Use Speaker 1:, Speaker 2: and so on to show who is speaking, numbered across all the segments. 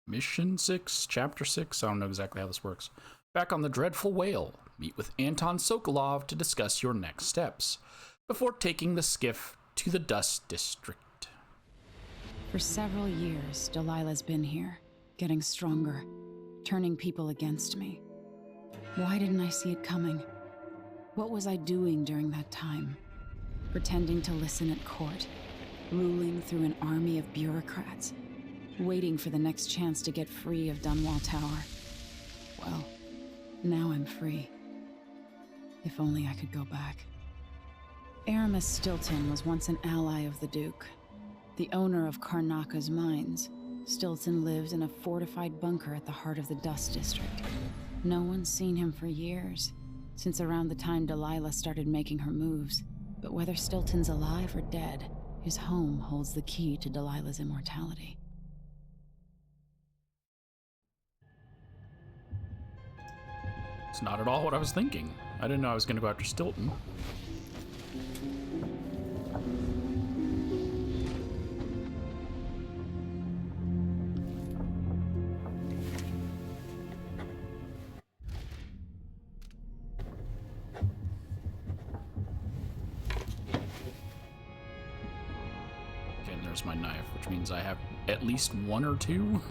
Speaker 1: Mission 6, Chapter 6. I don't know exactly how this works. Back on the dreadful Wale. Meet with Anton Sokolov to discuss your next steps before taking the skiff to the Dust District.
Speaker 2: For several years, Delilah's been here, getting stronger, turning people against me. Why didn't I see it coming? What was I doing during that time? Pretending to listen at court, ruling through an army of bureaucrats, waiting for the next chance to get free of Dunwall Tower. Well, now I'm free. If only I could go back. Aramis Stilton was once an ally of the Duke, the owner of Karnaka's mines. Stilton lived in a fortified bunker at the heart of the Dust District. No one's seen him for years, since around the time Delilah started making her moves. But whether Stilton's alive or dead, his home holds the key to Delilah's immortality.
Speaker 1: It's not at all what I was thinking. I didn't know I was going to go after Stilton. Okay, and there's my knife, which means I have at least one or two.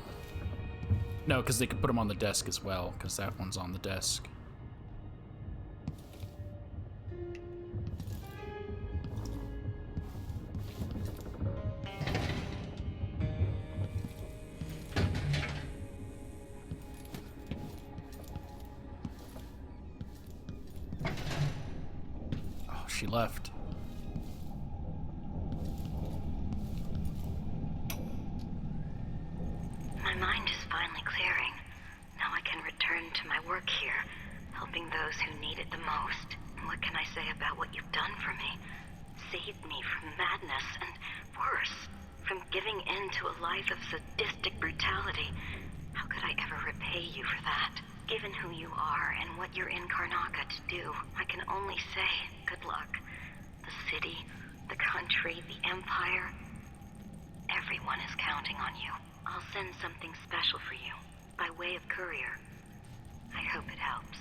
Speaker 1: No, because they could put them on the desk as well, because that one's on the desk. Oh, she left.
Speaker 3: My mind is finally clearing. Now I can return to my work here, helping those who need it the most. What can I say about what you've done for me? Saved me from madness and, worse, from giving in to a life of sadistic brutality. How could I ever repay you for that? Given who you are and what you're in Karnaka to do, I can only say good luck. The city, the country, the empire, everyone is counting on you. I'll send something special for you, by way of courier. I hope it helps.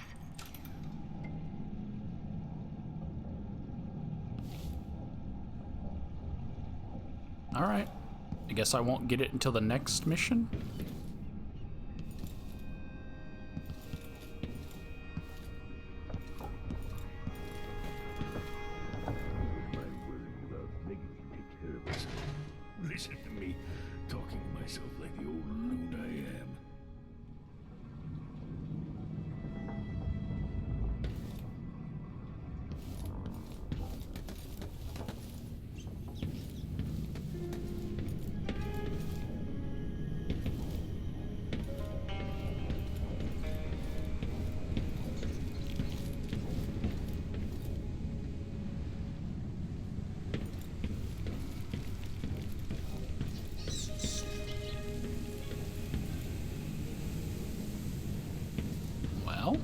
Speaker 1: Alright. I guess I won't get it until the next mission?
Speaker 4: Listen to me, talking to myself like the old loon I am.
Speaker 1: Well?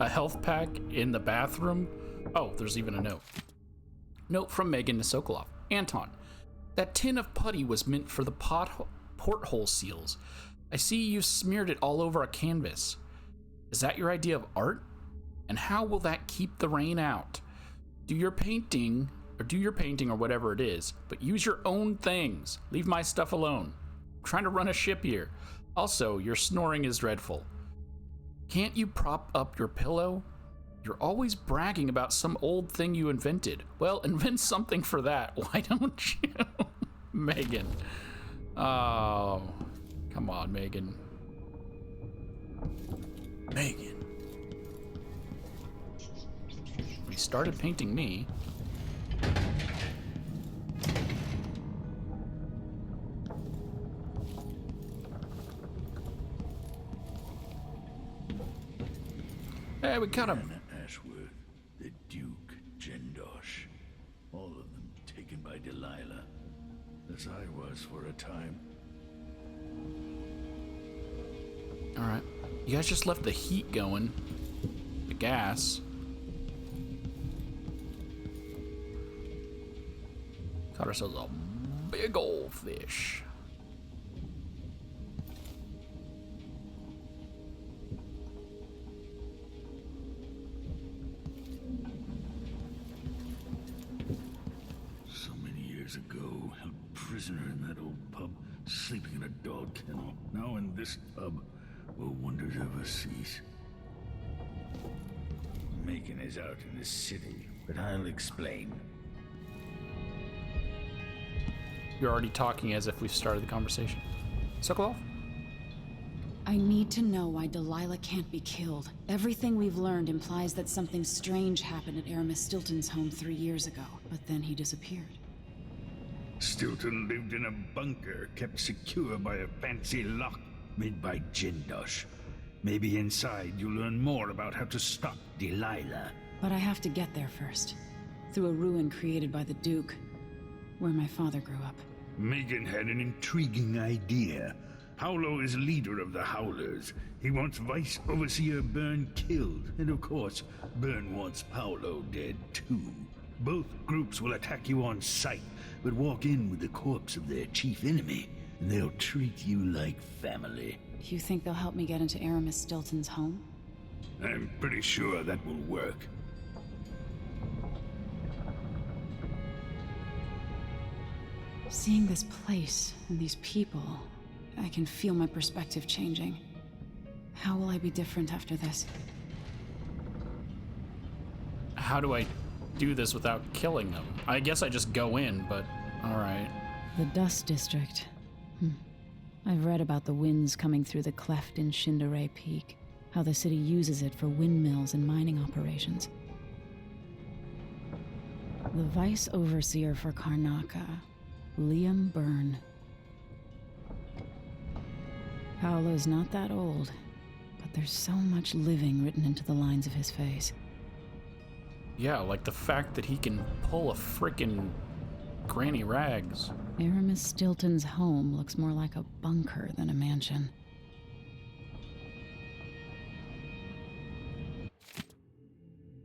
Speaker 1: A health pack in the bathroom? Oh, there's even a note. Note from Meagan to Sokolov. Anton, that tin of putty was meant for the porthole seals. I see you smeared it all over a canvas. Is that your idea of art? And how will that keep the rain out? Do your painting or whatever it is, but use your own things. Leave my stuff alone. I'm trying to run a ship here. Also, your snoring is dreadful. Can't you prop up your pillow? You're always bragging about some old thing you invented. Well, invent something for that. Why don't you? Meagan. Oh, come on, Meagan. Meagan. He started painting me. Hey, we kind of...
Speaker 4: Ashworth, the Duke, Jendosh, all of them taken by Delilah, as I was for a time.
Speaker 1: Alright. You guys just left the heat going. The gas. Caught ourselves a big old fish.
Speaker 4: So many years ago, held prisoner in that old pub, sleeping in a dog kennel. Now in this tub, will wonders ever cease? Meagan is out in the city, but I'll explain.
Speaker 1: You're already talking as if we've started the conversation. Sokolov?
Speaker 2: I need to know why Delilah can't be killed. Everything we've learned implies that something strange happened at Aramis Stilton's home 3 years ago, but then he disappeared.
Speaker 4: Stilton lived in a bunker, kept secure by a fancy lock made by Jindosh. Maybe inside you'll learn more about how to stop Delilah.
Speaker 2: But I have to get there first. Through a ruin created by the Duke, where my father grew up.
Speaker 4: Meagan had an intriguing idea. Paolo is leader of the Howlers. He wants Vice Overseer Byrne killed, and of course, Byrne wants Paolo dead too. Both groups will attack you on sight, but walk in with the corpse of their chief enemy, and they'll treat you like family.
Speaker 2: You think they'll help me get into Aramis Stilton's home?
Speaker 4: I'm pretty sure that will work.
Speaker 2: Seeing this place and these people, I can feel my perspective changing. How will I be different after this?
Speaker 1: How do I do this without killing them? I guess I just go in, but alright.
Speaker 2: The Dust District. I've read about the winds coming through the cleft in Shindaray Peak, how the city uses it for windmills and mining operations. The Vice Overseer for Karnaca, Liam Byrne. Paolo's not that old, but there's so much living written into the lines of his face.
Speaker 1: Yeah, like the fact that he can pull a frickin' Granny Rags.
Speaker 2: Aramis Stilton's home looks more like a bunker than a mansion.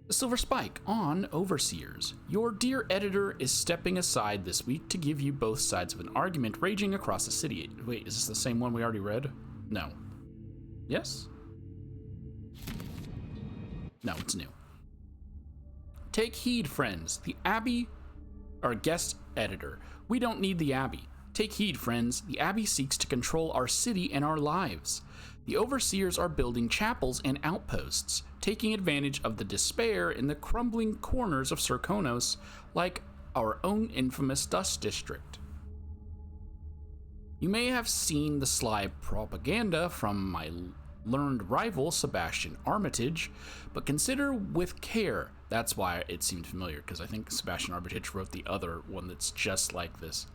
Speaker 1: The Silver Spike on Overseers. Your dear editor is stepping aside this week to give you both sides of an argument raging across the city. Wait, is this the same one we already read? No. Yes? No, it's new. Take heed, friends. The Abbey, our guest editor. We don't need the Abbey. Take heed, friends. The Abbey seeks to control our city and our lives. The Overseers are building chapels and outposts, taking advantage of the despair in the crumbling corners of Serkonos, like our own infamous Dust District. You may have seen the sly propaganda from my learned rival Sebastian Armitage, but consider with care. That's why it seemed familiar, because I think Sebastian Armitage wrote the other one that's just like this.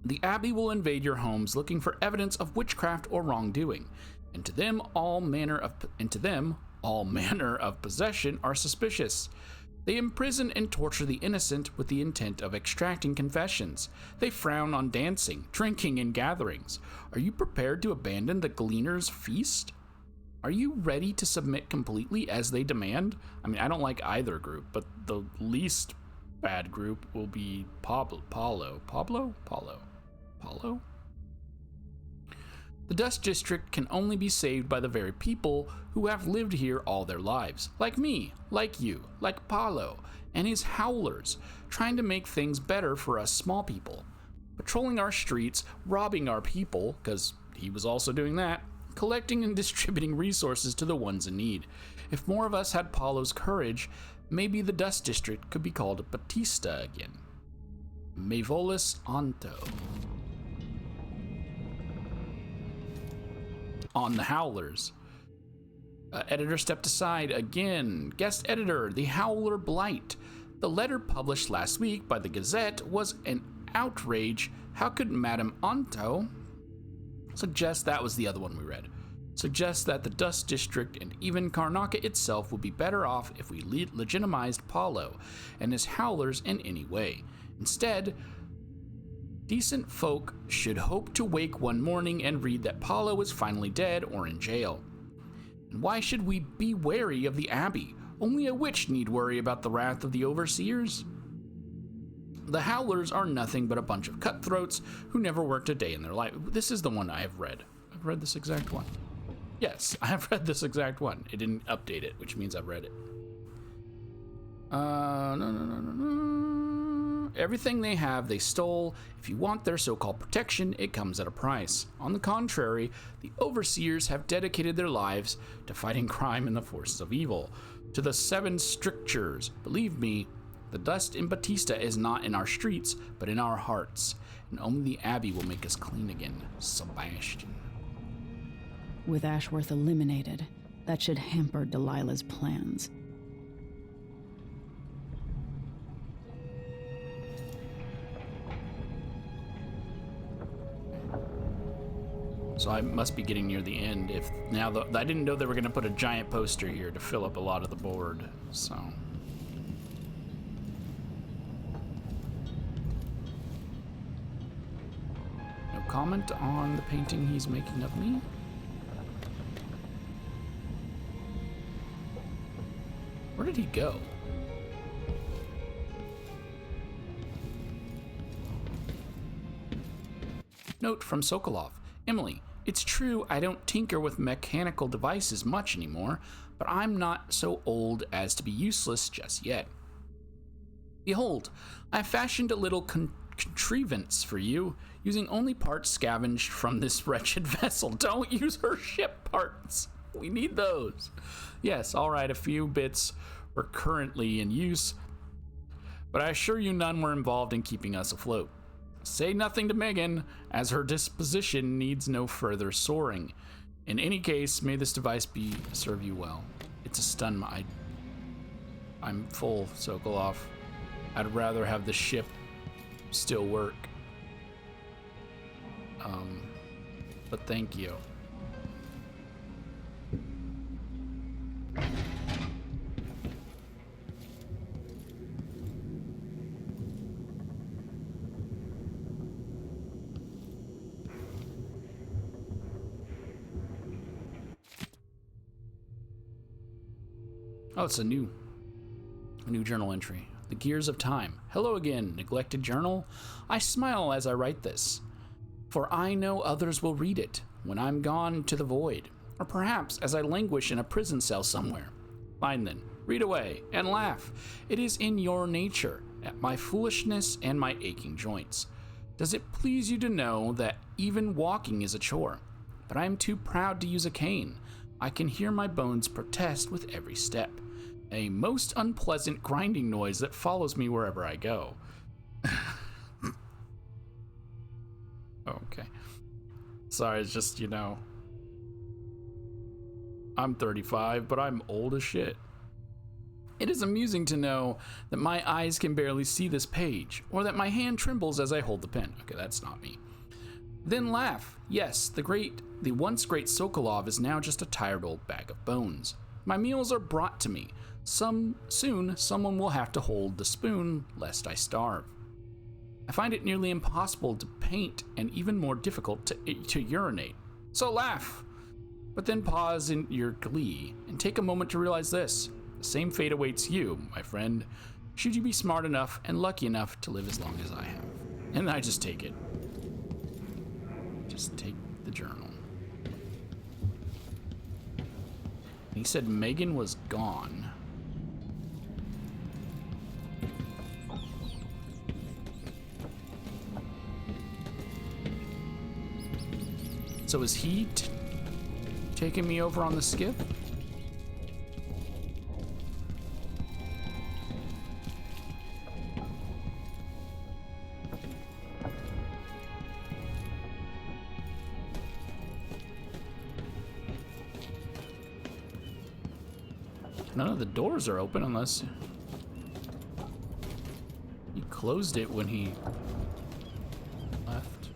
Speaker 1: The Abbey will invade your homes looking for evidence of witchcraft or wrongdoing, and to them all manner of possession are suspicious. They imprison and torture the innocent with the intent of extracting confessions. They frown on dancing, drinking, and gatherings. Are you prepared to abandon the Gleaner's feast? Are you ready to submit completely as they demand? I mean, I don't like either group, but the least bad group will be Paolo. The Dust District can only be saved by the very people who have lived here all their lives. Like me, like you, like Paolo, and his howlers, trying to make things better for us small people. Patrolling our streets, robbing our people, because he was also doing that, collecting and distributing resources to the ones in need. If more of us had Paolo's courage, maybe the Dust District could be called Batista again. Me volus anto. On the Howlers. Editor stepped aside again. Guest editor, the Howler Blight. The letter published last week by the Gazette was an outrage. How could Madame Anto suggest that was the other one we read? Suggests that the Dust District and even Karnaca itself would be better off if we legitimized Paolo and his Howlers in any way. Instead, decent folk should hope to wake one morning and read that Paolo is finally dead or in jail. And why should we be wary of the Abbey? Only a witch need worry about the wrath of the Overseers. The Howlers are nothing but a bunch of cutthroats who never worked a day in their life. This is the one I have read. I've read this exact one. Yes, I have read this exact one. It didn't update it, which means I've read it. No. Everything they have, they stole. If you want their so-called protection, it comes at a price. On the contrary, the overseers have dedicated their lives to fighting crime and the forces of evil. To the 7 strictures, believe me, the dust in Batista is not in our streets, but in our hearts. And only the Abbey will make us clean again. Sebastian.
Speaker 2: With Ashworth eliminated, that should hamper Delilah's plans.
Speaker 1: So I must be getting near the end. I didn't know they were going to put a giant poster here to fill up a lot of the board. So no comment on the painting he's making of me. Where did he go? Note from Sokolov. Emily, it's true I don't tinker with mechanical devices much anymore, but I'm not so old as to be useless just yet. Behold, I have fashioned a little contrivance for you, using only parts scavenged from this wretched vessel. Don't use her ship parts. We need those. Yes, all right, a few bits were currently in use, but I assure you none were involved in keeping us afloat. Say nothing to Meagan, as her disposition needs no further soaring. In any case, may this device serve you well. It's a stun. I'm full, Sokolov. I'd rather have the ship still work. But thank you. Oh, it's a new journal entry. The Gears of Time. Hello again, neglected journal. I smile as I write this, for I know others will read it when I'm gone to the void, or perhaps as I languish in a prison cell somewhere. Fine then, read away and laugh. It is in your nature, at my foolishness and my aching joints. Does it please you to know that even walking is a chore? But I am too proud to use a cane. I can hear my bones protest with every step. A most unpleasant grinding noise that follows me wherever I go. Okay. Sorry, it's just, I'm 35, but I'm old as shit. It is amusing to know that my eyes can barely see this page, or that my hand trembles as I hold the pen. Okay, that's not me. Then laugh. Yes, the once great Sokolov is now just a tired old bag of bones. My meals are brought to me. Soon someone will have to hold the spoon, lest I starve. I find it nearly impossible to paint and even more difficult to urinate. So laugh, but then pause in your glee and take a moment to realize this. The same fate awaits you, my friend, should you be smart enough and lucky enough to live as long as I have. And I just take it. Just take the journal. He said Meagan was gone. So is he taking me over on the skiff? None of the doors are open unless he closed it when he left.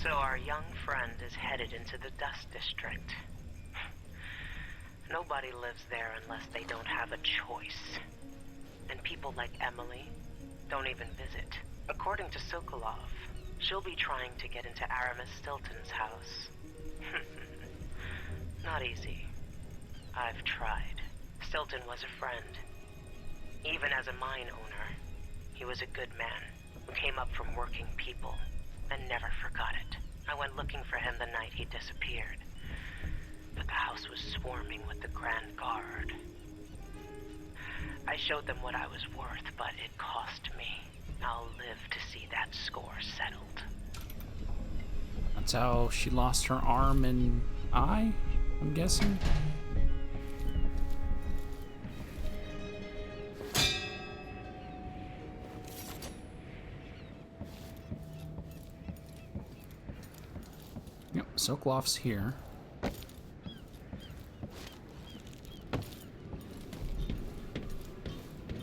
Speaker 5: So our young friend is headed into the Dust District. Nobody lives there unless they don't have a choice. And people like Emily don't even visit. According to Sokolov, She'll be trying to get into Aramis Stilton's house. Not easy. I've tried. Stilton was a friend. Even as a mine owner, he was a good man who came up from working people and never forgot it. I went looking for him the night he disappeared, but the house was swarming with the Grand Guard. I showed them what I was worth, but it cost me. I'll live to see that score settled.
Speaker 1: That's how she lost her arm and eye, I'm guessing. Yep, Sokolof's here.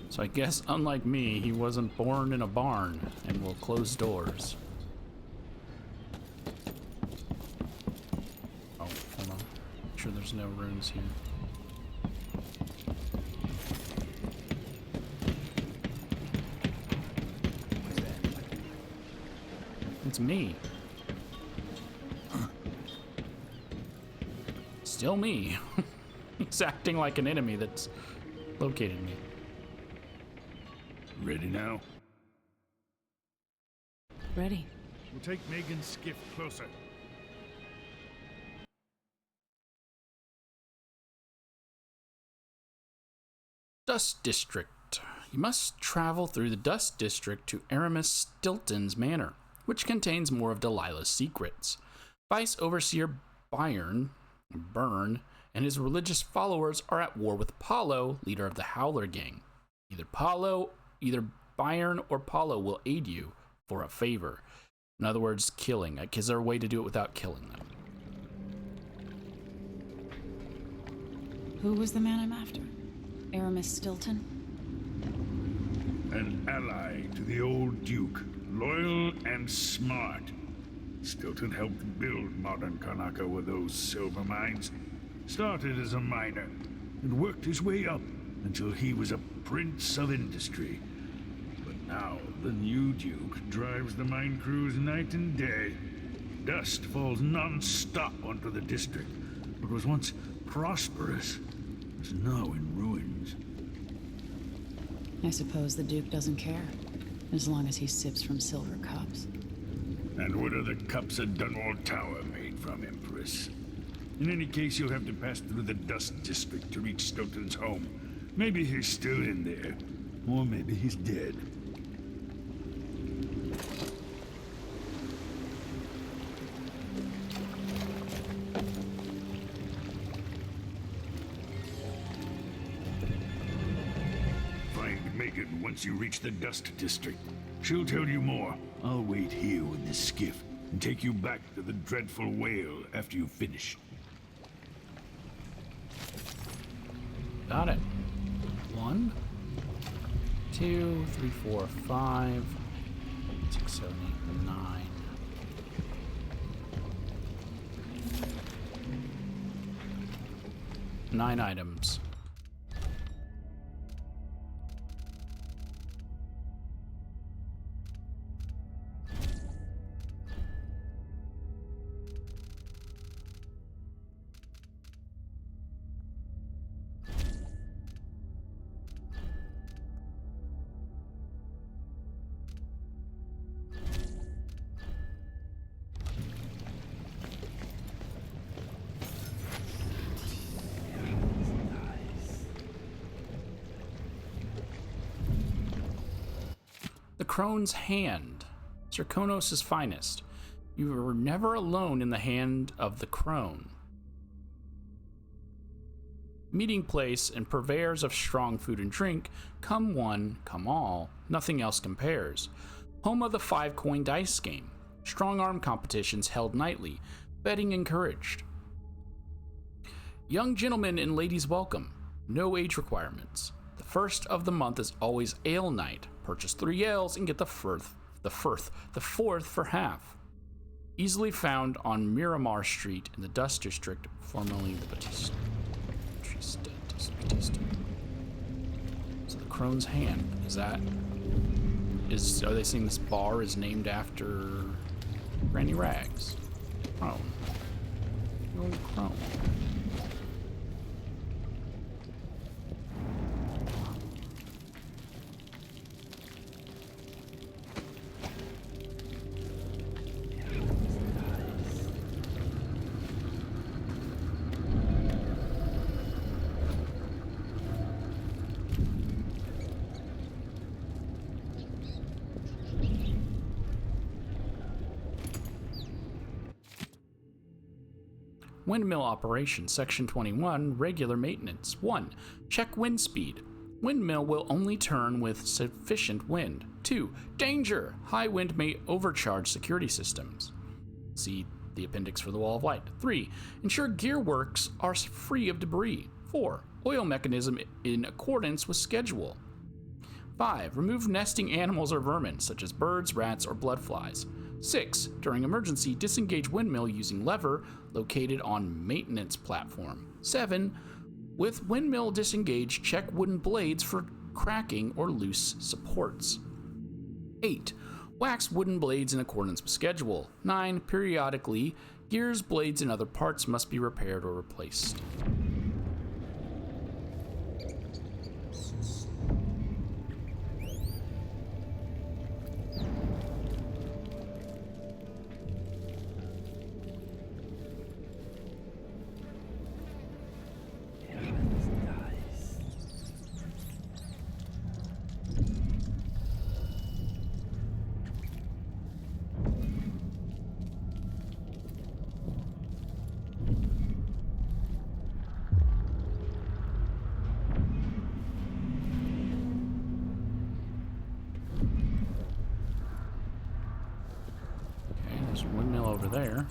Speaker 1: So I guess, unlike me, he wasn't born in a barn and will close doors. Oh, hold on. Make sure there's no runes here. It's me. Still me. He's acting like an enemy that's located me.
Speaker 4: Ready now?
Speaker 2: Ready.
Speaker 4: We'll take Meagan's skiff closer.
Speaker 1: Dust District. You must travel through the Dust District to Aramis Stilton's manor, which contains more of Delilah's secrets. Vice Overseer Byrne, and his religious followers are at war with Paolo, leader of the Howler gang. Either Byrne or Paolo will aid you for a favor. In other words, killing. Like, is there a way to do it without killing them?
Speaker 2: Who was the man I'm after? Aramis Stilton?
Speaker 4: An ally to the old Duke, loyal and smart. Stilton helped build modern Karnaca with those silver mines. Started as a miner and worked his way up until he was a prince of industry. But now the new Duke drives the mine crews night and day. Dust falls non-stop onto the district. What was once prosperous is now in ruins.
Speaker 2: I suppose the Duke doesn't care, as long as he sips from silver cups.
Speaker 4: And what are the cups of Dunwall Tower made from, Empress? In any case, you'll have to pass through the Dust District to reach Stilton's home. Maybe he's still in there, or maybe he's dead. Find Meagan once you reach the Dust District. She'll tell you more. I'll wait here with this skiff and take you back to the dreadful Wale after you finish.
Speaker 1: Got it. 1, 2, 3, 4, 5, 6, 7, 8, 9. Nine items. The Crone's Hand, Zirconos' finest. You were never alone in the hand of the Crone. Meeting place and purveyors of strong food and drink, come one, come all, nothing else compares. Home of the 5-coin dice game. Strong arm competitions held nightly, betting encouraged. Young gentlemen and ladies welcome, no age requirements. The first of the month is always ale night. Purchase 3 ales and get the fourth for half. Easily found on Miramar Street in the Dust District, formerly the Batista. So the Crone's Hand, are they saying this bar is named after Granny Rags. Oh. Old Chrome. Windmill operation, section 21, regular maintenance. 1. Check wind speed. Windmill will only turn with sufficient wind. 2. Danger! High wind may overcharge security systems. See the appendix for the Wall of Light. 3. Ensure gearworks are free of debris. 4. Oil mechanism in accordance with schedule. 5. Remove nesting animals or vermin, such as birds, rats, or bloodflies. 6. During emergency, disengage windmill using lever located on maintenance platform. 7. With windmill disengaged, check wooden blades for cracking or loose supports. 8. Wax wooden blades in accordance with schedule. 9. Periodically, gears, blades, and other parts must be repaired or replaced. There's a windmill over there.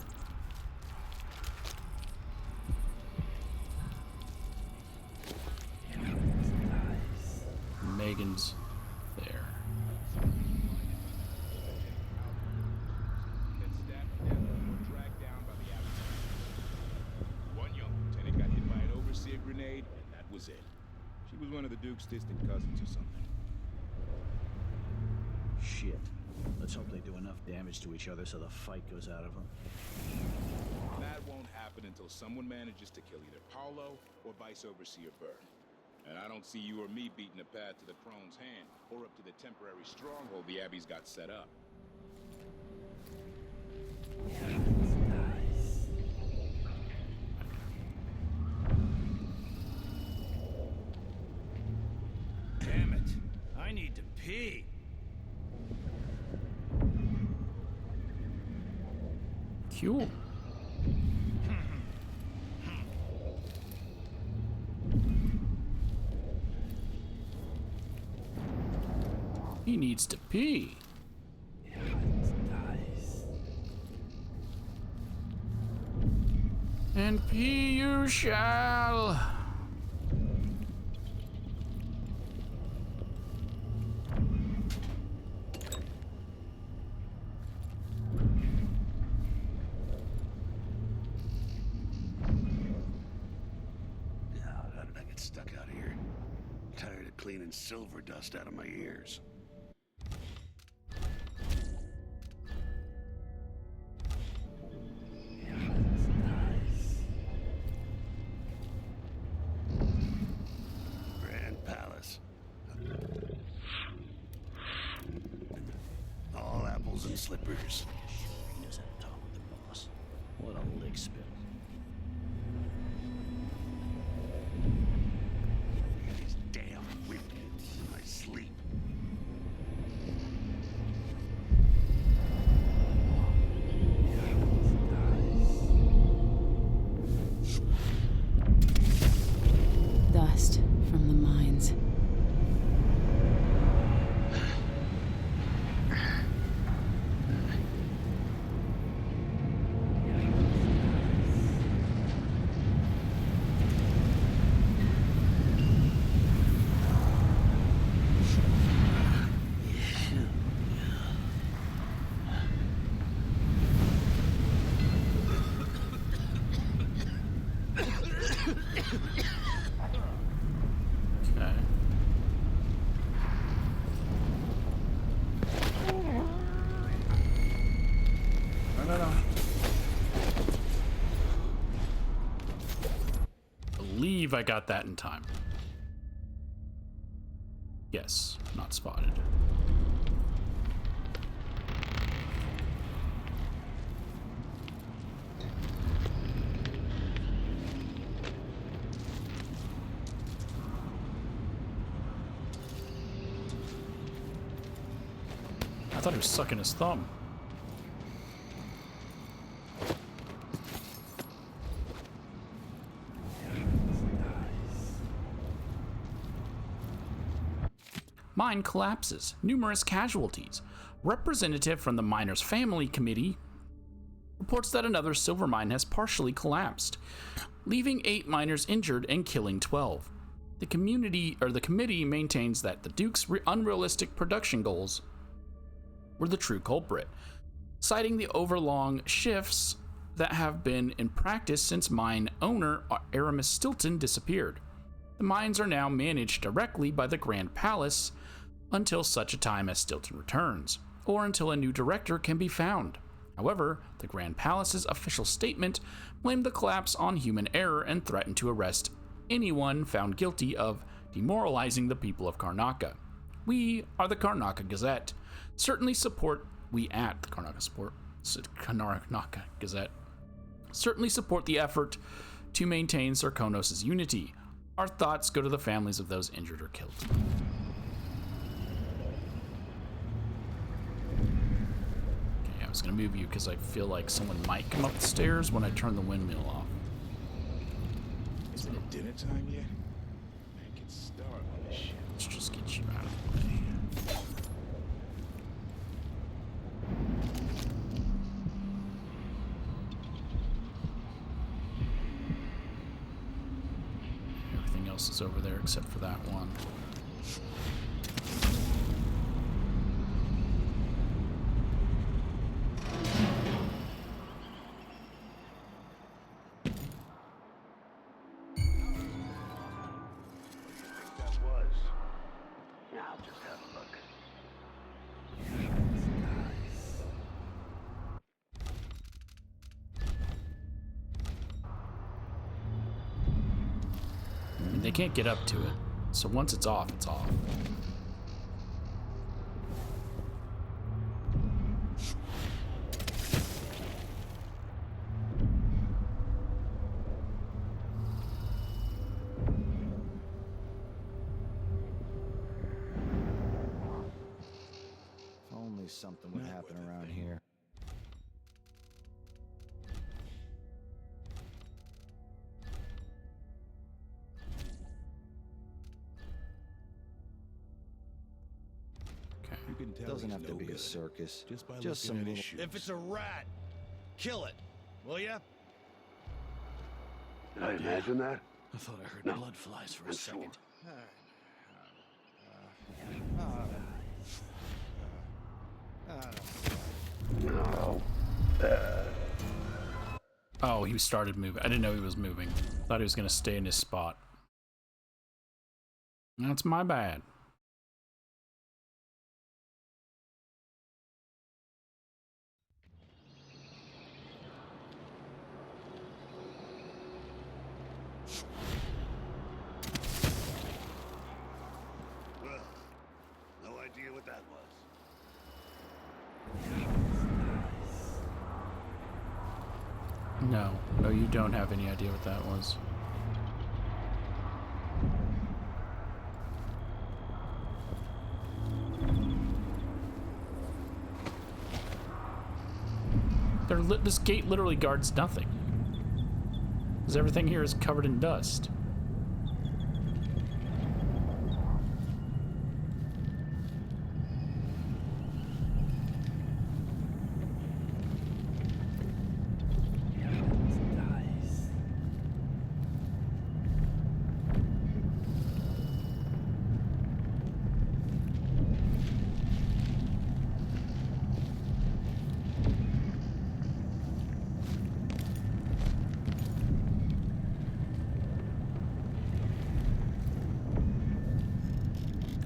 Speaker 1: Meagan's there.
Speaker 6: One young lieutenant got hit by an overseer grenade, and that was it. She was one of the Duke's distant cousins or something.
Speaker 7: Shit. Let's hope they do enough damage to each other so the fight goes out of them.
Speaker 6: That won't happen until someone manages to kill either Paolo or Vice Overseer Byrne. And I don't see you or me beating a path to the Crone's hand or up to the temporary stronghold the Abbey's got set up.
Speaker 7: Damn it. I need to pee.
Speaker 1: Cool. He needs to pee. And pee you shall.
Speaker 8: How did I get stuck out here? Tired of cleaning silver dust out of my ears. Grand Palace. All apples and slippers.
Speaker 7: He knows how to talk with the boss. What a lick spill.
Speaker 8: These damn whippets in my sleep.
Speaker 2: Dust from the mines.
Speaker 1: believe I got that in time. Yes, not spotted. I thought he was sucking his thumb. Mine collapses. Numerous casualties. Representative from the Miners' Family Committee reports that another silver mine has partially collapsed, leaving 8 miners injured and killing 12. The committee maintains that the Duke's unrealistic production goals were the true culprit, citing the overlong shifts that have been in practice since mine owner Aramis Stilton disappeared. The mines are now managed directly by the Grand Palace until such a time as Stilton returns, or until a new director can be found. However, the Grand Palace's official statement blamed the collapse on human error and threatened to arrest anyone found guilty of demoralizing the people of Karnaca. We are the Karnaca Gazette. We at the Karnaca Gazette certainly support the effort to maintain Serkonos' unity. Our thoughts go to the families of those injured or killed. Okay, I was gonna move you because I feel like someone might come up the stairs when I turn the windmill off.
Speaker 6: Isn't it dinner time yet? Man, get started on this shit.
Speaker 1: Let's just get you out of the way. Everything else is over there except for that one.
Speaker 8: That was. Now I'll just have a look.
Speaker 1: They can't get up to it, so once it's off, it's off.
Speaker 7: If only something would happen around here.
Speaker 6: You can tell
Speaker 7: Doesn't
Speaker 6: he's
Speaker 7: have to
Speaker 6: no
Speaker 7: be a
Speaker 6: good.
Speaker 7: circus.
Speaker 6: Just by
Speaker 7: Just
Speaker 6: looking
Speaker 7: some
Speaker 6: at his
Speaker 7: little.
Speaker 6: shoes.
Speaker 9: If it's a rat, kill it, will ya?
Speaker 8: Did I imagine that?
Speaker 7: I thought I heard
Speaker 8: No.
Speaker 7: blood flies for a
Speaker 8: I'm
Speaker 7: second.
Speaker 8: No.
Speaker 1: Oh, he started moving. I didn't know he was moving. Thought he was gonna stay in his spot. That's my bad.
Speaker 8: Well, no idea what that was.
Speaker 1: No, you don't have any idea what that was. This gate literally guards nothing. Because everything here is covered in dust.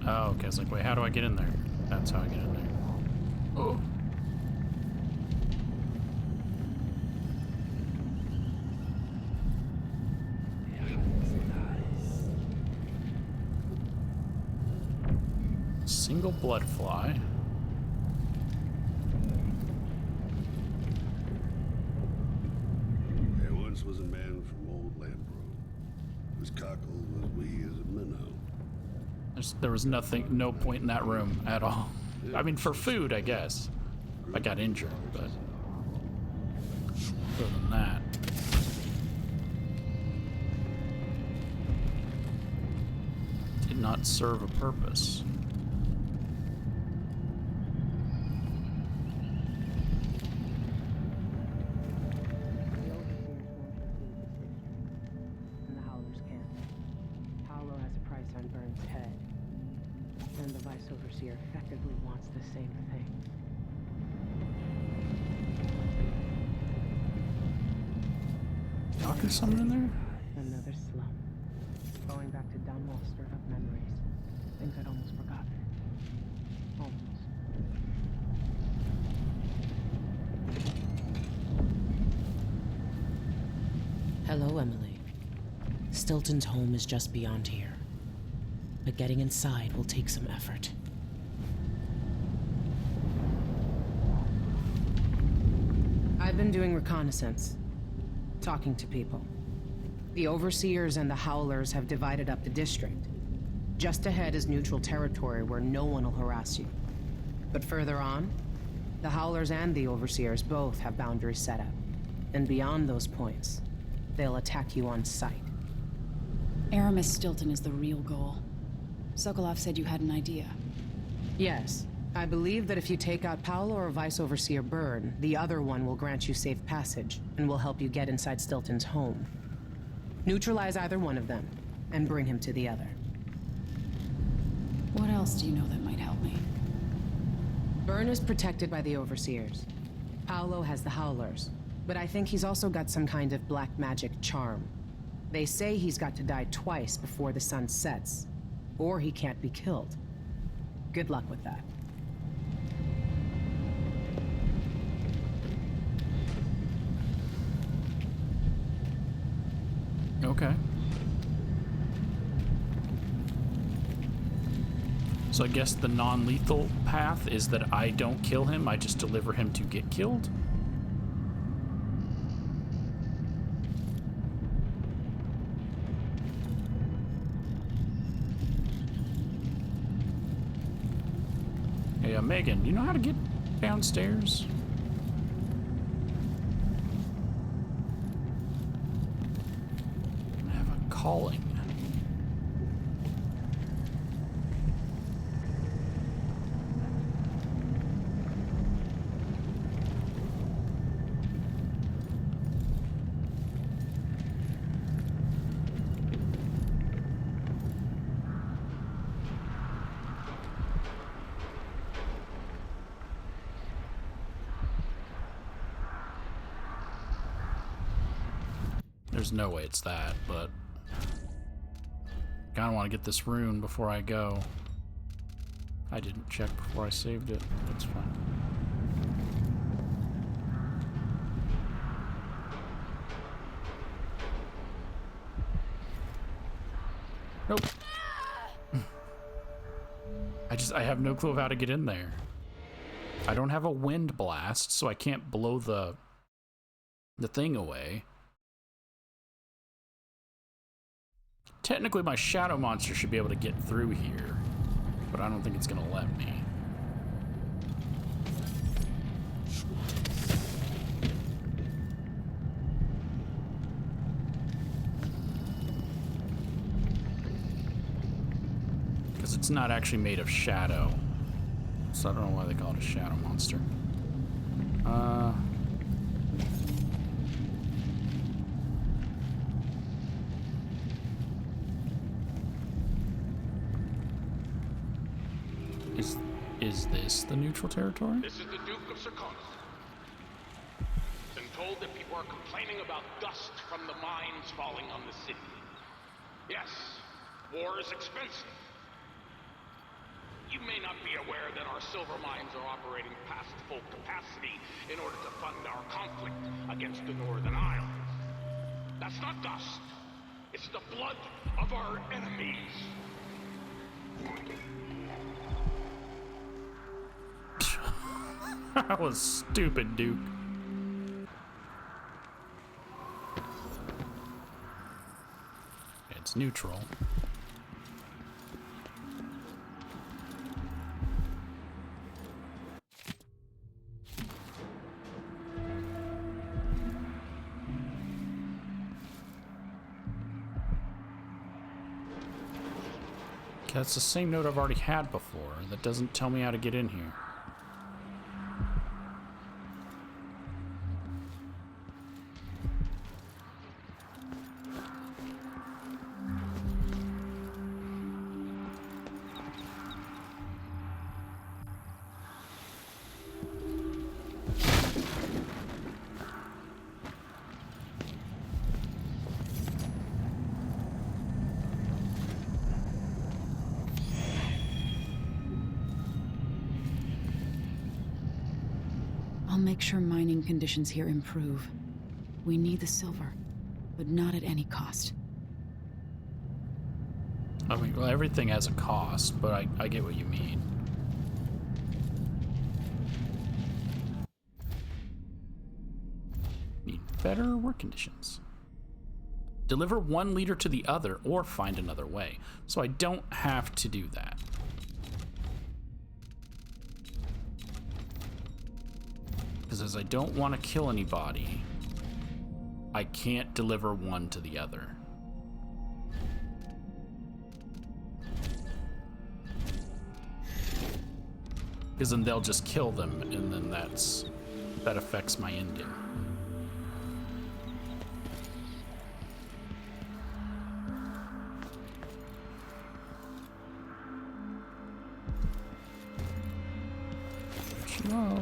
Speaker 1: Oh, okay. I was like, wait, how do I get in there? That's how I get in there. Oh. single blood fly.
Speaker 8: There once was a man from old Landbro, whose cockle was wee as a minnow.
Speaker 1: There was nothing, no point in that room at all. I mean, for food, I guess. I got injured, but other than that. Did not serve a purpose.
Speaker 5: And the Howlers can't. Paolo has a price on Byrne's head. And the Vice Overseer effectively wants the same thing.
Speaker 1: Talking to someone in there?
Speaker 5: Another slum. Going back to Dunwall stirred up memories. Things I'd almost forgotten. Almost. Hello, Emily. Stilton's home is just beyond here. But getting inside will take some effort. I've been doing reconnaissance. Talking to people. The Overseers and the Howlers have divided up the district. Just ahead is neutral territory where no one will harass you. But further on, the Howlers and the Overseers both have boundaries set up. And beyond those points, they'll attack you on sight.
Speaker 2: Aramis Stilton is the real goal. Sokolov said you had an idea.
Speaker 5: Yes. I believe that if you take out Paolo or Vice Overseer Byrne, the other one will grant you safe passage and will help you get inside Stilton's home. Neutralize either one of them and bring him to the other.
Speaker 2: What else do you know that might help me?
Speaker 5: Byrne is protected by the Overseers. Paolo has the Howlers, but I think he's also got some kind of black magic charm. They say he's got to die twice before the sun sets, or he can't be killed. Good luck with that.
Speaker 1: Okay. So I guess the non-lethal path is that I don't kill him, I just deliver him to get killed? Hey, Meagan, do you know how to get downstairs? I have a calling. There's no way it's that, but I kinda want to get this rune before I go. I didn't check before I saved it. That's fine. Nope. I have no clue of how to get in there. I don't have a wind blast, so I can't blow the thing away. Technically, my shadow monster should be able to get through here, but I don't think it's gonna let me. Because it's not actually made of shadow. So I don't know why they call it a shadow monster. Is this the neutral territory?
Speaker 10: This is the Duke of Circonus. Been told that people are complaining about dust from the mines falling on the city. Yes, war is expensive. You may not be aware that our silver mines are operating past full capacity in order to fund our conflict against the Northern Isles. That's not dust. It's the blood of our enemies.
Speaker 1: That was stupid, Duke. It's neutral. That's the same note I've already had before. That doesn't tell me how to get in here.
Speaker 2: I'll make sure mining conditions here improve. We need the silver, but not at any cost.
Speaker 1: I mean, well, everything has a cost, but I get what you mean. Need better work conditions. Deliver 1 liter to the other or find another way. So I don't have to do that. Because as I don't want to kill anybody, I can't deliver one to the other. Because then they'll just kill them, and then that affects my ending. No.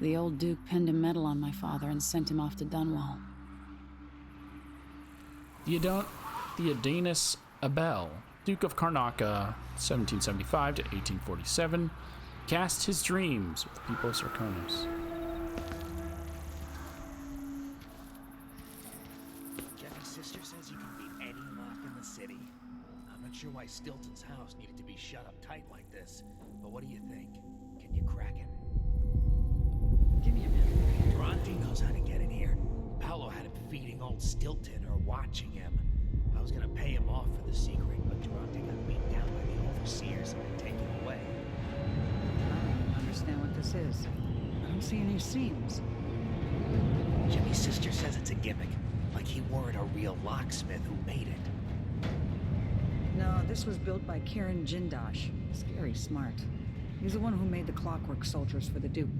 Speaker 2: The old Duke pinned a medal on my father and sent him off to Dunwall.
Speaker 1: Theodanus Abel, Duke of Karnaca, 1775 to 1847, cast his dreams with the people of Sarkonos.
Speaker 11: Jenny's sister says you can beat any lock in the city. I'm not sure why Stilton's house needed to be shut up tight like this, but what do you think? Can you crack it? Give me a minute. Durant knows how to get in here. Paolo had him feeding old Stilton or watching him. I was gonna pay him off for the secret, but Durant got beat down by the overseers and taken away.
Speaker 12: I don't understand what this is. I don't see any seams.
Speaker 11: Jimmy's sister says it's a gimmick, like he weren't a real locksmith who made it.
Speaker 12: No, this was built by Karen Jindosh. Scary smart. He's the one who made the clockwork soldiers for the Duke.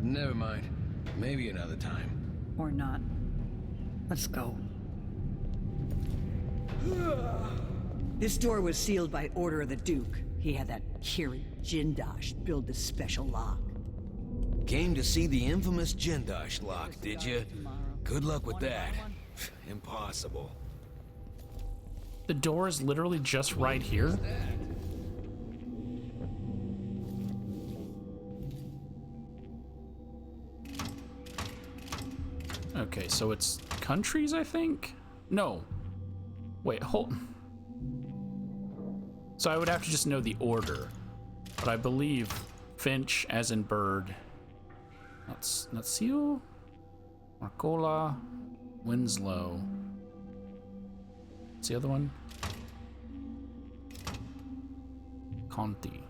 Speaker 13: Never mind. Maybe another time.
Speaker 12: Or not. Let's go. This door was sealed by order of the Duke. He had that Kieran Jindosh build the special lock.
Speaker 13: Came to see the infamous Jindosh lock, did you? Good luck with that. Impossible.
Speaker 1: The door is literally just right here. Okay, so it's countries, I think? No. Wait, hold. So I would have to just know the order. But I believe Finch, as in bird. Not seal? Marcola, Winslow. What's the other one? Conti.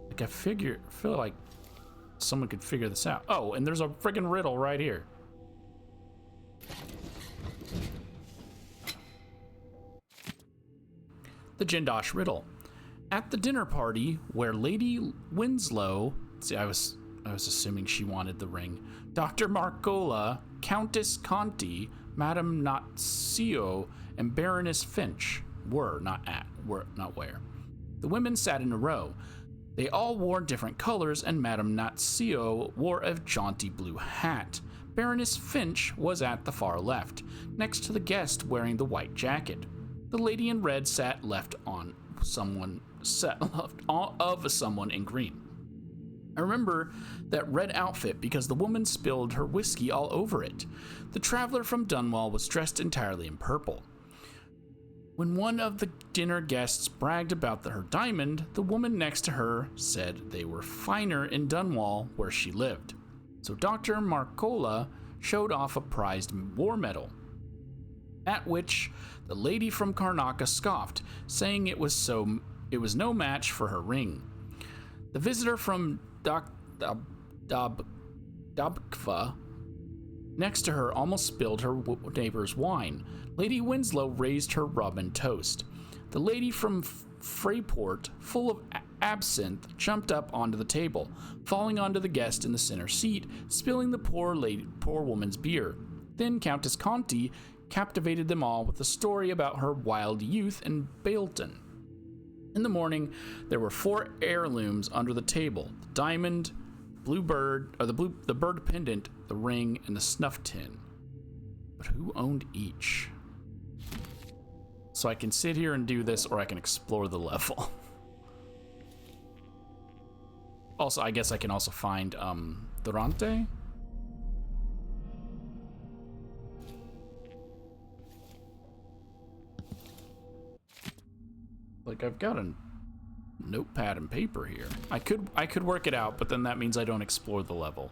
Speaker 1: Like I feel like someone could figure this out. Oh, and there's a friggin' riddle right here. The Jindosh riddle. At the dinner party where Lady Winslow, see, I was assuming she wanted the ring. Dr. Marcola, Countess Conti, Madame Natsio, and Baroness Finch were not where. The women sat in a row. They all wore different colors, and Madame Natsio wore a jaunty blue hat. Baroness Finch was at the far left, next to the guest wearing the white jacket. The lady in red sat left of someone in green. I remember that red outfit because the woman spilled her whiskey all over it. The traveler from Dunwall was dressed entirely in purple. When one of the dinner guests bragged about her diamond, the woman next to her said they were finer in Dunwall where she lived. So Dr. Marcola showed off a prized war medal, at which the lady from Karnaca scoffed, saying it was no match for her ring. The visitor from Dabkva next to her almost spilled her neighbor's wine. Lady Winslow raised her rum and toast. The lady from Freyport, full of absinthe, jumped up onto the table, falling onto the guest in the center seat, spilling the poor woman's beer. Then Countess Conti captivated them all with a story about her wild youth in Bailton. In the morning, there were 4 heirlooms under the table: the diamond, the bird pendant, the ring, and the snuff tin. But who owned each? So I can sit here and do this, or I can explore the level. Also, I guess I can also find Durant. Like, I've got a notepad and paper here. I could work it out, but then that means I don't explore the level.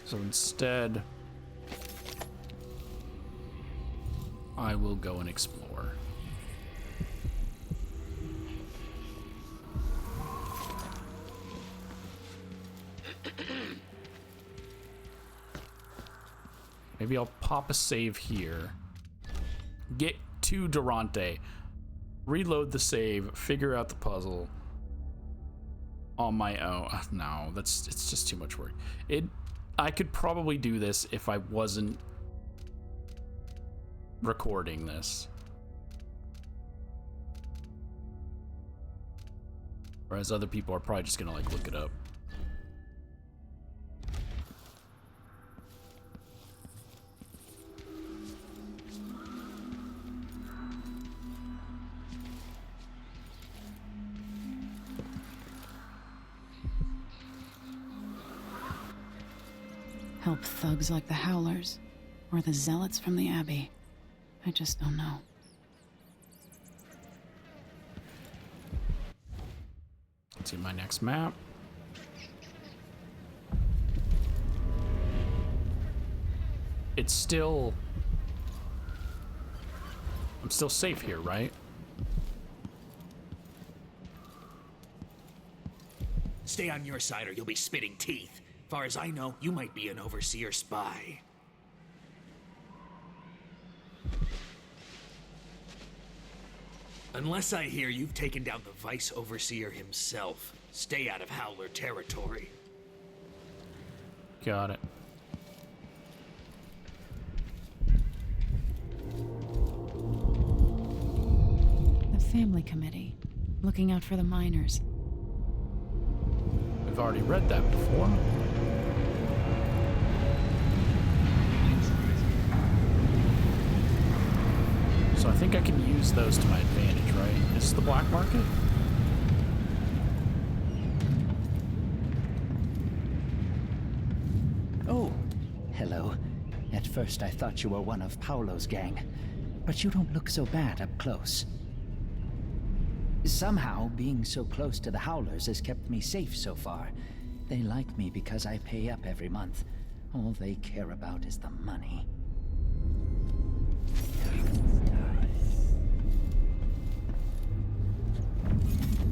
Speaker 1: So instead, I will go and explore. Maybe I'll pop a save here. Get to Durante. Reload the save. Figure out the puzzle on my own. No, it's just too much work. I could probably do this if I wasn't recording this. Whereas other people are probably just gonna like look it up.
Speaker 2: Help thugs like the Howlers, or the Zealots from the Abbey. I just don't know.
Speaker 1: Let's see my next map. It's still... I'm still safe here, right?
Speaker 11: Stay on your side or you'll be spitting teeth. Far as I know, you might be an overseer spy. Unless I hear you've taken down the Vice Overseer himself, stay out of Howler territory.
Speaker 1: Got it.
Speaker 2: The family committee, looking out for the miners.
Speaker 1: We've already read that before. So I think I can use those to my advantage, right? This is the black market?
Speaker 14: Oh, hello. At first I thought you were one of Paolo's gang, but you don't look so bad up close. Somehow, being so close to the Howlers has kept me safe so far. They like me because I pay up every month. All they care about is the money.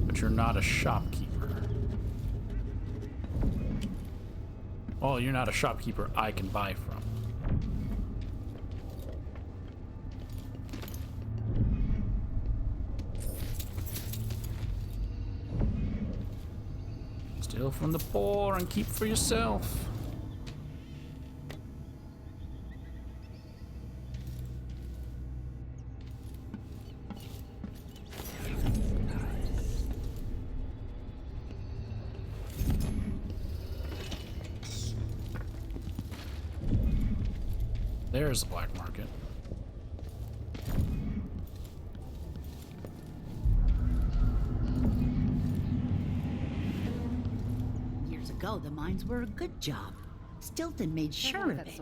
Speaker 1: But you're not a shopkeeper. Oh, you're not a shopkeeper I can buy from. Steal from the poor and keep for yourself. There's the black market.
Speaker 15: Years ago, the mines were a good job. Stilton made sure of it.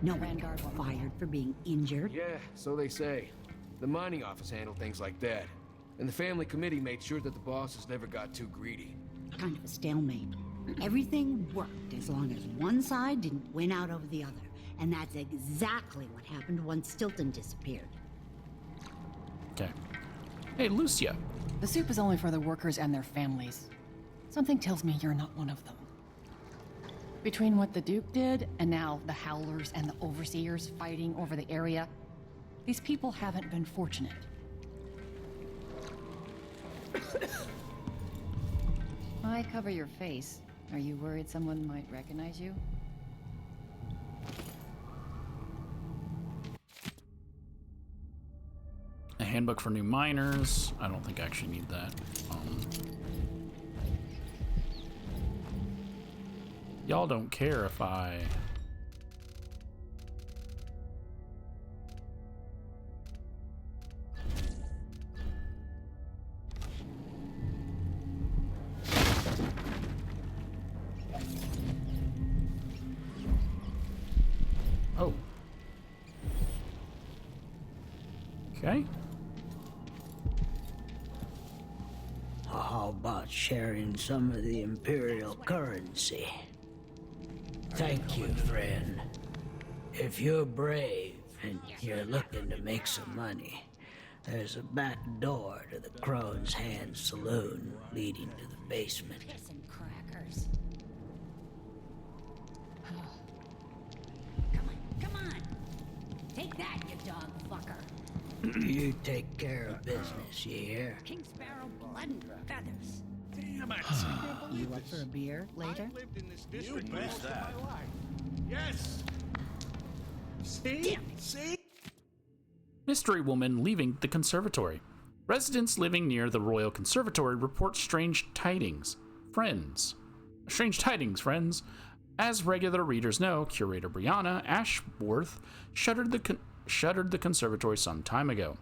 Speaker 15: No one got fired for being injured.
Speaker 13: Yeah, so they say. The mining office handled things like that. And the family committee made sure that the bosses never got too greedy.
Speaker 15: Kind of a stalemate. Everything worked as long as one side didn't win out over the other. And that's exactly what happened once Stilton disappeared.
Speaker 1: Okay. Hey, Lucia.
Speaker 16: The soup is only for the workers and their families. Something tells me you're not one of them. Between what the Duke did, and now the Howlers and the Overseers fighting over the area, these people haven't been fortunate. Why cover your face? Are you worried someone might recognize you?
Speaker 1: A handbook for new miners. I don't think I actually need that. Y'all don't care if I... Oh. Okay.
Speaker 12: How about sharing some of the Imperial currency? Thank you, friend. If you're brave and you're looking to make some money, there's a back door to the Crone's Hand Saloon leading to the basement.
Speaker 15: Some crackers. Come on. Take that, you dog fucker.
Speaker 12: You take care of business, you hear?
Speaker 15: King Sparrow, blood and feathers.
Speaker 9: Damn it.
Speaker 16: You up for a beer later?
Speaker 9: I've lived in this district most of my life. Yes. See? See?
Speaker 1: Mystery woman leaving the conservatory. Residents living near the Royal Conservatory report strange tidings. Strange tidings, friends. As regular readers know, curator Brianna Ashworth shuttered the conservatory some time ago.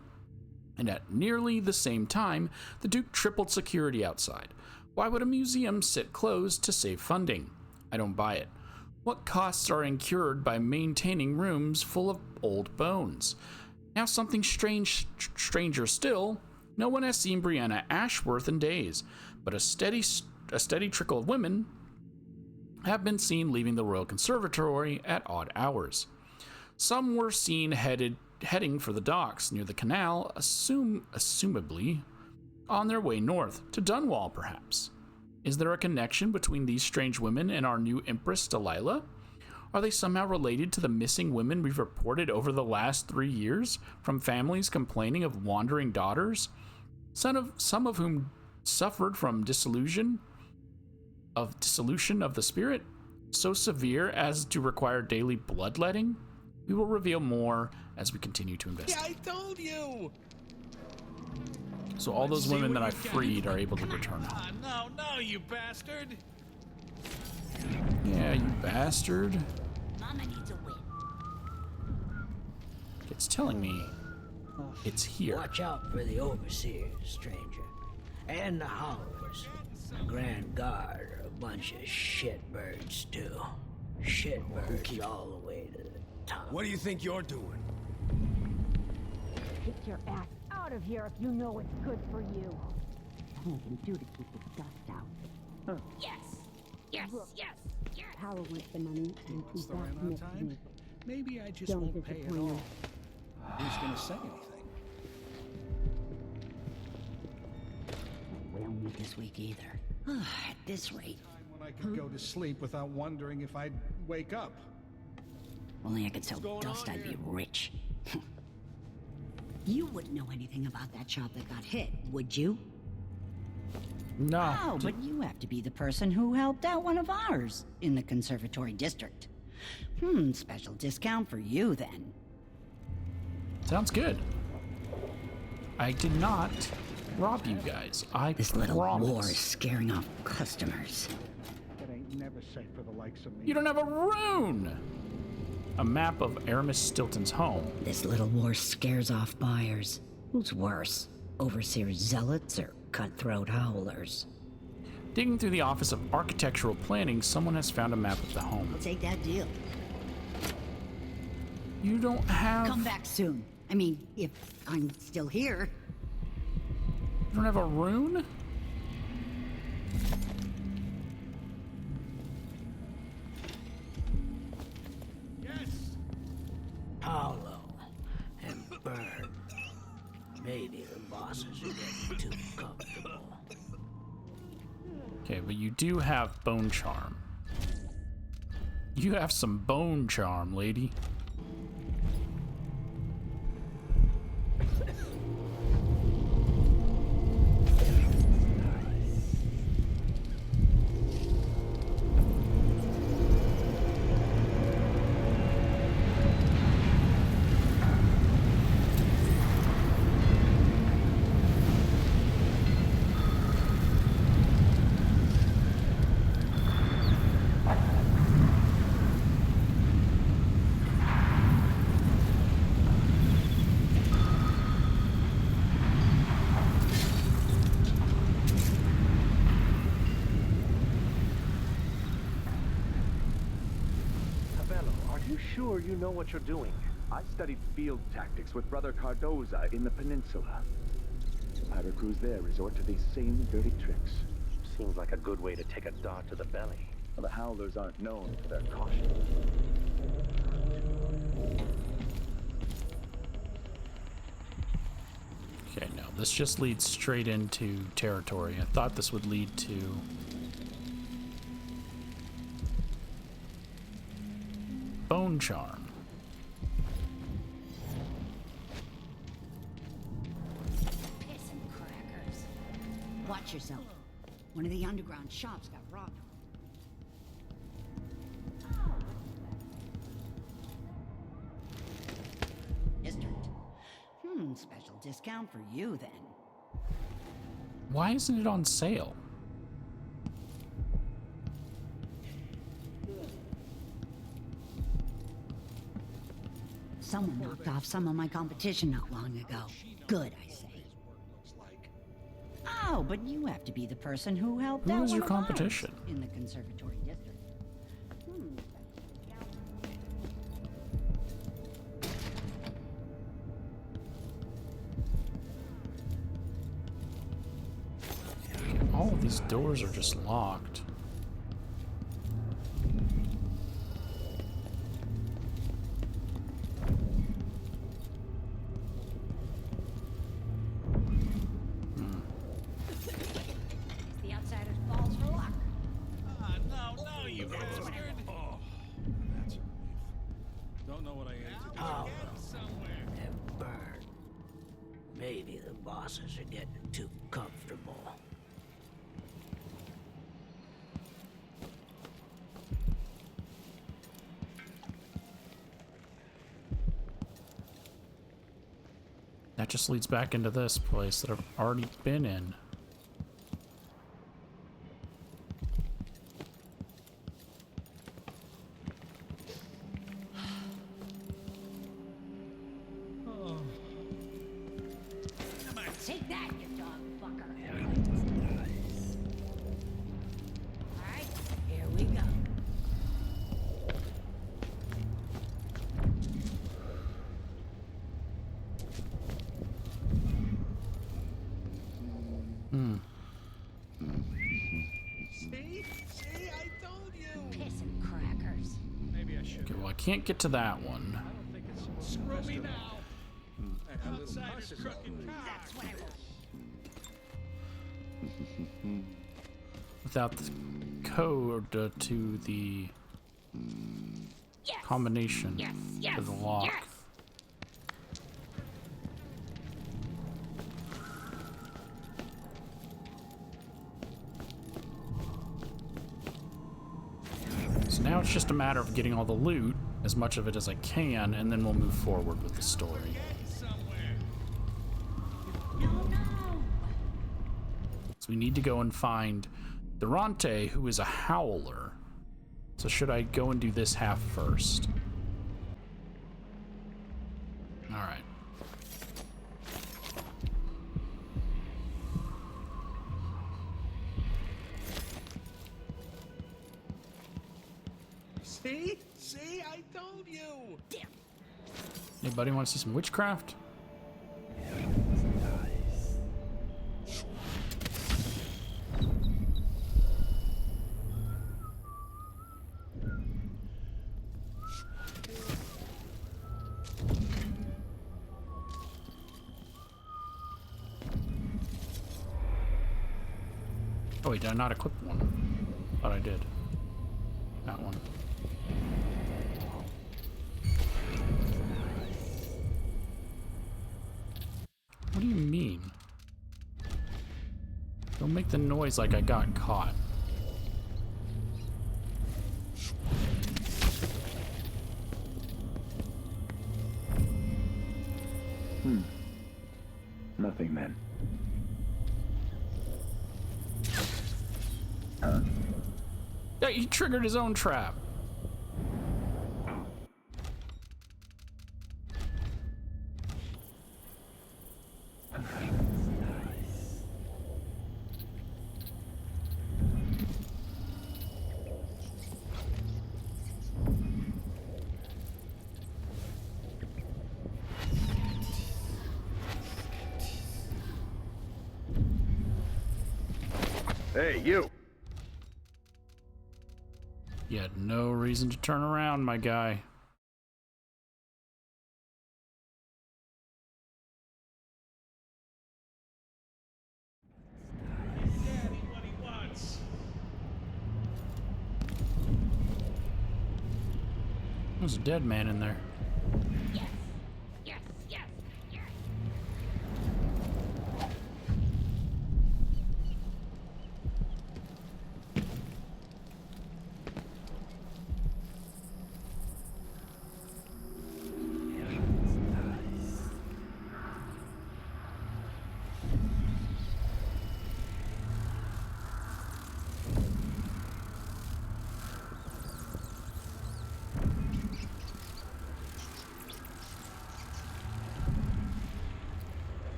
Speaker 1: And at nearly the same time, the Duke tripled security outside. Why would a museum sit closed to save funding? I don't buy it. What costs are incurred by maintaining rooms full of old bones? Now something stranger still. No one has seen Brianna Ashworth in days, but a steady trickle of women have been seen leaving the Royal Conservatory at odd hours. Some were seen heading for the docks near the canal, assumably on their way north, to Dunwall perhaps. Is there a connection between these strange women and our new Empress Delilah? Are they somehow related to the missing women we've reported over the last 3 years, from families complaining of wandering daughters, some of whom suffered from dissolution of the spirit, so severe as to require daily bloodletting? We will reveal more as we continue to investigate.
Speaker 9: Yeah, I told you.
Speaker 1: So all those women that I freed are able to return home.
Speaker 9: No, you bastard.
Speaker 1: Yeah, you bastard.
Speaker 15: Mama needs a win.
Speaker 1: It's telling me it's here.
Speaker 12: Watch out for the Overseers, stranger. And the Howlers. The Grand Guard are a bunch of shitbirds, too. Shitbirds all the way to the top.
Speaker 9: What do you think you're doing?
Speaker 15: Get your ass out of here if you know it's good for you. All you can do to keep the dust out. Yes! Paolo wants the money and he's back next week.
Speaker 7: Maybe I just
Speaker 15: Don't
Speaker 7: won't pay at
Speaker 15: disappoint
Speaker 7: all.
Speaker 15: him.
Speaker 7: Who's gonna say anything?
Speaker 15: We don't meet this week either. At this rate.
Speaker 17: When I could go to sleep without wondering if I'd wake up.
Speaker 15: Only I could sell dust, I'd be rich. You wouldn't know anything about that shop that got hit, would you?
Speaker 1: No.
Speaker 15: Oh, but you have to be the person who helped out one of ours in the conservatory district. Special discount for you then.
Speaker 1: Sounds good. I did not rob you guys.
Speaker 15: This little
Speaker 1: promise.
Speaker 15: war is scaring off customers.
Speaker 17: It ain't never safe for the likes of me.
Speaker 1: You don't have a rune! A map of Aramis Stilton's home.
Speaker 15: This little war scares off buyers. Who's worse, overseer zealots or cutthroat howlers?
Speaker 1: Digging through the Office of Architectural Planning, someone has found a map of the home.
Speaker 15: I'll take that deal.
Speaker 1: You don't have...
Speaker 15: Come back soon. I mean, if I'm still here.
Speaker 1: You don't have a rune?
Speaker 9: Yes.
Speaker 12: Paolo and Byrne. Maybe the bosses are getting too comfortable.
Speaker 1: Okay, but you do have bone charm. You have some bone charm, lady.
Speaker 18: Sure you know what you're doing. I studied field tactics with Brother Cardoza in the peninsula. Pirate crews there resort to these same dirty tricks. Seems like a good way to take a dart to the belly. The Howlers aren't known for their caution.
Speaker 1: Okay, no, this just leads straight into territory. I thought this would lead to... bone charm.
Speaker 15: Piss and crackers. Watch yourself. One of the underground shops got robbed. District. Special discount for you then.
Speaker 1: Why isn't it on sale?
Speaker 15: Someone knocked off some of my competition not long ago. Good, I say. Oh, but you have to be the person who helped out.
Speaker 1: Who was
Speaker 15: one
Speaker 1: your
Speaker 15: of ours
Speaker 1: competition?
Speaker 15: in the conservatory district.
Speaker 1: All of these doors are just locked.
Speaker 15: The outsider's balls for luck.
Speaker 9: No, you bastard. Oh, that's a relief. Don't know what I ate today.
Speaker 12: Paolo and Byrne. Maybe the bosses are getting too comfortable.
Speaker 1: That just leads back into this place that I've already been in.
Speaker 15: Take that, you dog fucker. Alright, here we go.
Speaker 9: See, I told you.
Speaker 15: Piss and crackers.
Speaker 9: Maybe I should.
Speaker 1: Okay, well, I can't get to that one.
Speaker 9: Screw me now. Outsider's crooked cock.
Speaker 15: That's what I want.
Speaker 1: Without the code to the combination for the lock. So now it's just a matter of getting all the loot, as much of it as I can, and then we'll move forward with the story. So we need to go and find Durant, who is a howler. So should I go and do this half first?
Speaker 9: See? See? I told you! Damn.
Speaker 1: Anybody want to see some witchcraft? Oh wait, did I not equip one? Thought I did. That one. What do you mean? Don't make the noise like I got caught.
Speaker 18: Nothing then. Huh?
Speaker 1: Yeah, he triggered his own trap.
Speaker 18: Hey, you!
Speaker 1: You had no reason to turn around, my guy.
Speaker 9: Daddy, what he wants.
Speaker 1: There's a dead man in there.
Speaker 3: Yes. Yes, yes, yes.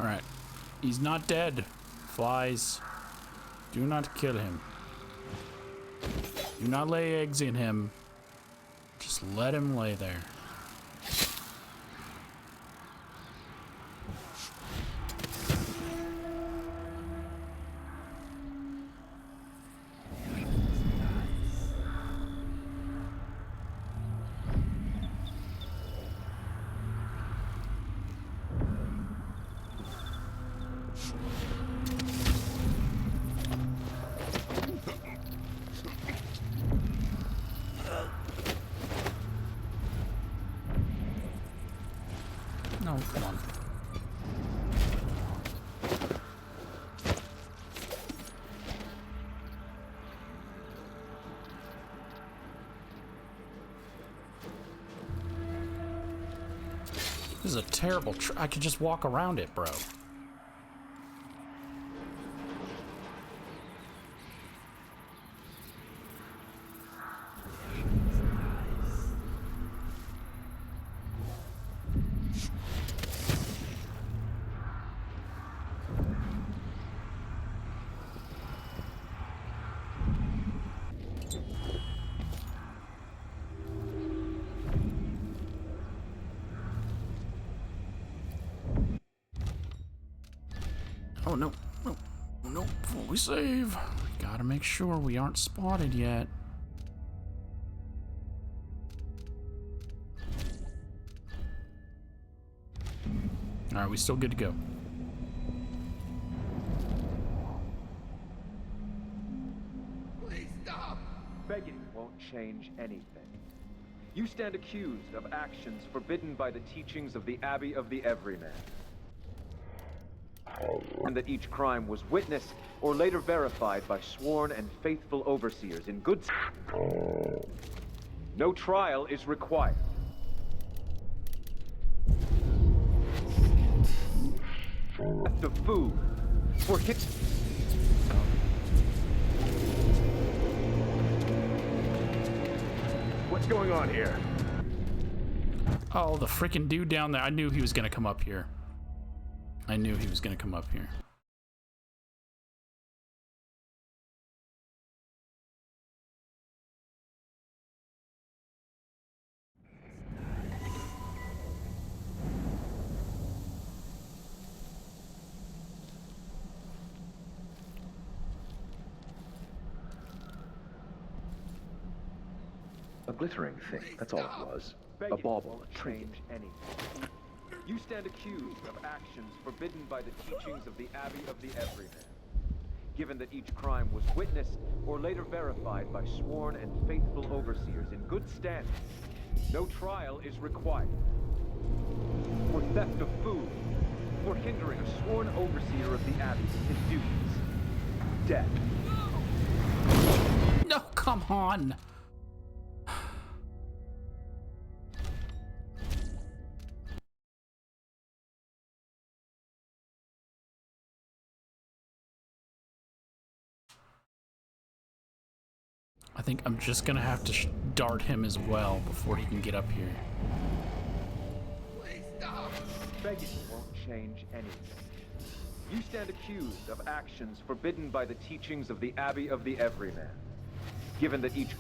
Speaker 1: Alright. He's not dead. Flies. Do not kill him. Do not lay eggs in him. Just let him lay there. No, come on. This is a terrible I could just walk around it, bro. Oh, no, no, no, before we save. We gotta make sure we aren't spotted yet. Alright, we still good to go.
Speaker 18: Please stop!
Speaker 19: Begging won't change anything. You stand accused of actions forbidden by the teachings of the Abbey of the Everyman. And that each crime was witnessed or later verified by sworn and faithful overseers in good... No trial is required. Theft of food for hits...
Speaker 18: What's going on here?
Speaker 1: Oh, the freaking dude down there. I knew he was gonna come up here. I knew he was gonna come up here.
Speaker 18: A glittering thing, that's all it was. A bauble, a trinket.
Speaker 19: Change anything. You stand accused of actions forbidden by the teachings of the Abbey of the Everyman. Given that each crime was witnessed or later verified by sworn and faithful overseers in good standing, no trial is required. For theft of food, for hindering a sworn overseer of the Abbey in his duties, death.
Speaker 1: No, come on. I think I'm just gonna have to dart him as well before he can get up here.
Speaker 19: Begging won't change anything. You stand accused of actions forbidden by the teachings of the Abbey of the Everyman. Given that each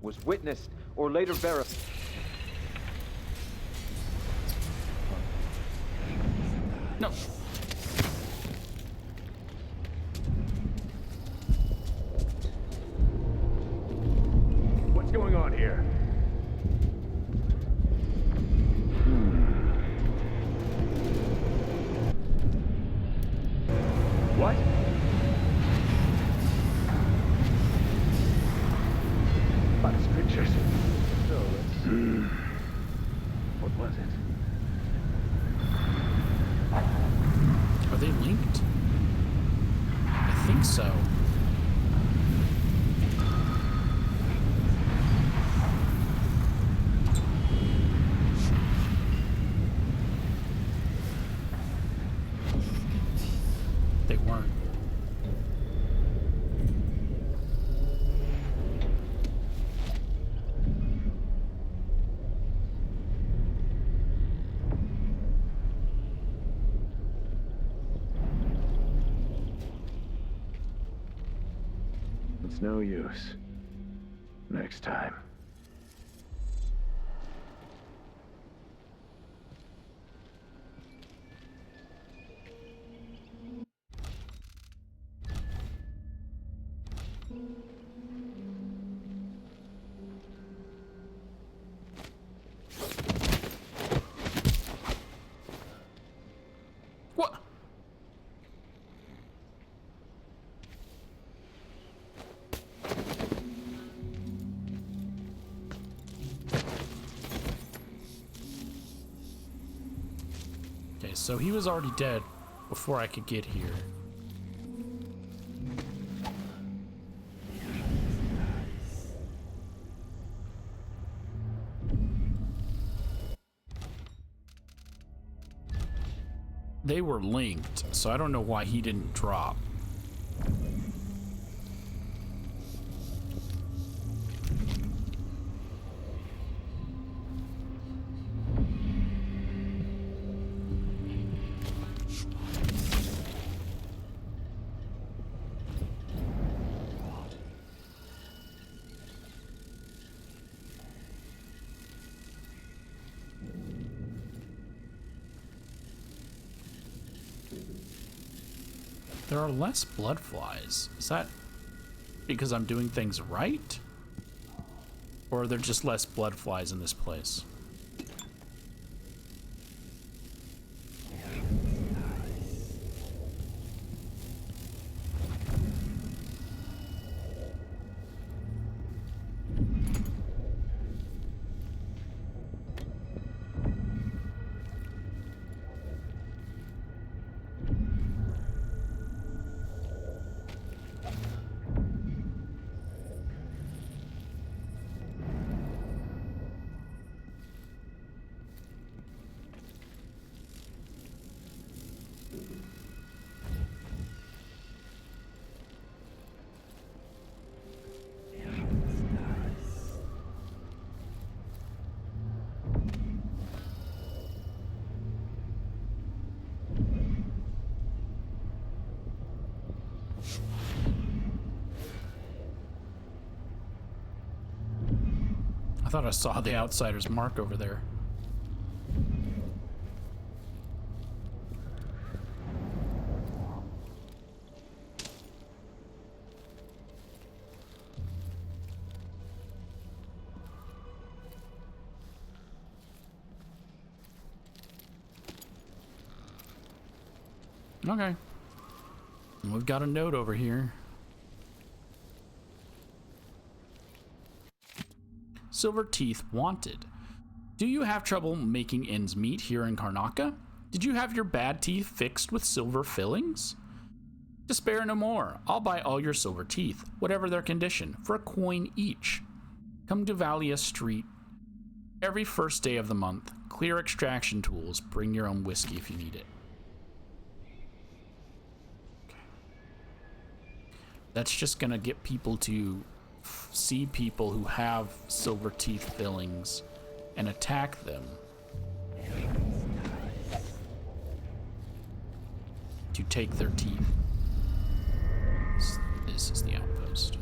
Speaker 19: was witnessed or later verified.
Speaker 1: No.
Speaker 18: What's going on here? What? Father's pictures. So let's... What was it?
Speaker 1: Are they linked? I think so. They weren't.
Speaker 18: It's no use. Next time.
Speaker 1: What? Okay, so he was already dead before I could get here. They were linked, so I don't know why he didn't drop. There are less blood flies. Is that because I'm doing things right? Or are there just less blood flies in this place? I thought I saw the outsider's mark over there. Okay. And we've got a note over here. Silver Teeth wanted. Do you have trouble making ends meet here in Karnaca? Did you have your bad teeth fixed with silver fillings? Despair no more. I'll buy all your silver teeth, whatever their condition, for a coin each. Come to Valia Street every first day of the month. Clear extraction tools. Bring your own whiskey if you need it. That's just gonna get people to see people who have silver teeth fillings and attack them. To take their teeth. This is the outpost.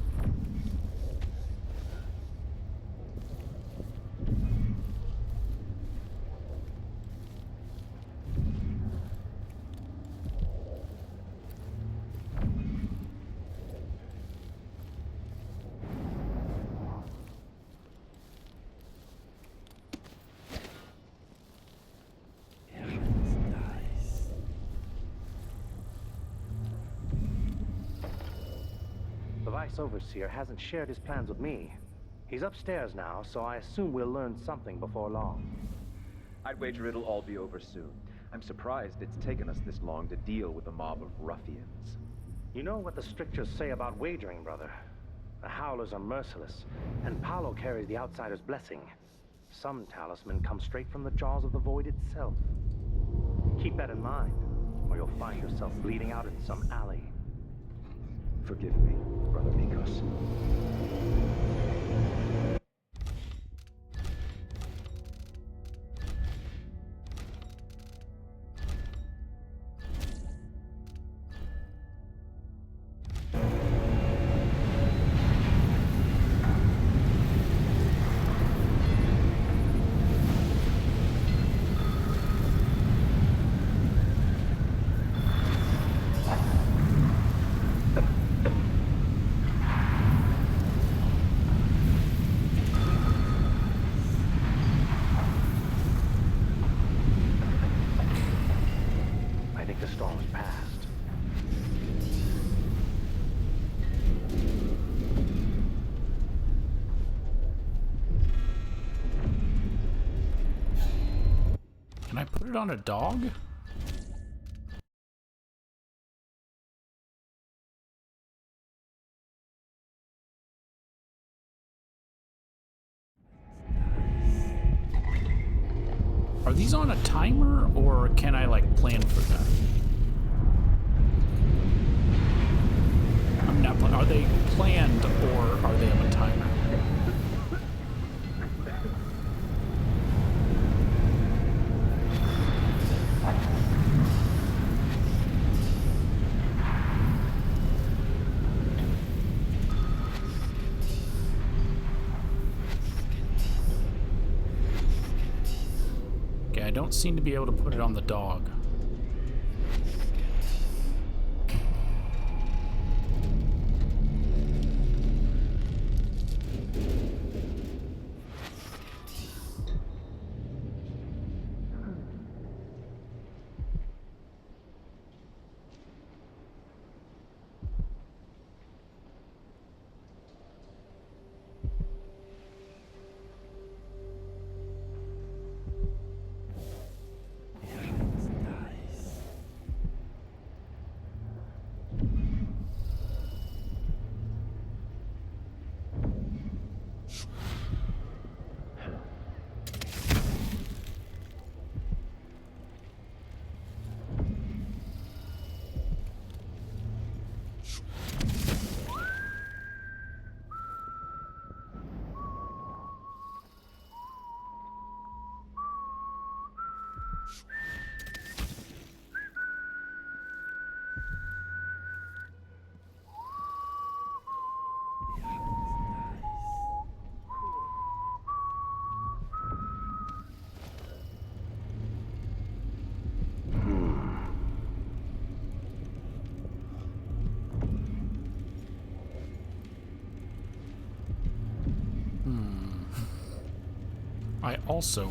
Speaker 18: The Vice Overseer hasn't shared his plans with me. He's upstairs now, so I assume we'll learn something before long.
Speaker 19: I'd wager it'll all be over soon. I'm surprised it's taken us this long to deal with a mob of ruffians.
Speaker 18: You know what the strictures say about wagering, brother. The Howlers are merciless, and Paolo carries the Outsider's blessing. Some talisman comes straight from the jaws of the Void itself. Keep that in mind, or you'll find yourself bleeding out in some alley.
Speaker 19: Forgive me, Brother Mikos.
Speaker 1: Can I put it on a dog? Are these on a timer, or can I like plan for that? I'm not. Are they planned, or are they on a timer? I don't seem to be able to put it on the dog. Also...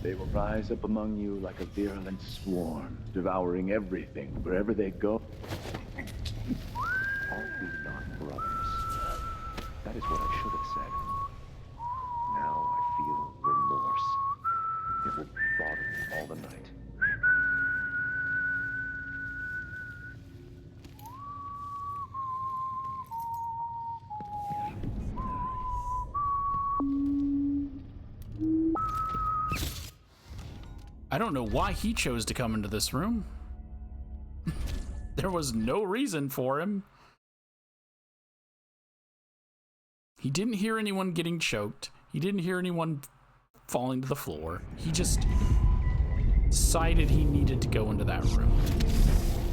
Speaker 18: They will rise up among you like a virulent swarm, devouring everything wherever they go.
Speaker 20: Are we not brothers? That is what I should have said. Now I feel remorse. It will bother me all the night.
Speaker 1: I don't know why he chose to come into this room. There was no reason for him. He didn't hear anyone getting choked. He didn't hear anyone falling to the floor. He just decided he needed to go into that room.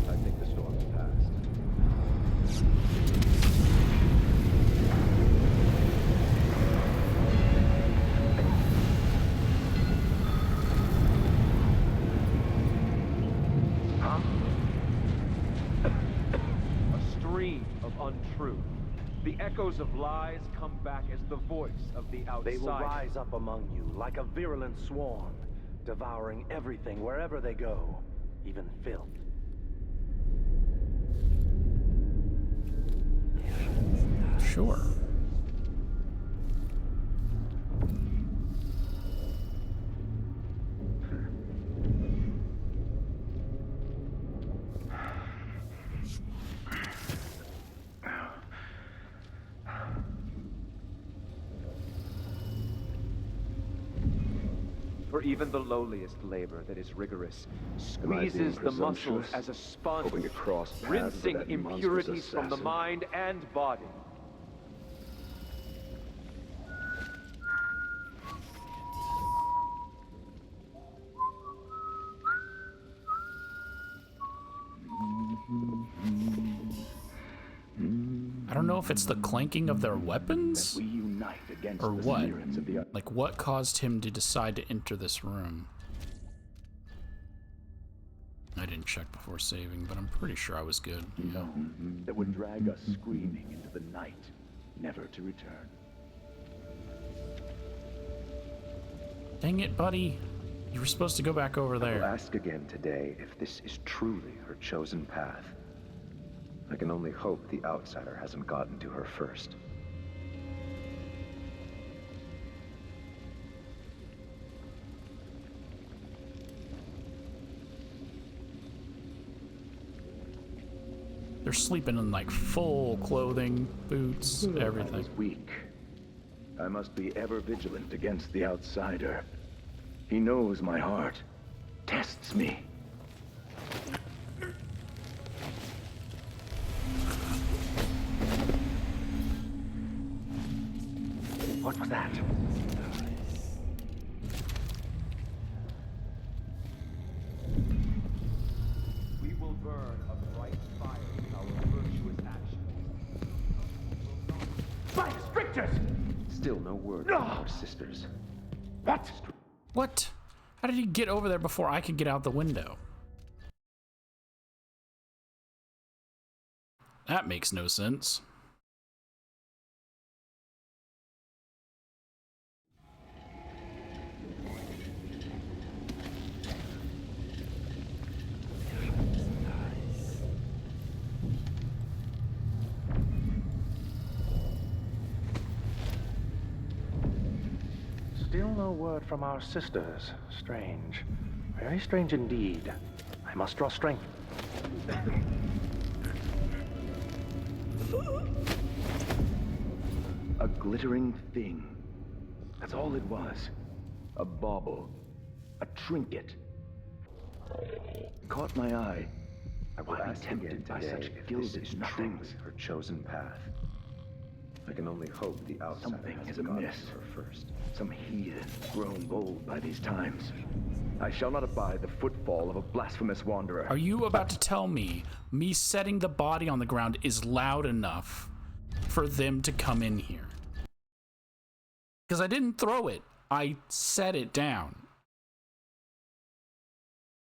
Speaker 20: I think the storm's passed.
Speaker 19: Untruth. The echoes of lies come back as the voice of the outsider.
Speaker 18: They will rise up among you like a virulent swarm, devouring everything wherever they go, even filth.
Speaker 1: Sure.
Speaker 19: For even the lowliest labor that is rigorous squeezes the muscles as a sponge, rinsing impurities from the mind and body.
Speaker 1: I don't know if it's the clanking of their weapons or what. Like, what caused him to decide to enter this room? I didn't check before saving, but I'm pretty sure I was good.
Speaker 18: No, that would drag us screaming into the night, never to return.
Speaker 1: Dang it, buddy. You were supposed to go back over there.
Speaker 20: I will ask again today if this is truly her chosen path. I can only hope the outsider hasn't gotten to her first.
Speaker 1: They're sleeping in like full clothing, boots, everything.
Speaker 18: I was weak. I must be ever vigilant against the outsider. He knows my heart, tests me. What was that?
Speaker 19: We will burn a bright fire with our virtuous actions.
Speaker 18: By strictures!
Speaker 20: Still no word from our sisters.
Speaker 18: What?
Speaker 1: What? How did he get over there before I could get out the window? That makes no sense.
Speaker 18: Still no word from our sisters. Strange. Very strange indeed. I must draw strength. A glittering thing. That's all it was. A bauble. A trinket. It caught my eye.
Speaker 20: I will ask again
Speaker 18: by
Speaker 20: today
Speaker 18: such
Speaker 20: if this
Speaker 18: gilded
Speaker 20: is
Speaker 18: nothings.
Speaker 20: truly her chosen path. I can only hope the outside
Speaker 18: Something
Speaker 20: has
Speaker 18: is
Speaker 20: gotten
Speaker 18: amiss.
Speaker 20: to her first.
Speaker 18: Some heathen grown bold by these times. I shall not abide the footfall of a blasphemous wanderer.
Speaker 1: Are you about to tell me setting the body on the ground is loud enough for them to come in here? Because I didn't throw it. I set it down.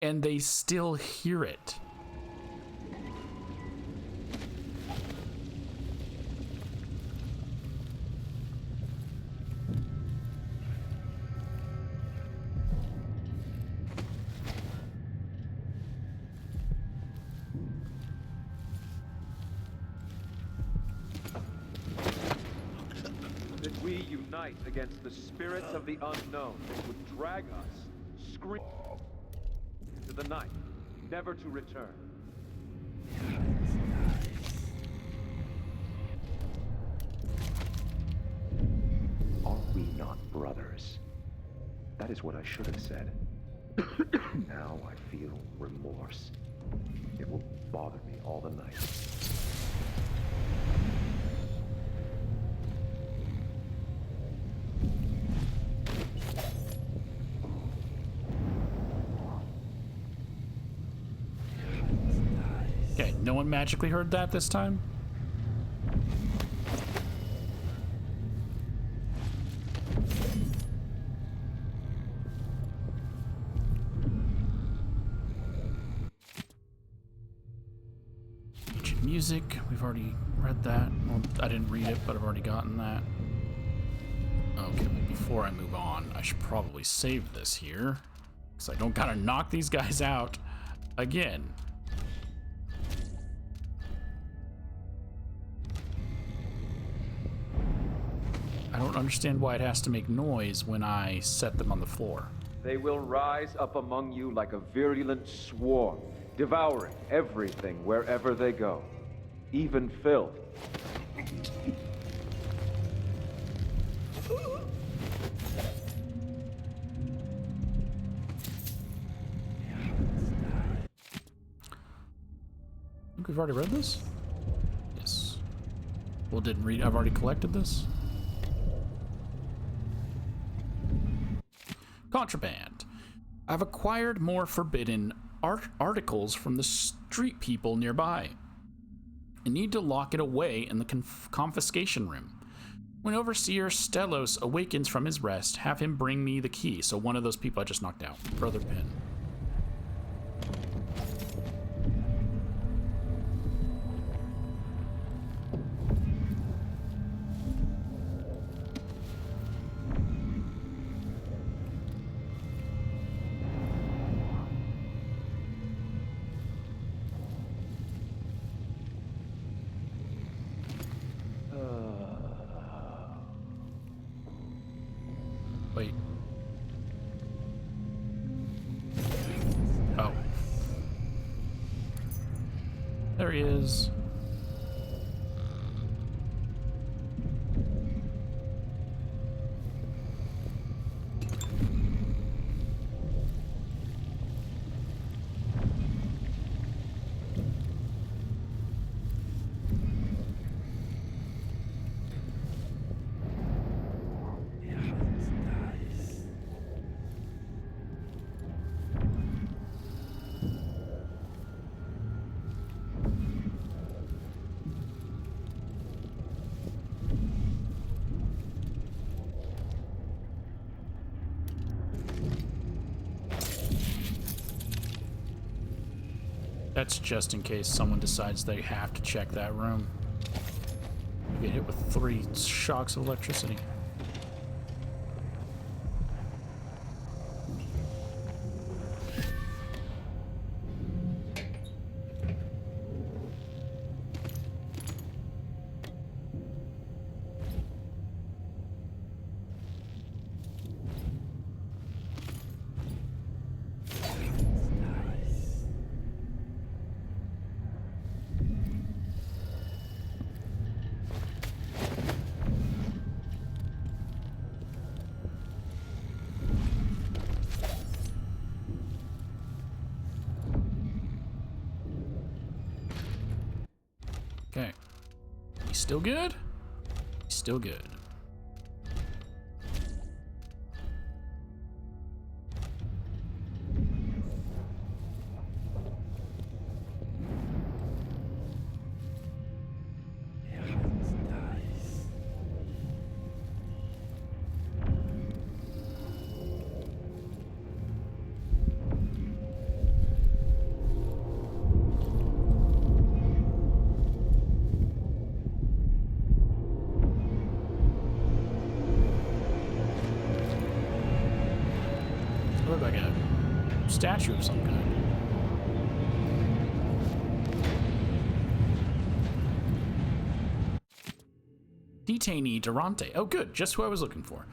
Speaker 1: And they still hear it.
Speaker 19: That we unite against the spirits of the unknown that would drag us, scream into the night, never to return.
Speaker 20: Are we not brothers? That is what I should have said. Now I feel remorse. It will bother me all the night.
Speaker 1: Okay, no one magically heard that this time? Ancient music, we've already read that. Well, I didn't read it, but I've already gotten that. Okay, well, before I move on, I should probably save this here, because I don't gotta knock these guys out again. I don't understand why it has to make noise when I set them on the floor.
Speaker 19: They will rise up among you like a virulent swarm, devouring everything wherever they go, even filth.
Speaker 1: I think we've already read this? Yes. Well, didn't read. I've already collected this. Contraband. I've acquired more forbidden articles from the street people nearby. I need to lock it away in the confiscation room. When Overseer Stelos awakens from his rest, have him bring me the key. So one of those people I just knocked out. Brother Pin. Wait. Oh. There he is. That's just in case someone decides they have to check that room. You get hit with 3 shocks of electricity. Okay. He's still good? still good. Statue of some kind. Detainee Durante. Oh, good. Just who I was looking for.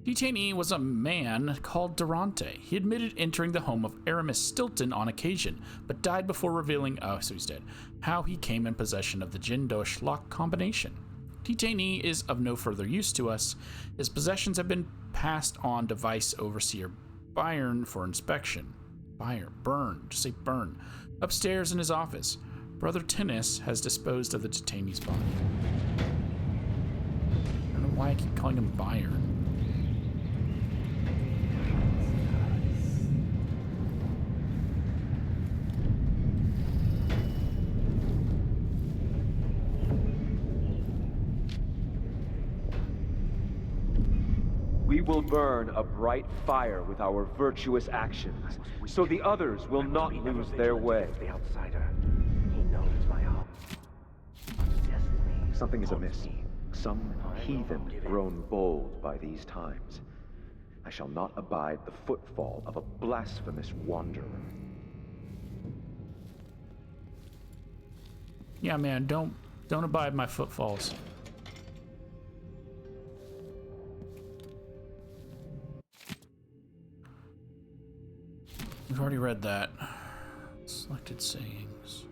Speaker 1: Detainee was a man called Durante. He admitted entering the home of Aramis Stilton on occasion, but died before revealing, oh, so he's dead, how he came in possession of the Jindosh lock combination. Detainee is of no further use to us. His possessions have been passed on to Vice Overseer Byrne for inspection. Byrne, just say Byrne. Upstairs in his office, Brother Tennis has disposed of the detainee's body. I don't know why I keep calling him Byrne.
Speaker 19: We will burn a bright fire with our virtuous actions, so the others will not lose their way.
Speaker 18: The outsider. He knows my heart.
Speaker 20: Something is amiss. Some heathen grown bold by these times. I shall not abide the footfall of a blasphemous wanderer.
Speaker 1: Yeah, man, don't abide my footfalls. We've already read that. Selected sayings.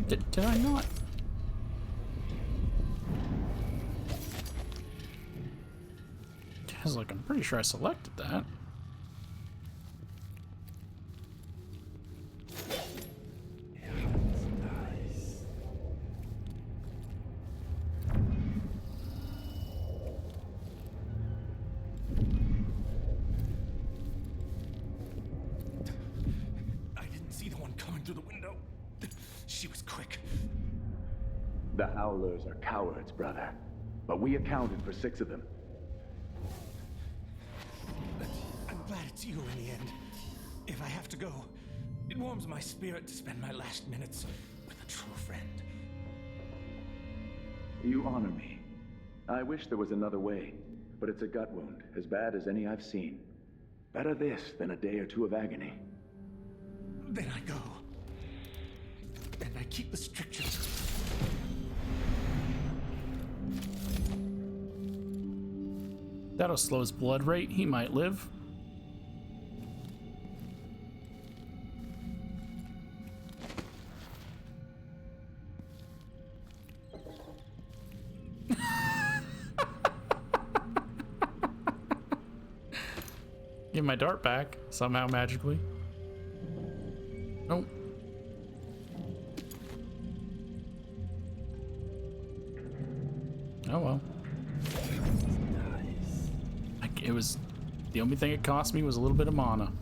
Speaker 1: Did I not? Like, I'm pretty sure I selected that.
Speaker 11: I didn't see the one coming through the window. She was quick.
Speaker 18: The Howlers are cowards, brother. But we accounted for 6 of them.
Speaker 11: I'm glad it's you in the end. If I have to go, it warms my spirit to spend my last minutes with a true friend.
Speaker 18: You honor me. I wish there was another way, but it's a gut wound, as bad as any I've seen. Better this than a day or 2 of agony.
Speaker 11: Then I go. And I keep the strictures.
Speaker 1: That'll slow his blood rate. He might live. Get my dart back somehow magically. Nope. Oh well. It was the only thing it cost me was a little bit of mana.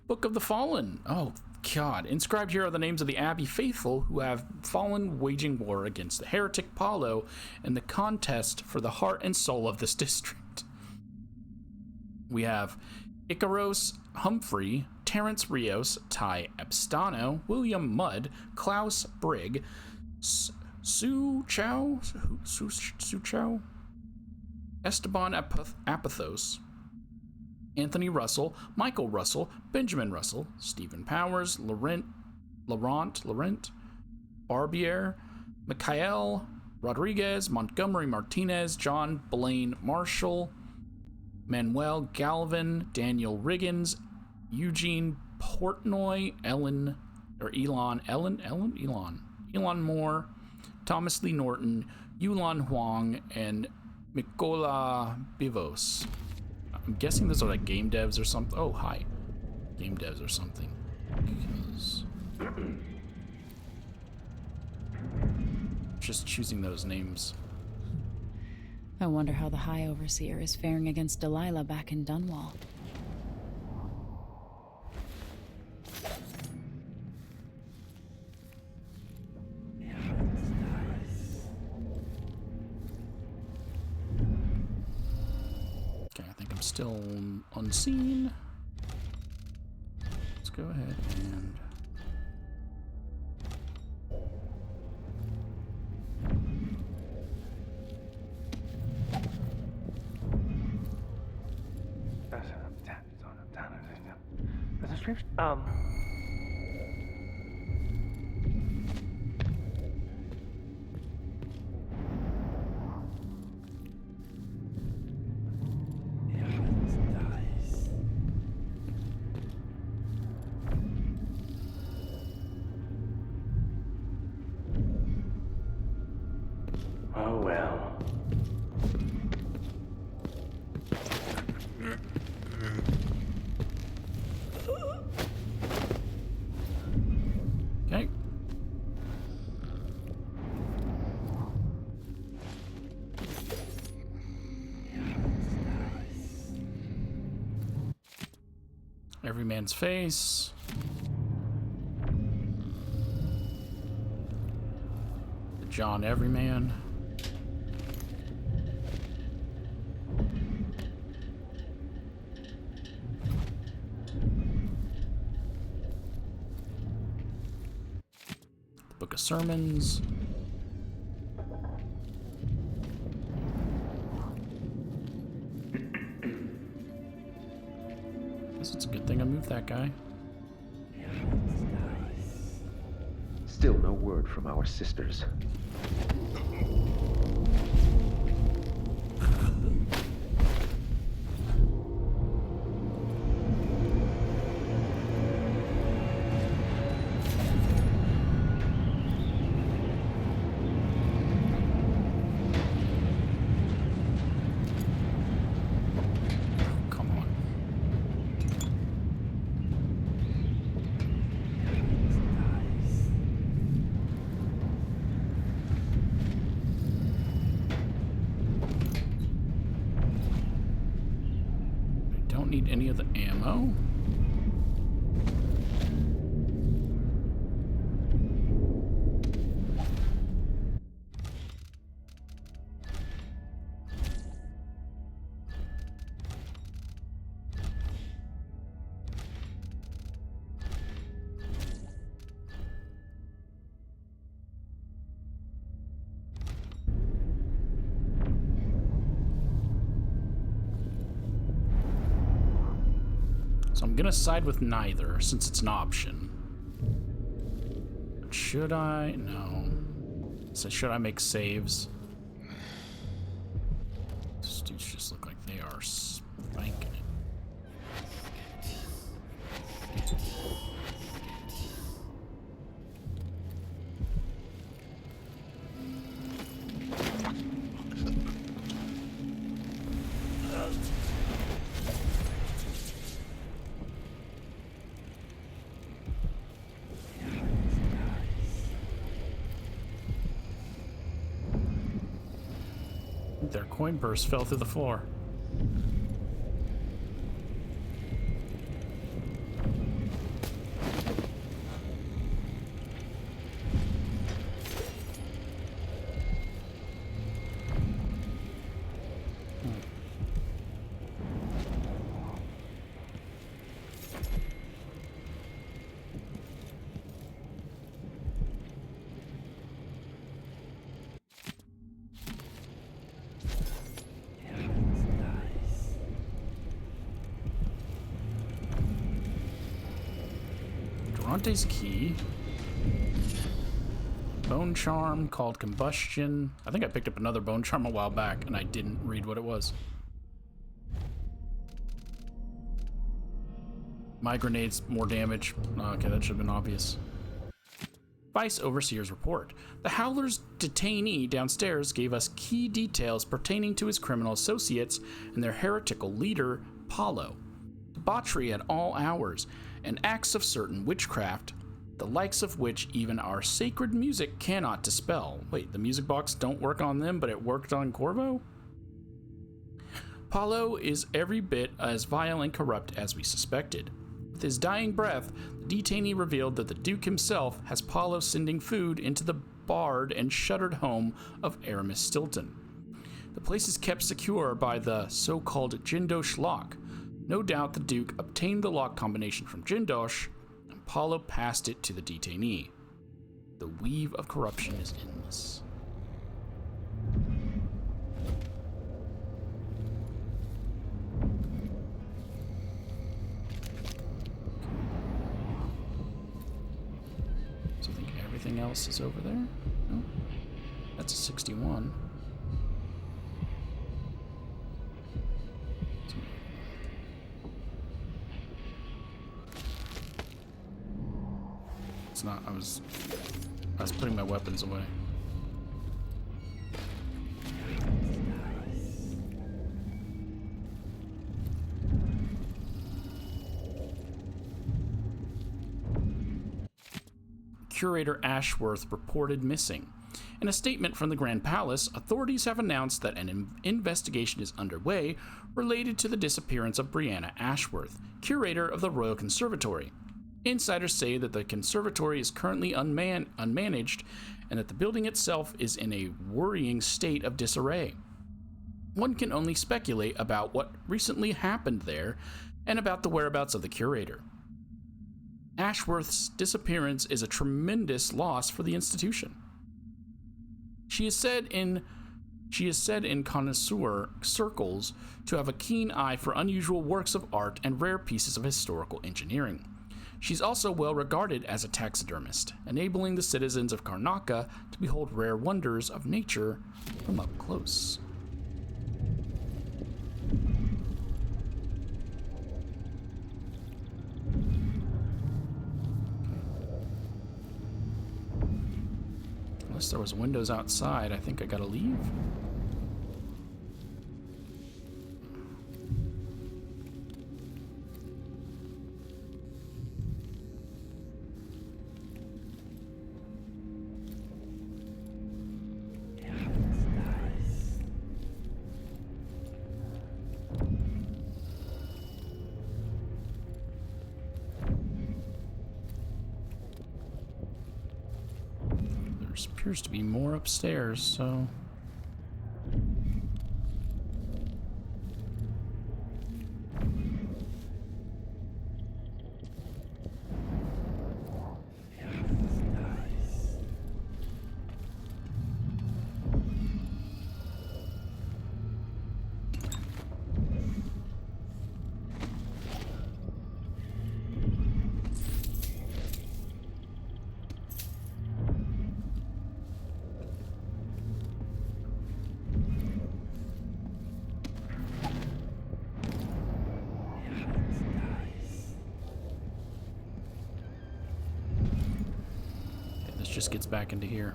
Speaker 1: Book of the Fallen. Oh God. Inscribed here are the names of the Abbey faithful who have fallen waging war against the heretic Paolo in the contest for the heart and soul of this district. We have Icaros Humphrey, Terence Rios, Ty Abstano, William Mudd, Klaus Brigg, Su Chow, Esteban Apathos, Anthony Russell, Michael Russell, Benjamin Russell, Stephen Powers, Laurent, Barbier, Mikhail Rodriguez, Montgomery Martinez, John Blaine Marshall, Manuel Galvin, Daniel Riggins, Eugene Portnoy, Elon Moore, Thomas Lee Norton, Yulan Huang, and Mikola Bivos. I'm guessing those are like game devs or something. Oh, hi. Game devs or something. Because just choosing those names.
Speaker 2: I wonder how the High Overseer is faring against Delilah back in Dunwall.
Speaker 1: Okay, I think I'm still unseen. Let's go ahead and...
Speaker 18: Oh well.
Speaker 1: Okay. Every man's face. The John Everyman. The Book of Sermons. Guess it's a good thing I moved that guy.
Speaker 20: Still no word from our sisters.
Speaker 1: Need any of the ammo. So I'm gonna side with neither, since it's an option. But should I? No. So should I make saves? These dudes just look like they are spanking it. Their coin purse fell through the floor. Durante's key. Bone charm called combustion. I think I picked up another bone charm a while back and I didn't read what it was. My grenade's more damage. Okay, that should have been obvious. Vice Overseer's report. The Howler's detainee downstairs gave us key details pertaining to his criminal associates and their heretical leader, Paolo. Debauchery at all hours, and acts of certain witchcraft, the likes of which even our sacred music cannot dispel. Wait, the music box don't work on them, but it worked on Corvo? Paolo is every bit as vile and corrupt as we suspected. With his dying breath, the detainee revealed that the Duke himself has Paolo sending food into the barred and shuttered home of Aramis Stilton. The place is kept secure by the so-called Jindosh lock. No doubt the Duke obtained the lock combination from Jindosh, and Paolo passed it to the detainee. The weave of corruption is endless. So I think everything else is over there? No? That's a 61. It's not, I was putting my weapons away. Curator Ashworth reported missing. In a statement from the Grand Palace, authorities have announced that an investigation is underway related to the disappearance of Brianna Ashworth, curator of the Royal Conservatory. Insiders say that the conservatory is currently unmanaged and that the building itself is in a worrying state of disarray. One can only speculate about what recently happened there and about the whereabouts of the curator. Ashworth's disappearance is a tremendous loss for the institution. She is said in connoisseur circles to have a keen eye for unusual works of art and rare pieces of historical engineering. She's also well regarded as a taxidermist, enabling the citizens of Karnaca to behold rare wonders of nature from up close. Unless there was windows outside, I think I gotta leave. Appears to be more upstairs, so... just gets back into here.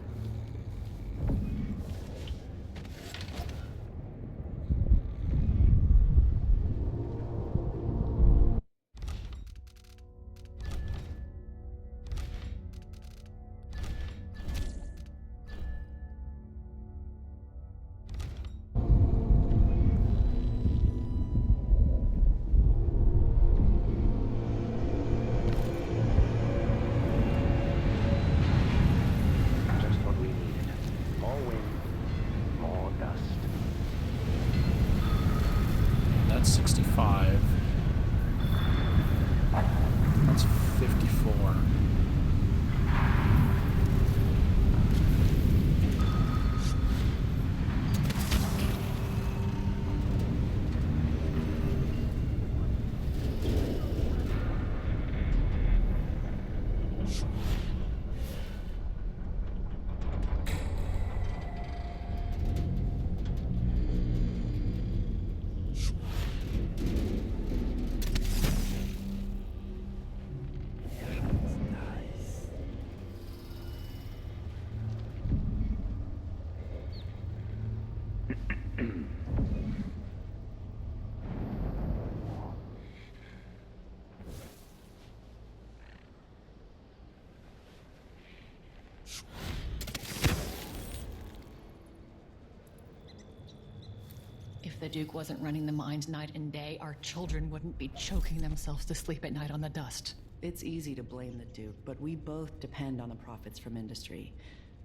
Speaker 16: the Duke wasn't running the mines night and day, our children wouldn't be choking themselves to sleep at night on the dust.
Speaker 21: It's easy to blame the Duke, but we both depend on the profits from industry.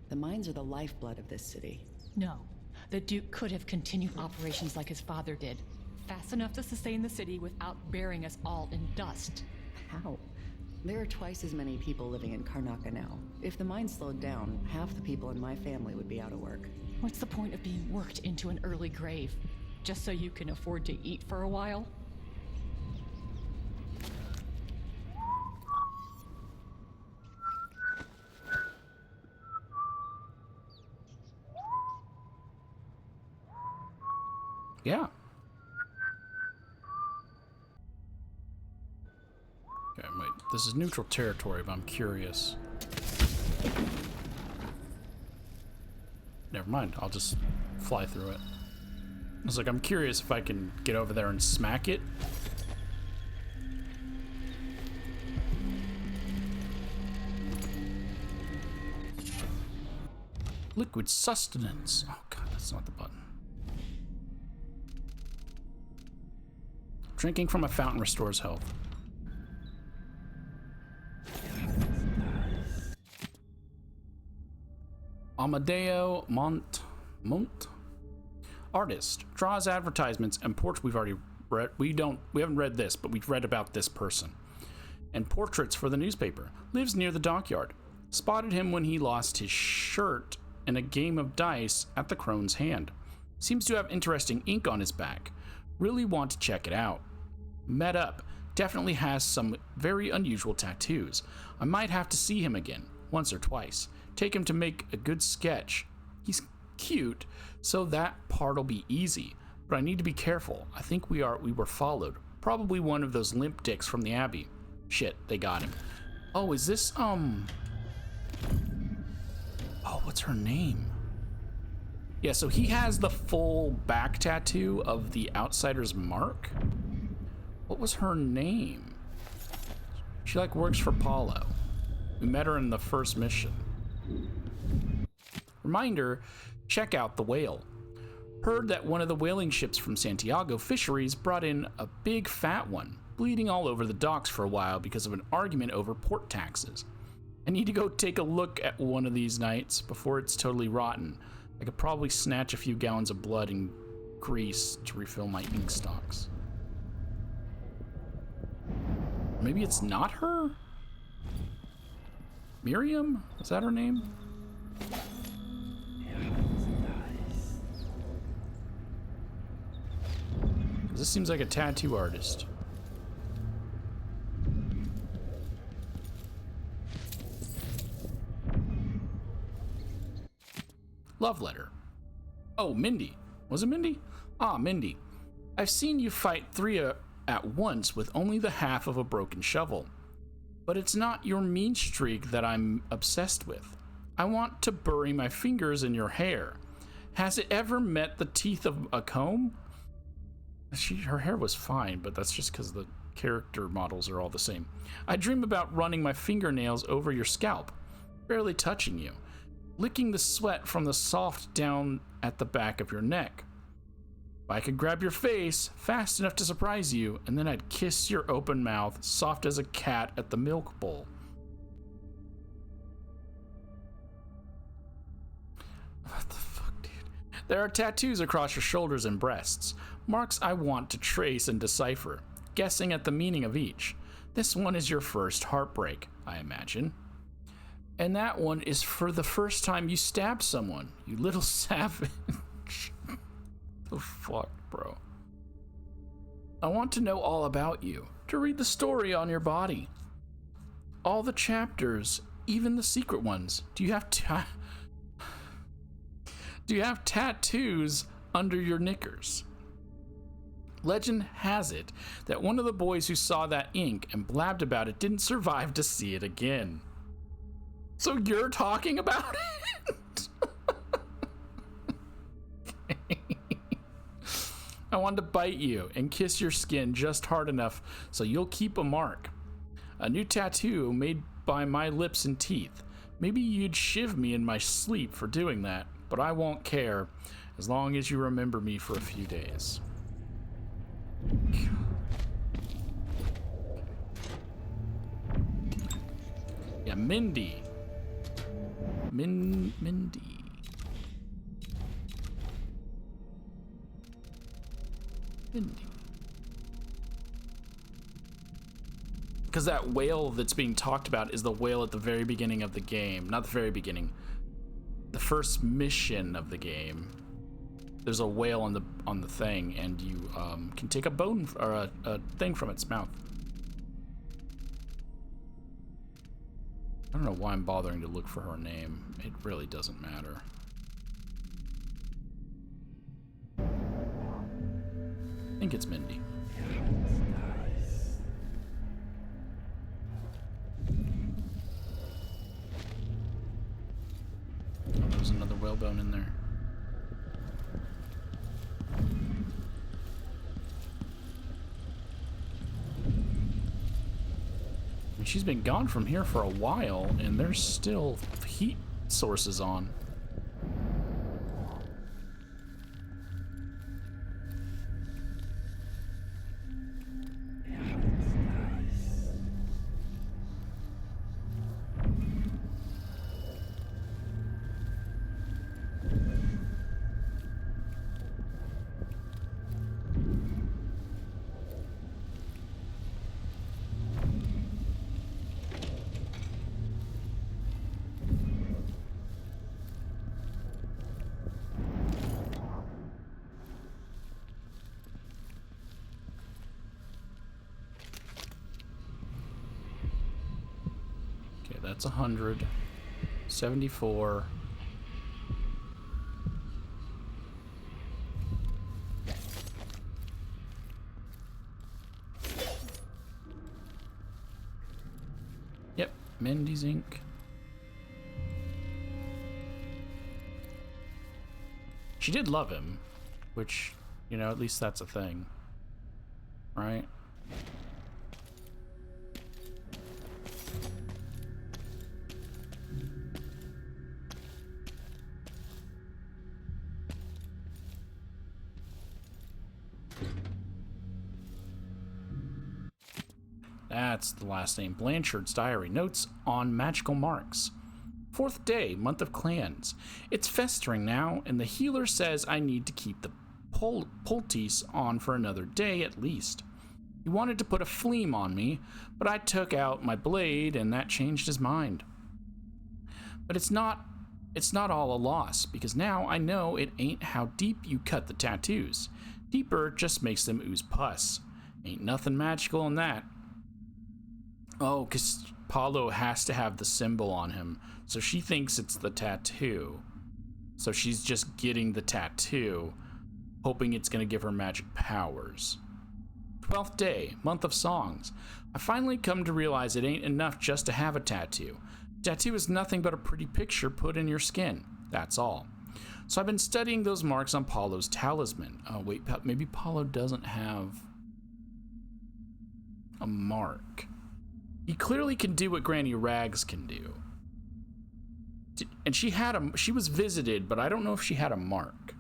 Speaker 21: The mines are the lifeblood of this city.
Speaker 16: No. The Duke could have continued operations like his father did, fast enough to sustain the city without burying us all in dust.
Speaker 21: How? There are twice as many people living in Karnaca now. If the mine slowed down, half the people in my family would be out of work.
Speaker 16: What's the point of being worked into an early grave? Just so you can afford to eat for a while?
Speaker 1: Yeah. Okay, wait. This is neutral territory, but I'm curious. Never mind. I'll just fly through it. It's like, I'm curious if I can get over there and smack it. Liquid sustenance. Oh god, that's not the button. Drinking from a fountain restores health. Amadeo Mont artist draws advertisements and portraits. We've already read. We haven't read this, but we've read about this person. And portraits for the newspaper. Lives near the dockyard. Spotted him when he lost his shirt in a game of dice at the Crone's Hand. Seems to have interesting ink on his back. Really want to check it out. Met up. Definitely has some very unusual tattoos. I might have to see him again, once or twice. Take him to make a good sketch. He's cute, so that part'll be easy. But I need to be careful. I think we were followed. Probably one of those limp dicks from the Abbey. Shit, they got him. Oh, is this, Oh, what's her name? Yeah, so he has the full back tattoo of the Outsider's mark. What was her name? She like works for Paolo. We met her in the first mission. Reminder, check out the whale. Heard that one of the whaling ships from Santiago Fisheries brought in a big fat one, bleeding all over the docks for a while because of an argument over port taxes. I need to go take a look at one of these nights before it's totally rotten. I could probably snatch a few gallons of blood and grease to refill my ink stocks. Maybe it's not her? Miriam? Is that her name? This seems like a tattoo artist. Love letter. Oh, Mindy. Was it Mindy? Ah, Mindy. I've seen you fight 3 at once with only the half of a broken shovel. But it's not your mean streak that I'm obsessed with. I want to bury my fingers in your hair. Has it ever met the teeth of a comb? Her hair was fine, but that's just because the character models are all the same. I dream about running my fingernails over your scalp, barely touching you, licking the sweat from the soft down at the back of your neck. If I could grab your face fast enough to surprise you, and then I'd kiss your open mouth, soft as a cat at the milk bowl. What the fuck, dude? There are tattoos across your shoulders and breasts, marks I want to trace and decipher, guessing at the meaning of each. This one is your first heartbreak, I imagine. And that one is for the first time you stabbed someone, you little savage. The fuck, bro? I want to know all about you, to read the story on your body. All the chapters, even the secret ones. Do you have tattoos under your knickers? Legend has it that one of the boys who saw that ink and blabbed about it didn't survive to see it again. So you're talking about it? I wanted to bite you and kiss your skin just hard enough so you'll keep a mark. A new tattoo made by my lips and teeth. Maybe you'd shiv me in my sleep for doing that, but I won't care as long as you remember me for a few days. Yeah, Mindy. Mindy. Mindy. Because that whale that's being talked about is the whale at the very beginning of the game. Not the very beginning. The first mission of the game. There's a whale on the thing, and you can take a bone or a thing from its mouth. I don't know why I'm bothering to look for her name. It really doesn't matter. I think it's Mindy. Oh, there's another whalebone in there. And she's been gone from here for a while, and there's still heat sources on. That's 100. 74. Yep, Mindy's ink. She did love him, which, you know, at least that's a thing, right? That's the last name. Blanchard's diary. Notes on magical marks. 4th day, month of clans. It's festering now, and the healer says I need to keep the poultice on for another day at least. He wanted to put a fleam on me, but I took out my blade, and that changed his mind. But it's not all a loss, because now I know it ain't how deep you cut the tattoos. Deeper just makes them ooze pus. Ain't nothing magical in that. Oh, because Paolo has to have the symbol on him, so she thinks it's the tattoo. So she's just getting the tattoo, hoping it's going to give her magic powers. 12th day, month of songs. I finally come to realize it ain't enough just to have a tattoo. A tattoo is nothing but a pretty picture put in your skin. That's all. So I've been studying those marks on Paolo's talisman. Oh, wait, maybe Paolo doesn't have a mark. He clearly can do what Granny Rags can do. And she was visited, but I don't know if she had a mark.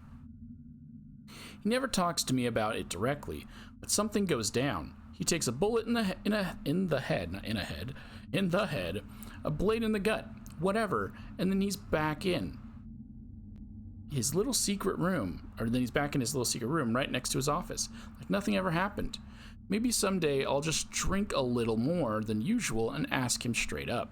Speaker 1: He never talks to me about it directly, but something goes down. He takes a bullet in the head, a blade in the gut, whatever, and then he's back in his little secret room, right next to his office, like nothing ever happened. Maybe someday I'll just drink a little more than usual and ask him straight up.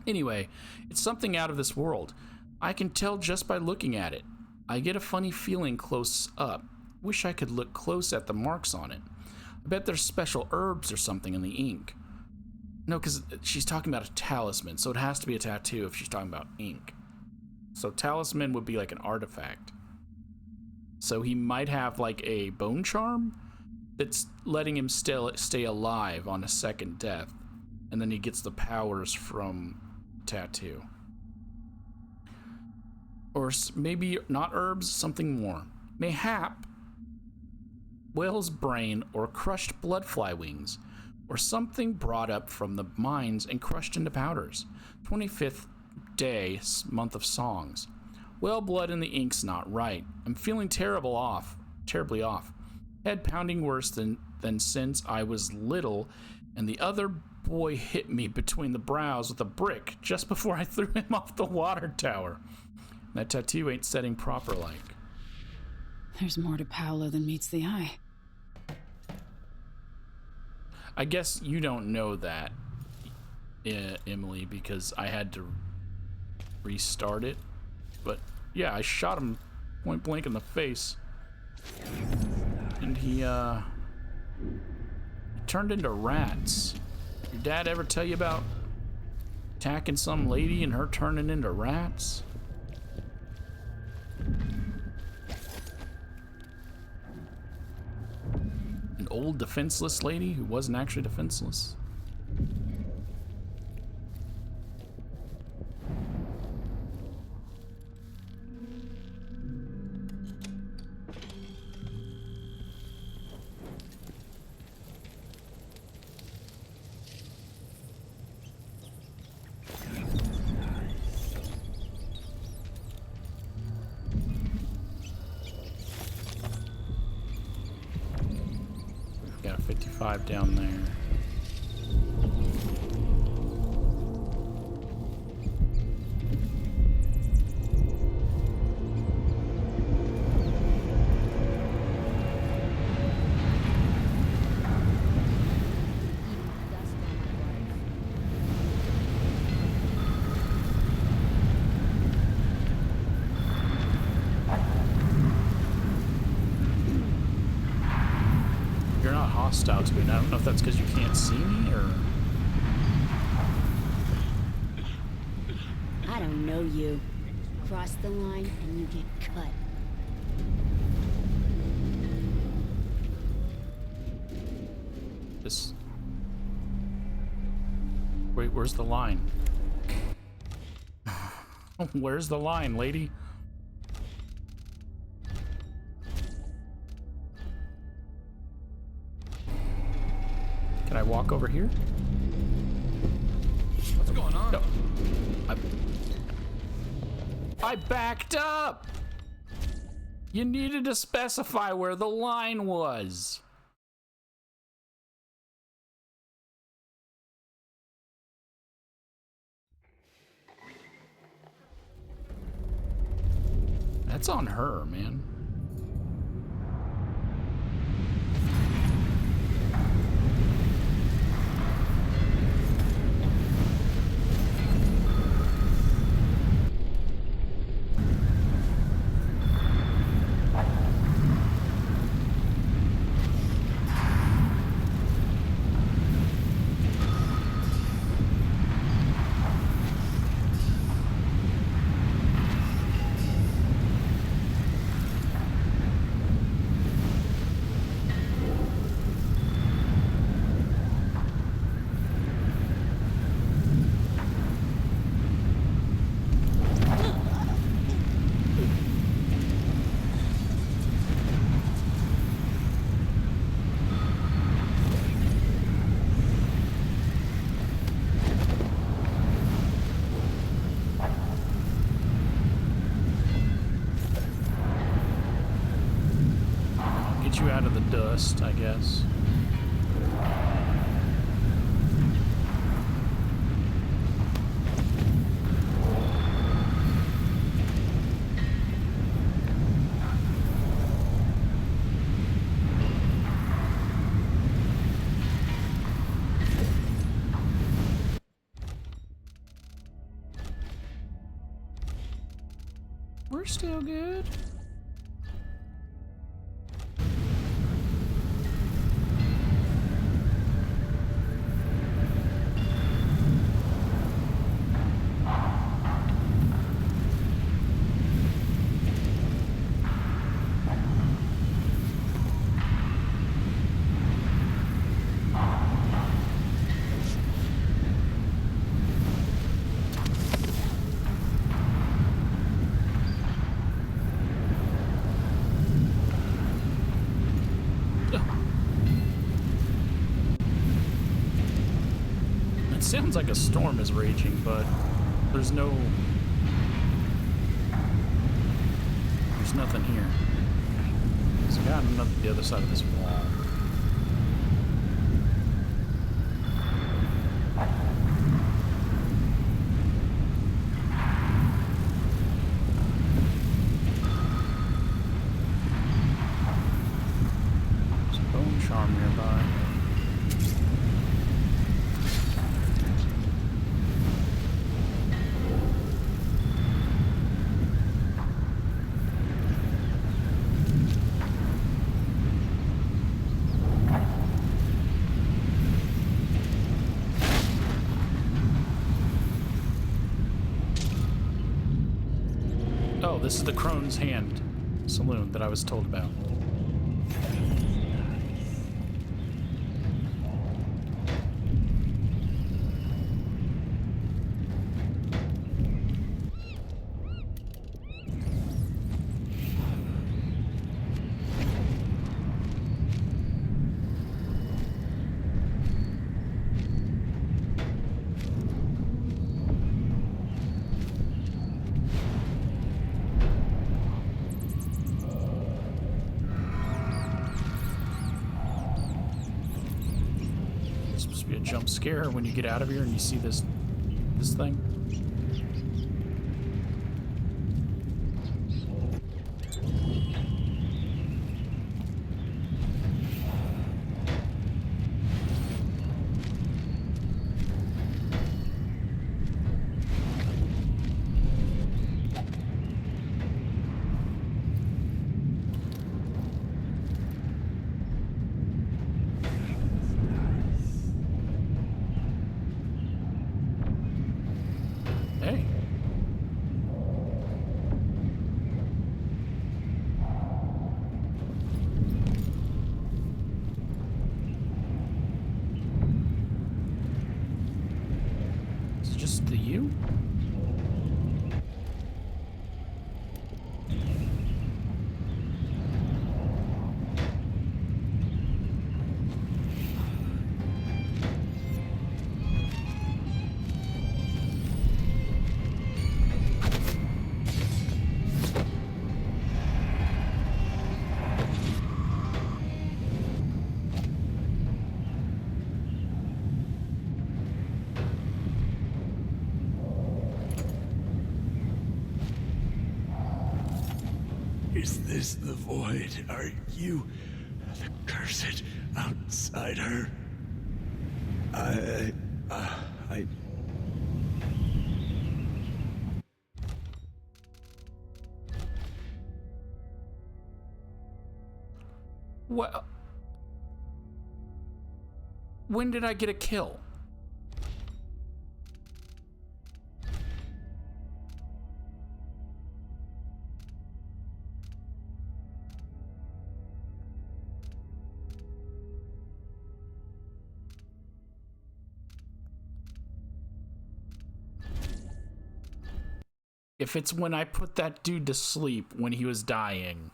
Speaker 1: Anyway, it's something out of this world. I can tell just by looking at it. I get a funny feeling close up. Wish I could look close at the marks on it. I bet there's special herbs or something in the ink. No, because she's talking about a talisman, so it has to be a tattoo if she's talking about ink. So talisman would be like an artifact. So he might have like a bone charm that's letting him stay alive on a second death, and then he gets the powers from tattoo. Or maybe not herbs, something more. Mayhap whale's brain or crushed bloodfly wings, or something brought up from the mines and crushed into powders. 25th day, month of songs. Whale blood in the ink's not right. I'm feeling terribly off. Head pounding worse than since I was little, and the other boy hit me between the brows with a brick just before I threw him off the water tower. That tattoo ain't setting proper like.
Speaker 2: There's more to Paolo than meets the eye.
Speaker 1: I guess you don't know that, Emily, because I had to restart it. But yeah, I shot him point blank in the face. And he turned into rats. Your dad ever tell you about attacking some lady and her turning into rats? An old defenseless lady who wasn't actually defenseless. Got a 55 down there. Hostile to me, and I don't know if that's because you can't see me or.
Speaker 15: I don't know you. Cross the line and you get cut.
Speaker 1: This. Wait, where's the line? Where's the line, lady? Can I walk over here?
Speaker 9: What's going on?
Speaker 1: No. I backed up! You needed to specify where the line was. That's on her, man. You out of the dust, I guess. We're still good. Sounds like a storm is raging, but there's nothing here. There's a guy on the other side of this wall. There's a bone charm nearby. Oh, this is the Crone's Hand saloon that I was told about. Jump scare when you get out of here and you see this thing. Hey. Is it just the you?
Speaker 8: Is this the void? Are you the cursed outsider? I...
Speaker 1: Well, when did I get a kill? If it's when I put that dude to sleep when he was dying,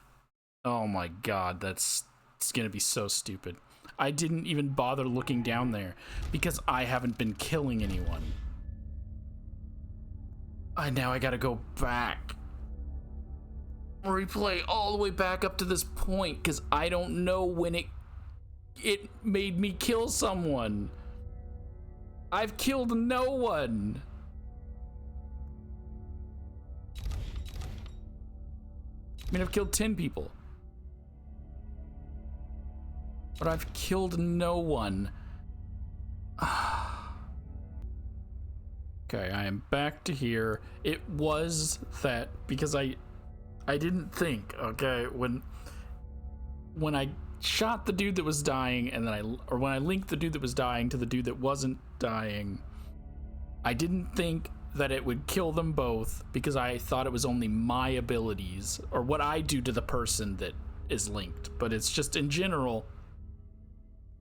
Speaker 1: oh my god, it's gonna be so stupid. I didn't even bother looking down there because I haven't been killing anyone. Now I gotta go back. Replay all the way back up to this point because I don't know when it made me kill someone. I've killed no one. I mean, I've killed 10 people. But I've killed no one. Okay, I am back to here. It was that because I didn't think, okay, when I shot the dude that was dying and then when I linked the dude that was dying to the dude that wasn't dying, I didn't think that it would kill them both because I thought it was only my abilities or what I do to the person that is linked. But it's just in general,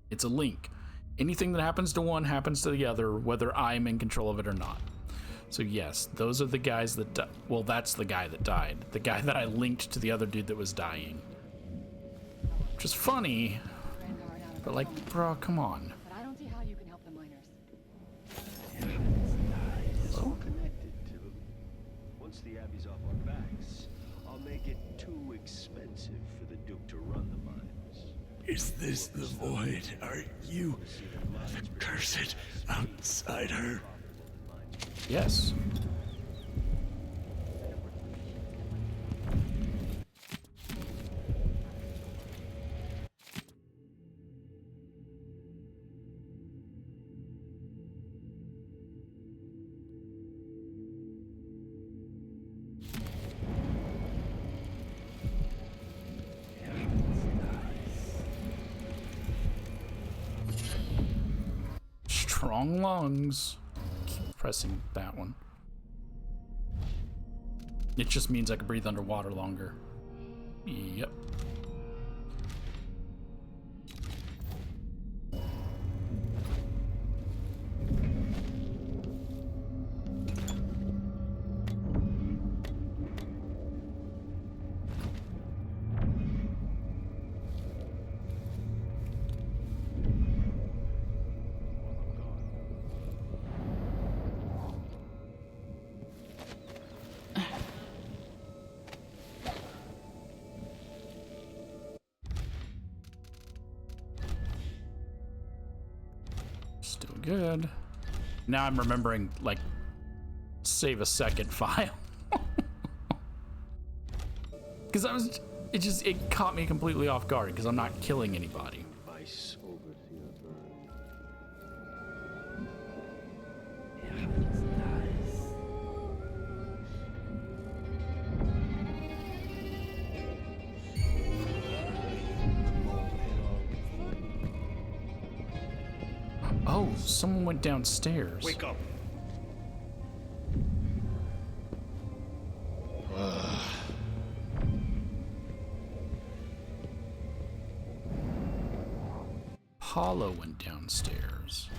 Speaker 1: it's a link. Anything that happens to one happens to the other, whether I'm in control of it or not. So yes, those are the guys that well, that's the guy that died. The guy that I linked to the other dude that was dying. Which is funny, but like, bro, come on.
Speaker 16: But I don't see how you can help the miners.
Speaker 4: It's all connected to. Once the Abbey's off our backs, I'll make it too
Speaker 7: too expensive for the Duke to run the mines.
Speaker 8: Is this the void? Are you the cursed outsider?
Speaker 1: Yes. Strong lungs. Keep pressing that one. It just means I can breathe underwater longer. Yep. Still good. Now I'm remembering, like, save a second file. Because it caught me completely off guard because I'm not killing anybody.
Speaker 7: Vice Overseer Byrne.
Speaker 1: Oh, someone went downstairs.
Speaker 8: Wake up.
Speaker 1: Paolo went downstairs.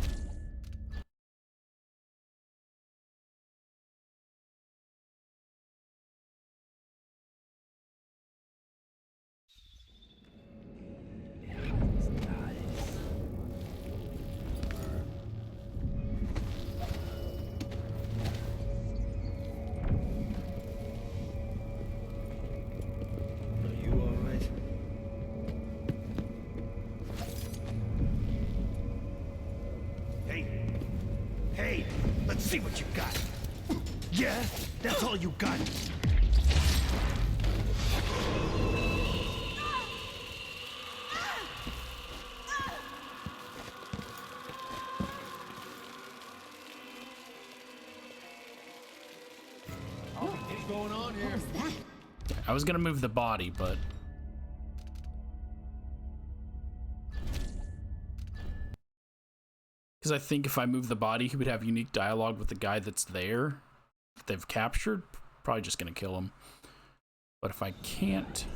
Speaker 8: Hey, let's see what you got. Yeah, that's all you got.
Speaker 13: What's going on here?
Speaker 15: What was that?
Speaker 1: I was gonna move the body, but because I think if I move the body, he would have unique dialogue with the guy that's there that they've captured. Probably just gonna kill him. But if I can't,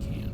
Speaker 1: can.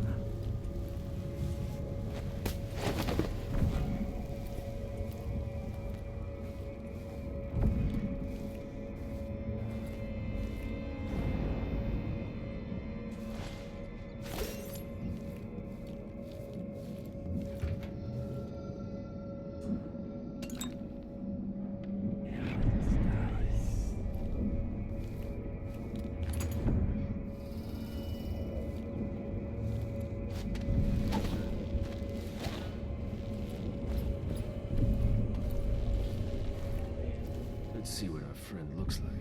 Speaker 13: Let's see what our friend looks like.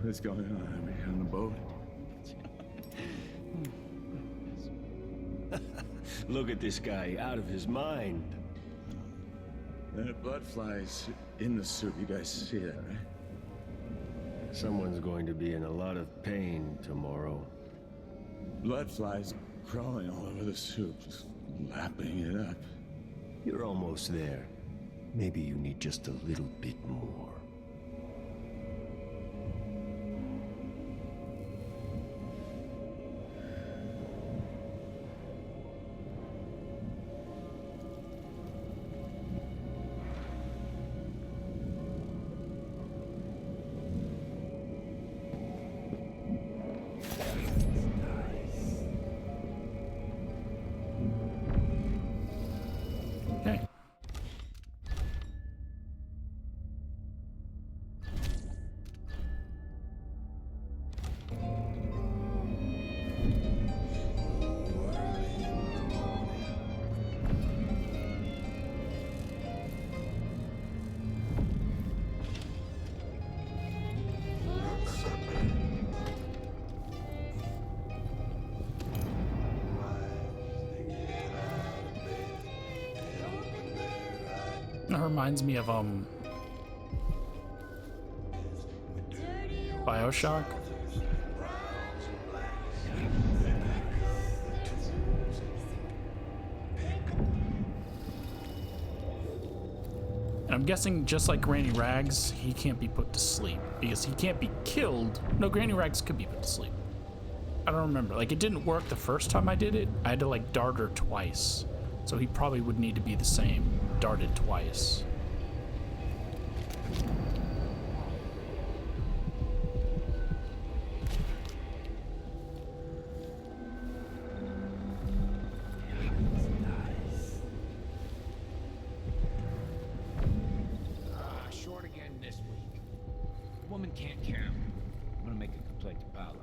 Speaker 8: What's going on? Are we on the boat?
Speaker 7: Look at this guy, out of his mind.
Speaker 8: There are blood flies in the soup. You guys see that, right?
Speaker 7: Someone's going to be in a lot of pain tomorrow.
Speaker 8: Blood flies crawling all over the soup, just lapping it up.
Speaker 7: You're almost there. Maybe you need just a little bit more.
Speaker 1: Okay. of reminds me of BioShock. And I'm guessing just like Granny Rags, he can't be put to sleep because he can't be killed. No, Granny Rags could be put to sleep. I don't remember. Like, it didn't work the first time I did it. I had to like dart her twice. So he probably would need to be the same. Darted twice.
Speaker 4: Short again this week. The woman can't count. I'm gonna make a complaint to Paolo.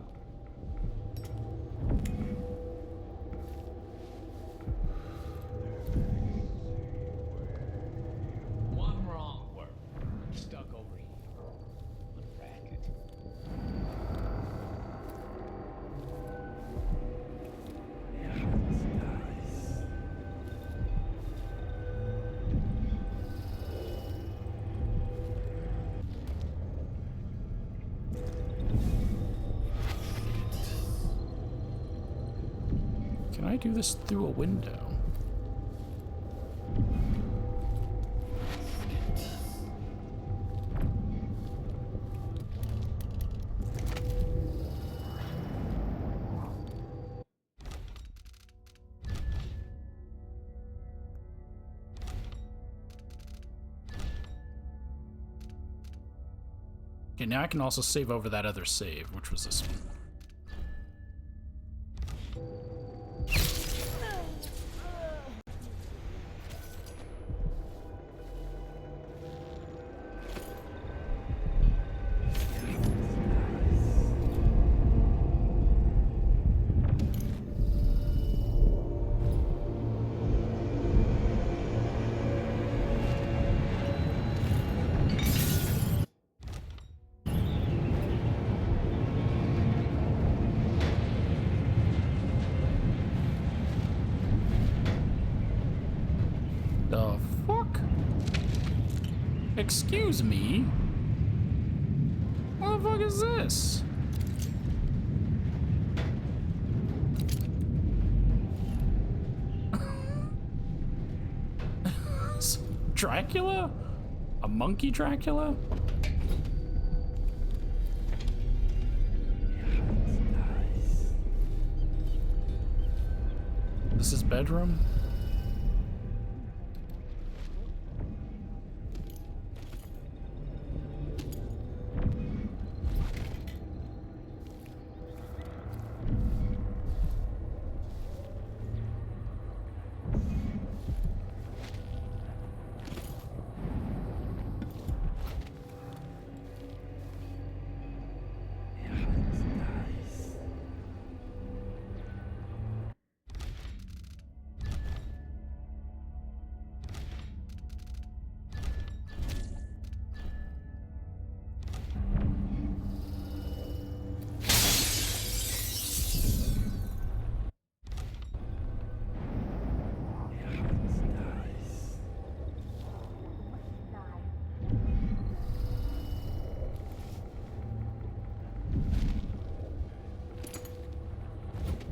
Speaker 4: One wrong work. I'm stuck over here. On a racket.
Speaker 1: Can I do this through a window? Okay, now I can also save over that other save, which was this one. The fuck? Excuse me? What the fuck is this? Dracula? A monkey Dracula? This is bedroom?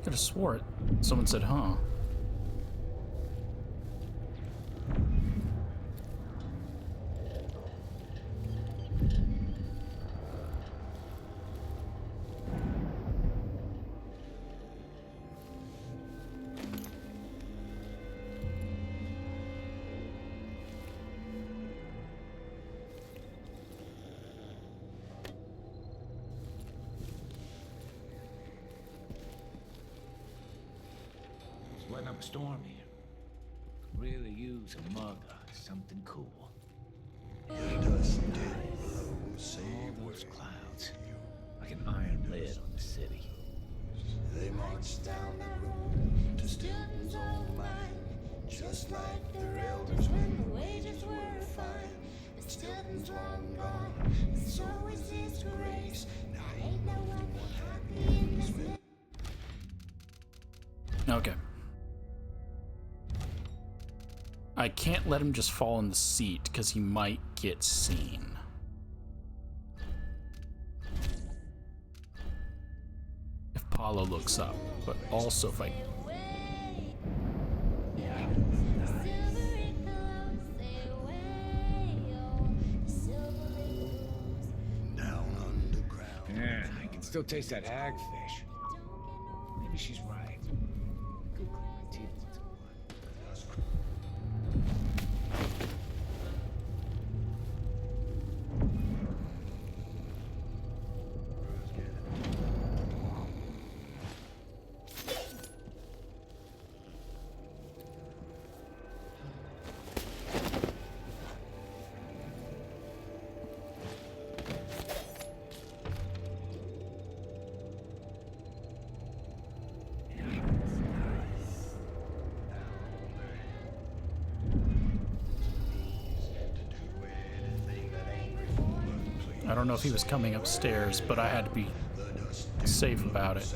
Speaker 1: Could have swore it. Someone said, huh?
Speaker 4: Sweating up a storm here. Really use a mug of something cool. All those clouds. Like an iron lid on the city.
Speaker 22: They marched down the road to Stilton's old mine, just like their elders when the wages were fine. But Stilton's long gone, and so is his grace. Now ain't no one happy in this place.
Speaker 1: Okay. I can't let him just fall in the seat because he might get seen. If Paolo looks up, but also if I...
Speaker 4: Yeah, I can still taste that hagfish. Maybe she's right. Go clean my teeth once in a while.
Speaker 1: I don't know if he was coming upstairs, but I had to be safe about it.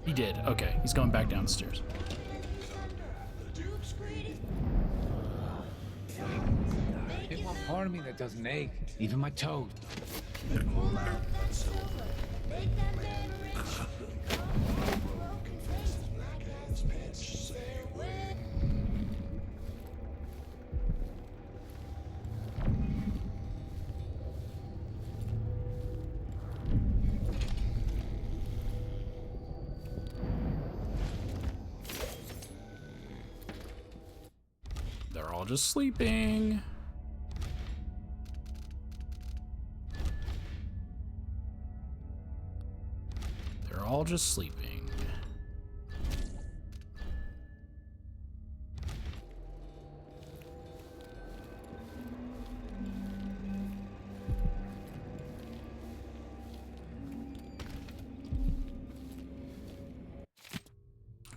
Speaker 1: He did. Okay, he's going back downstairs.
Speaker 4: There's one part of me that doesn't ache, even my toes.
Speaker 1: They're all just sleeping. They're all just sleeping.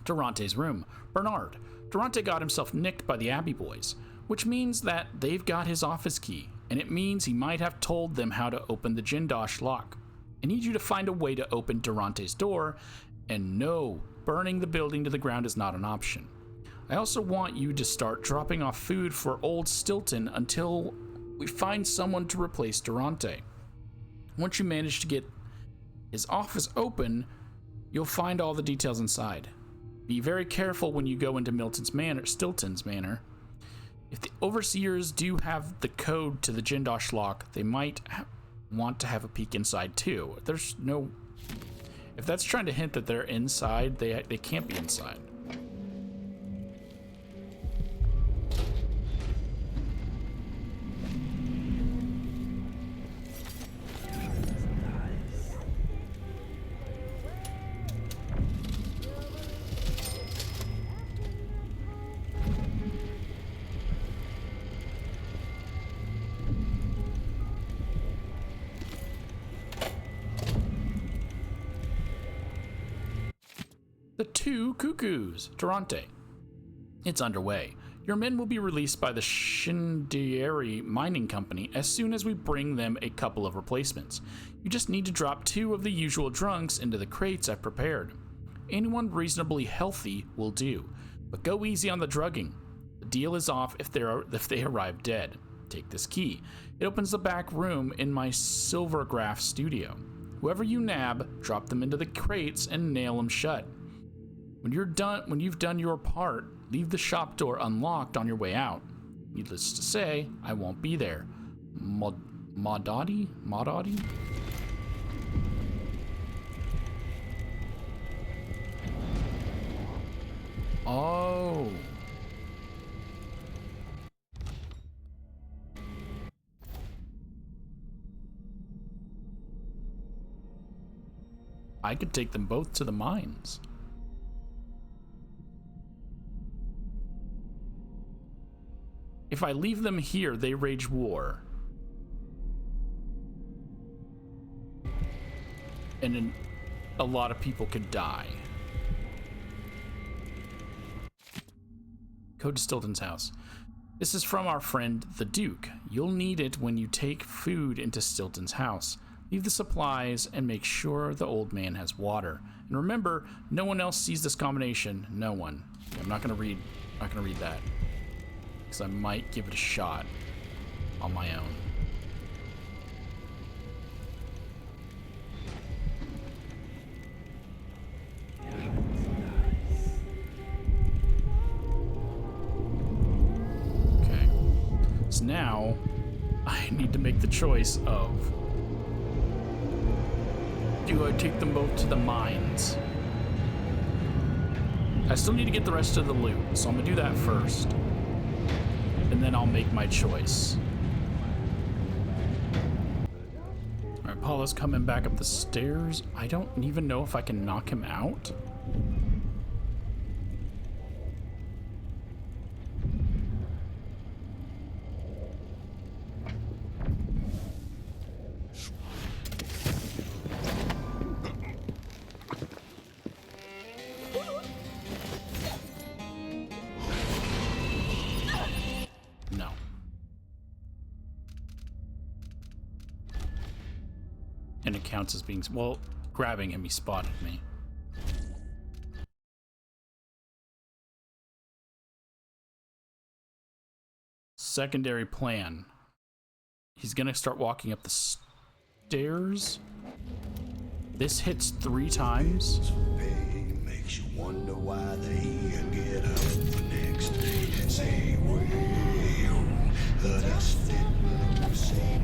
Speaker 1: Durante's room. Bernard. Durant got himself nicked by the Abbey boys, which means that they've got his office key, and it means he might have told them how to open the Jindosh lock. I need you to find a way to open Durante's door, and no, burning the building to the ground is not an option. I also want you to start dropping off food for old Stilton until we find someone to replace Durante. Once you manage to get his office open, you'll find all the details inside. Be very careful when you go into Stilton's manor. If the overseers do have the code to the Jindosh lock, they might want to have a peek inside too. There's no... If that's trying to hint that they're inside, they can't be inside. The Two Cuckoos, Durante. It's underway. Your men will be released by the Shindieri Mining Company as soon as we bring them a couple of replacements. You just need to drop 2 of the usual drunks into the crates I've prepared. Anyone reasonably healthy will do, but go easy on the drugging. The deal is off if they arrive dead. Take this key. It opens the back room in my Silvergraph studio. Whoever you nab, drop them into the crates and nail them shut. When you've done your part, leave the shop door unlocked on your way out. Needless to say, I won't be there. Modati? Oh. I could take them both to the mines. If I leave them here, they wage war. And a lot of people could die. Code to Stilton's house. This is from our friend, the Duke. You'll need it when you take food into Stilton's house. Leave the supplies and make sure the old man has water. And remember, no one else sees this combination. No one. I'm not gonna read that. Because I might give it a shot on my own. Okay. So now I need to make the choice of, do I take them both to the mines? I still need to get the rest of the loot, so I'm gonna do that first. And then I'll make my choice. Alright, Paolo's coming back up the stairs. I don't even know if I can knock him out. And it counts as being, well, grabbing him, he spotted me. Secondary plan. He's gonna start walking up the stairs. This hits 3 times.
Speaker 22: Pain makes you wonder why they get up the next day. Say, well, the dust it will say.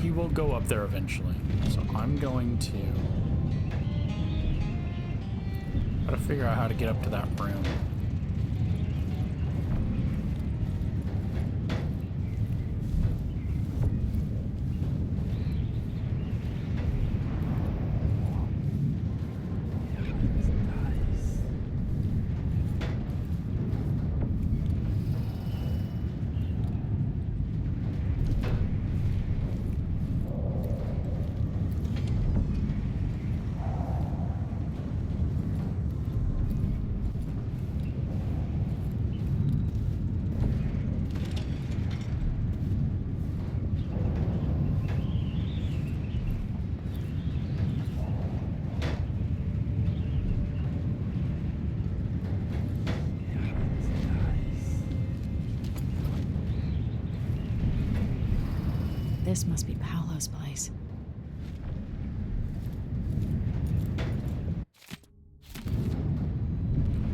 Speaker 1: He will go up there eventually. So I'm going to try to figure out how to get up to that room.
Speaker 2: This must be Paolo's place.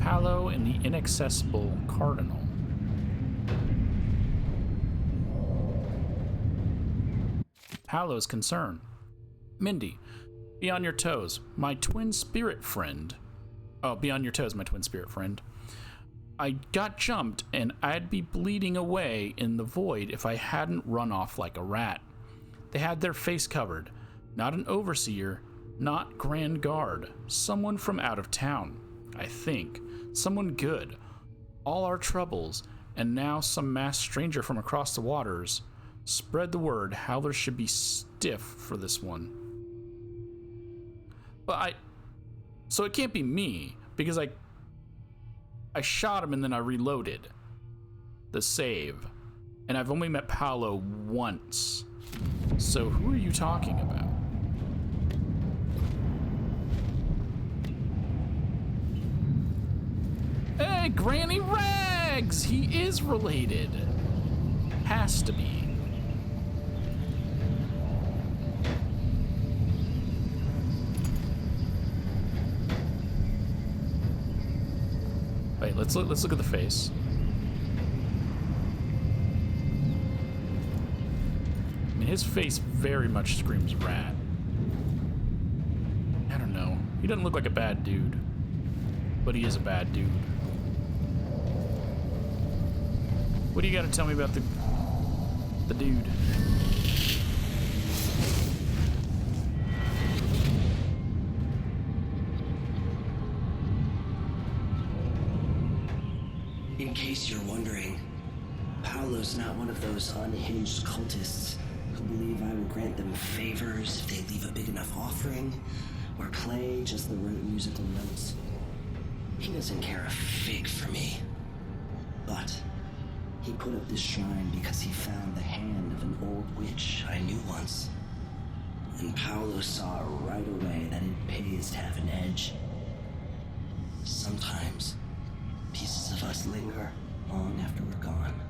Speaker 1: Paolo and the inaccessible Cardinal. Paolo's concern. Mindy, be on your toes. My twin spirit friend. Oh, be on your toes, my twin spirit friend. I got jumped and I'd be bleeding away in the void if I hadn't run off like a rat. They had their face covered. Not an overseer, not Grand Guard. Someone from out of town, I think. Someone good. All our troubles, and now some masked stranger from across the waters. Spread the word, Howlers should be stiff for this one. But so it can't be me, because I shot him and then I reloaded the save. And I've only met Paolo once. So who are you talking about? Hey, Granny Rags! He is related. Has to be. Wait, let's look at the face. I mean, his face very much screams rat. I don't know. He doesn't look like a bad dude, but he is a bad dude. What do you got to tell me about the the dude.
Speaker 5: In case you're wondering, Paolo's not one of those unhinged cultists who believe I will grant them favors if they leave a big enough offering or play just the right musical notes. He doesn't care a fig for me. But he put up this shrine because he found the hand of an old witch I knew once. And Paolo saw right away that it pays to have an edge. Sometimes pieces of us linger long after we're gone.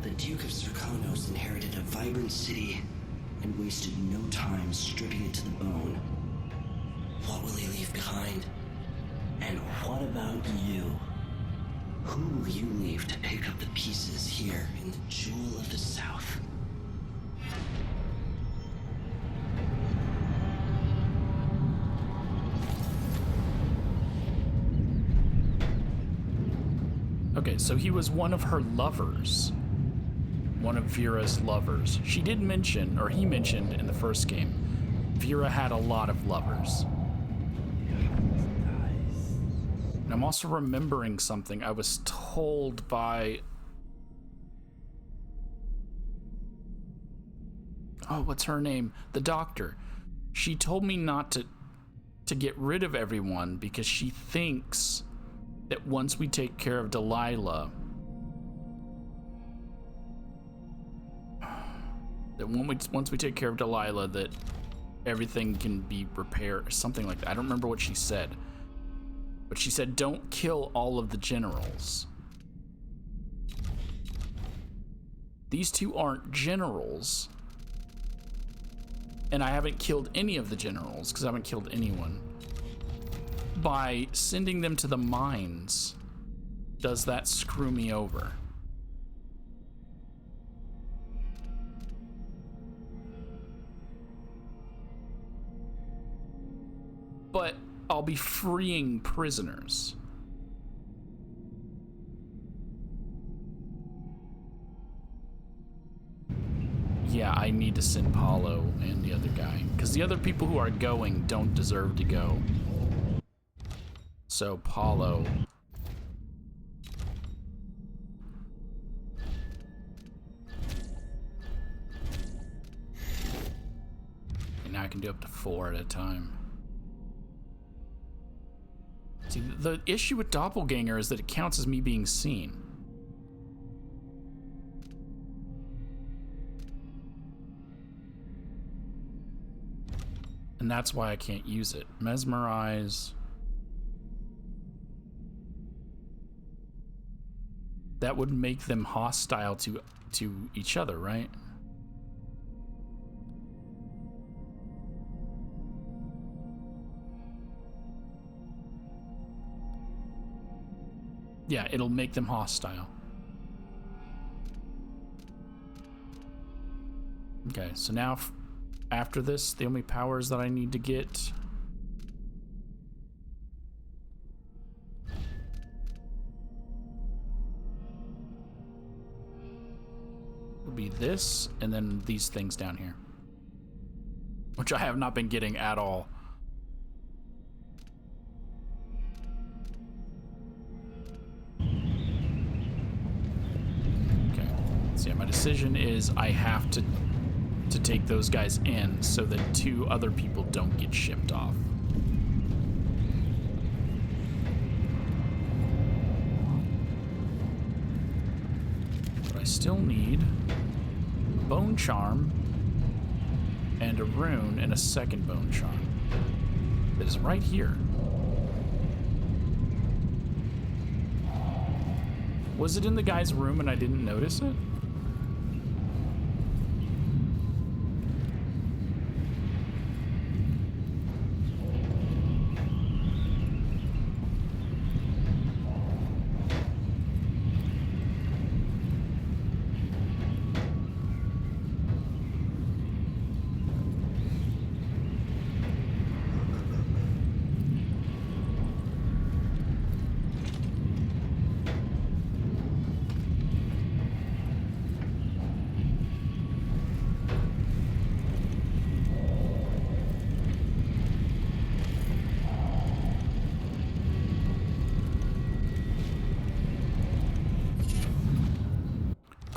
Speaker 5: The Duke of Zirconos inherited a vibrant city and wasted no time stripping it to the bone. What will he leave behind? And what about you? Who will you leave to pick up the pieces here in the Jewel of the South?
Speaker 1: Okay, so he was one of her lovers. One of Vera's lovers. She did mention, or he mentioned in the first game, Vera had a lot of lovers. And I'm also remembering something I was told by... Oh, what's her name? The doctor. She told me not to get rid of everyone because she thinks that once we take care of Delilah, once we take care of Delilah, that everything can be repaired, or something like that. I don't remember what she said. But she said, don't kill all of the generals. These two aren't generals. And I haven't killed any of the generals, because I haven't killed anyone. By sending them to the mines, does that screw me over? But I'll be freeing prisoners. Yeah, I need to send Paolo and the other guy, because the other people who are going don't deserve to go. So Paolo. And now I can do up to 4 at a time. See, the issue with Doppelganger is that it counts as me being seen. And that's why I can't use it. Mesmerize. That would make them hostile to each other, right? Yeah, it'll make them hostile. Okay, so now after this, the only powers that I need to get will be this, and then these things down here, which I have not been getting at all. So yeah, my decision is I have to take those guys in so that 2 other people don't get shipped off. But I still need a bone charm and a rune and a second bone charm. That is right here. Was it in the guy's room and I didn't notice it?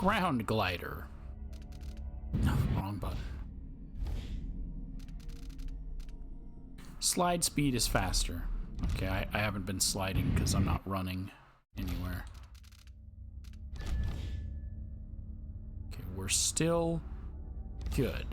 Speaker 1: ground glider. No, wrong button. Slide speed is faster. Okay, I haven't been sliding because I'm not running anywhere. Okay, we're still good.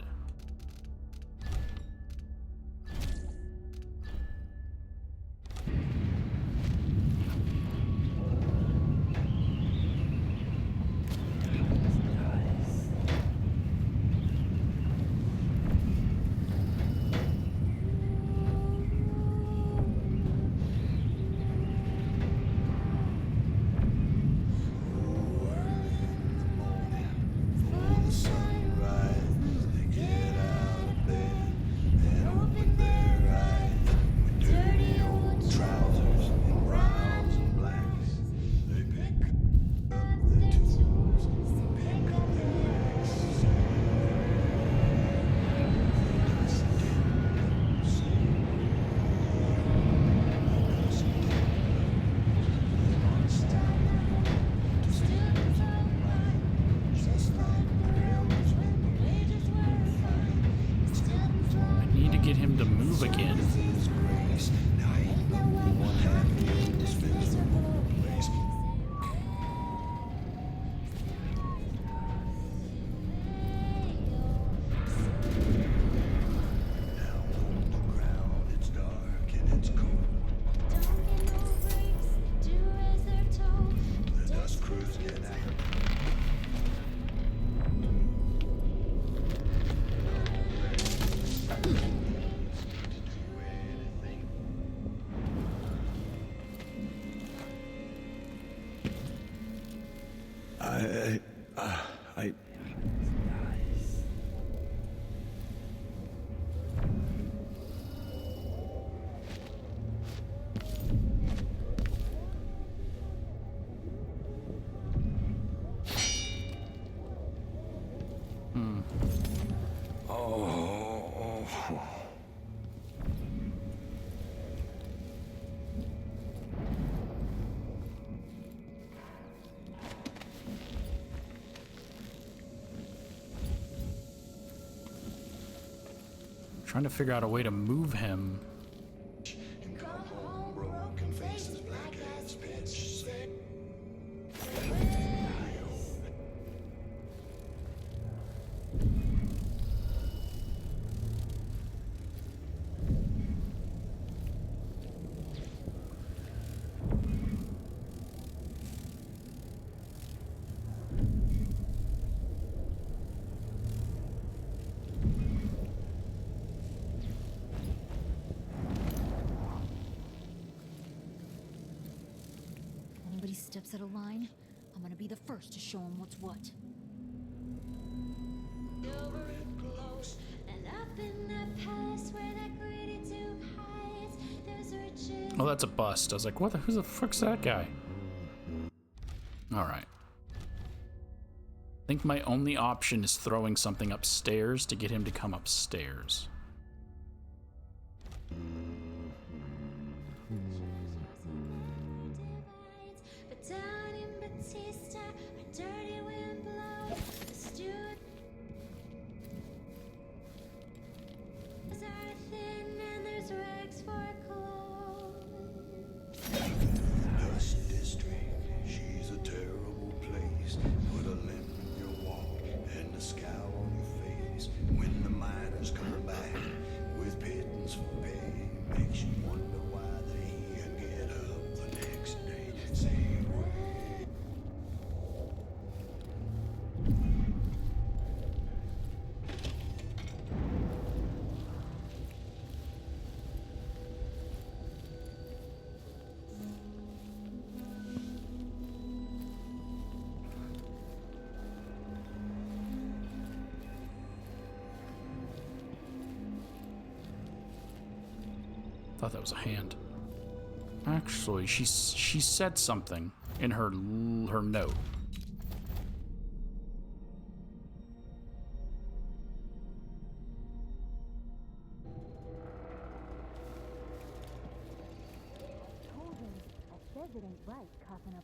Speaker 1: Trying to figure out a way to move him.
Speaker 6: Steps out of line, I'm gonna be the first to show him what's what. Over it close, and up in that palace where that greedy duke hides, there's riches.
Speaker 1: Oh, that's a bust. I was like, what the, who the fuck's that guy? Alright. I think my only option is throwing something upstairs to get him to come upstairs. Thought that was a hand. Actually, she said something in her note.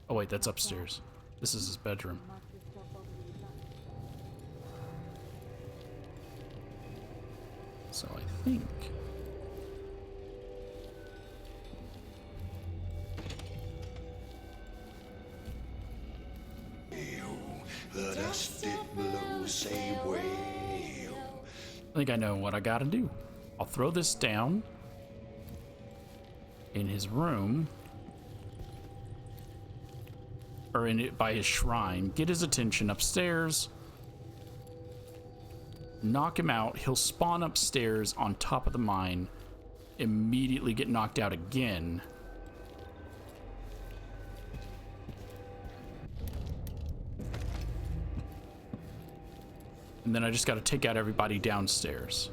Speaker 1: Oh wait, that's upstairs. This is his bedroom. So I think...
Speaker 22: The dust it blows, say way.
Speaker 1: I think I know what I gotta do. I'll throw this down in his room, or in it by his shrine, get his attention upstairs, knock him out. He'll spawn upstairs on top of the mine, immediately get knocked out again. And then I just got to take out everybody downstairs.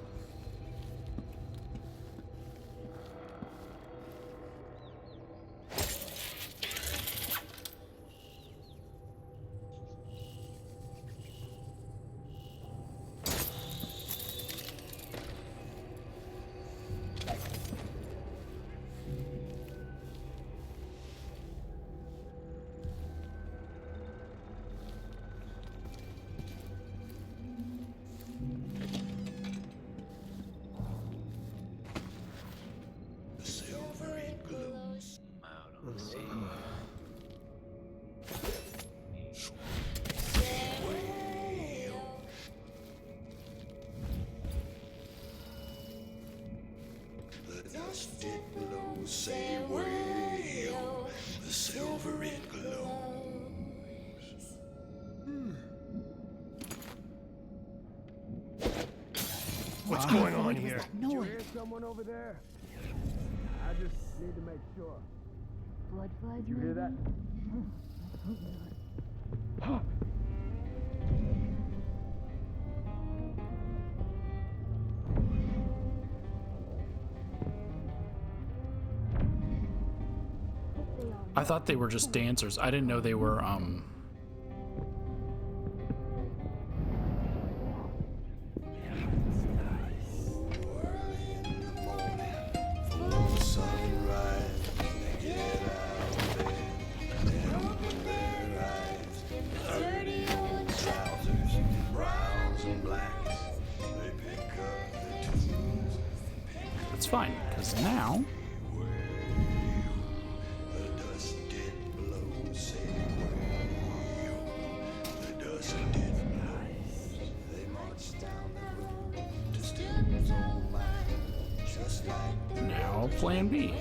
Speaker 10: What's going on here?
Speaker 15: No one.
Speaker 10: Someone over there. I just need to make sure.
Speaker 6: Blood flies.
Speaker 10: You hear that?
Speaker 1: I thought they were just dancers. I didn't know they were, It's fine, because now... Now, plan B.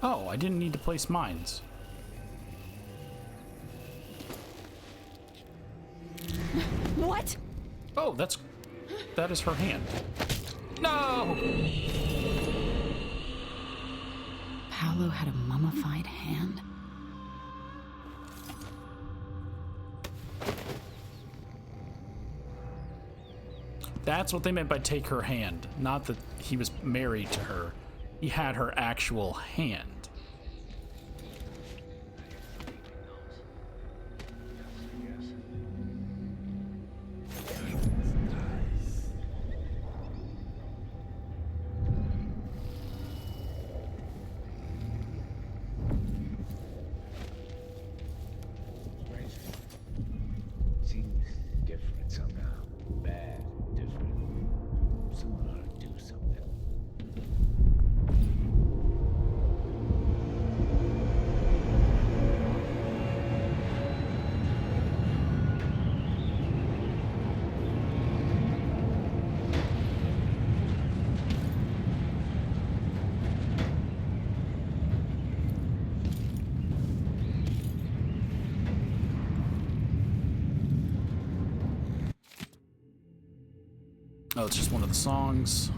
Speaker 1: Oh, I didn't need to place mines.
Speaker 2: What?
Speaker 1: Oh, that is her hand. No!
Speaker 2: Paolo had a mummified hand?
Speaker 1: That's what they meant by take her hand. Not that he was married to her. He had her actual hand.
Speaker 4: Seems different somehow. Bad, different. Someone ought to do something.
Speaker 1: Oh, it's just one of the songs.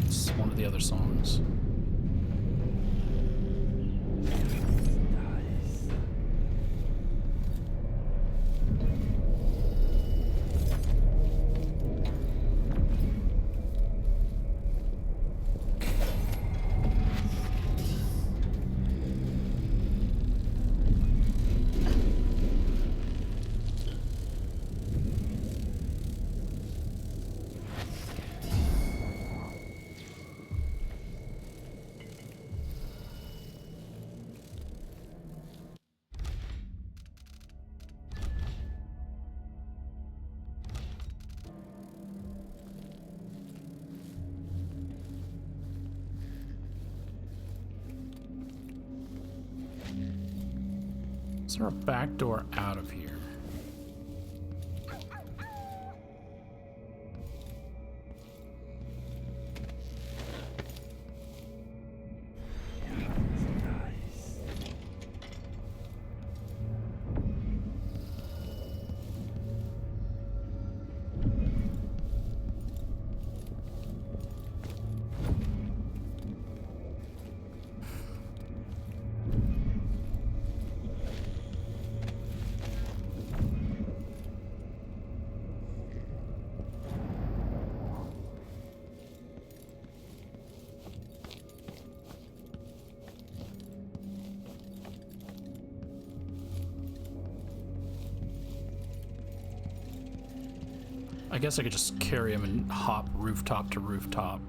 Speaker 1: It's one of the other songs. Is there a back door out of here? I guess I could just carry him and hop rooftop to rooftop.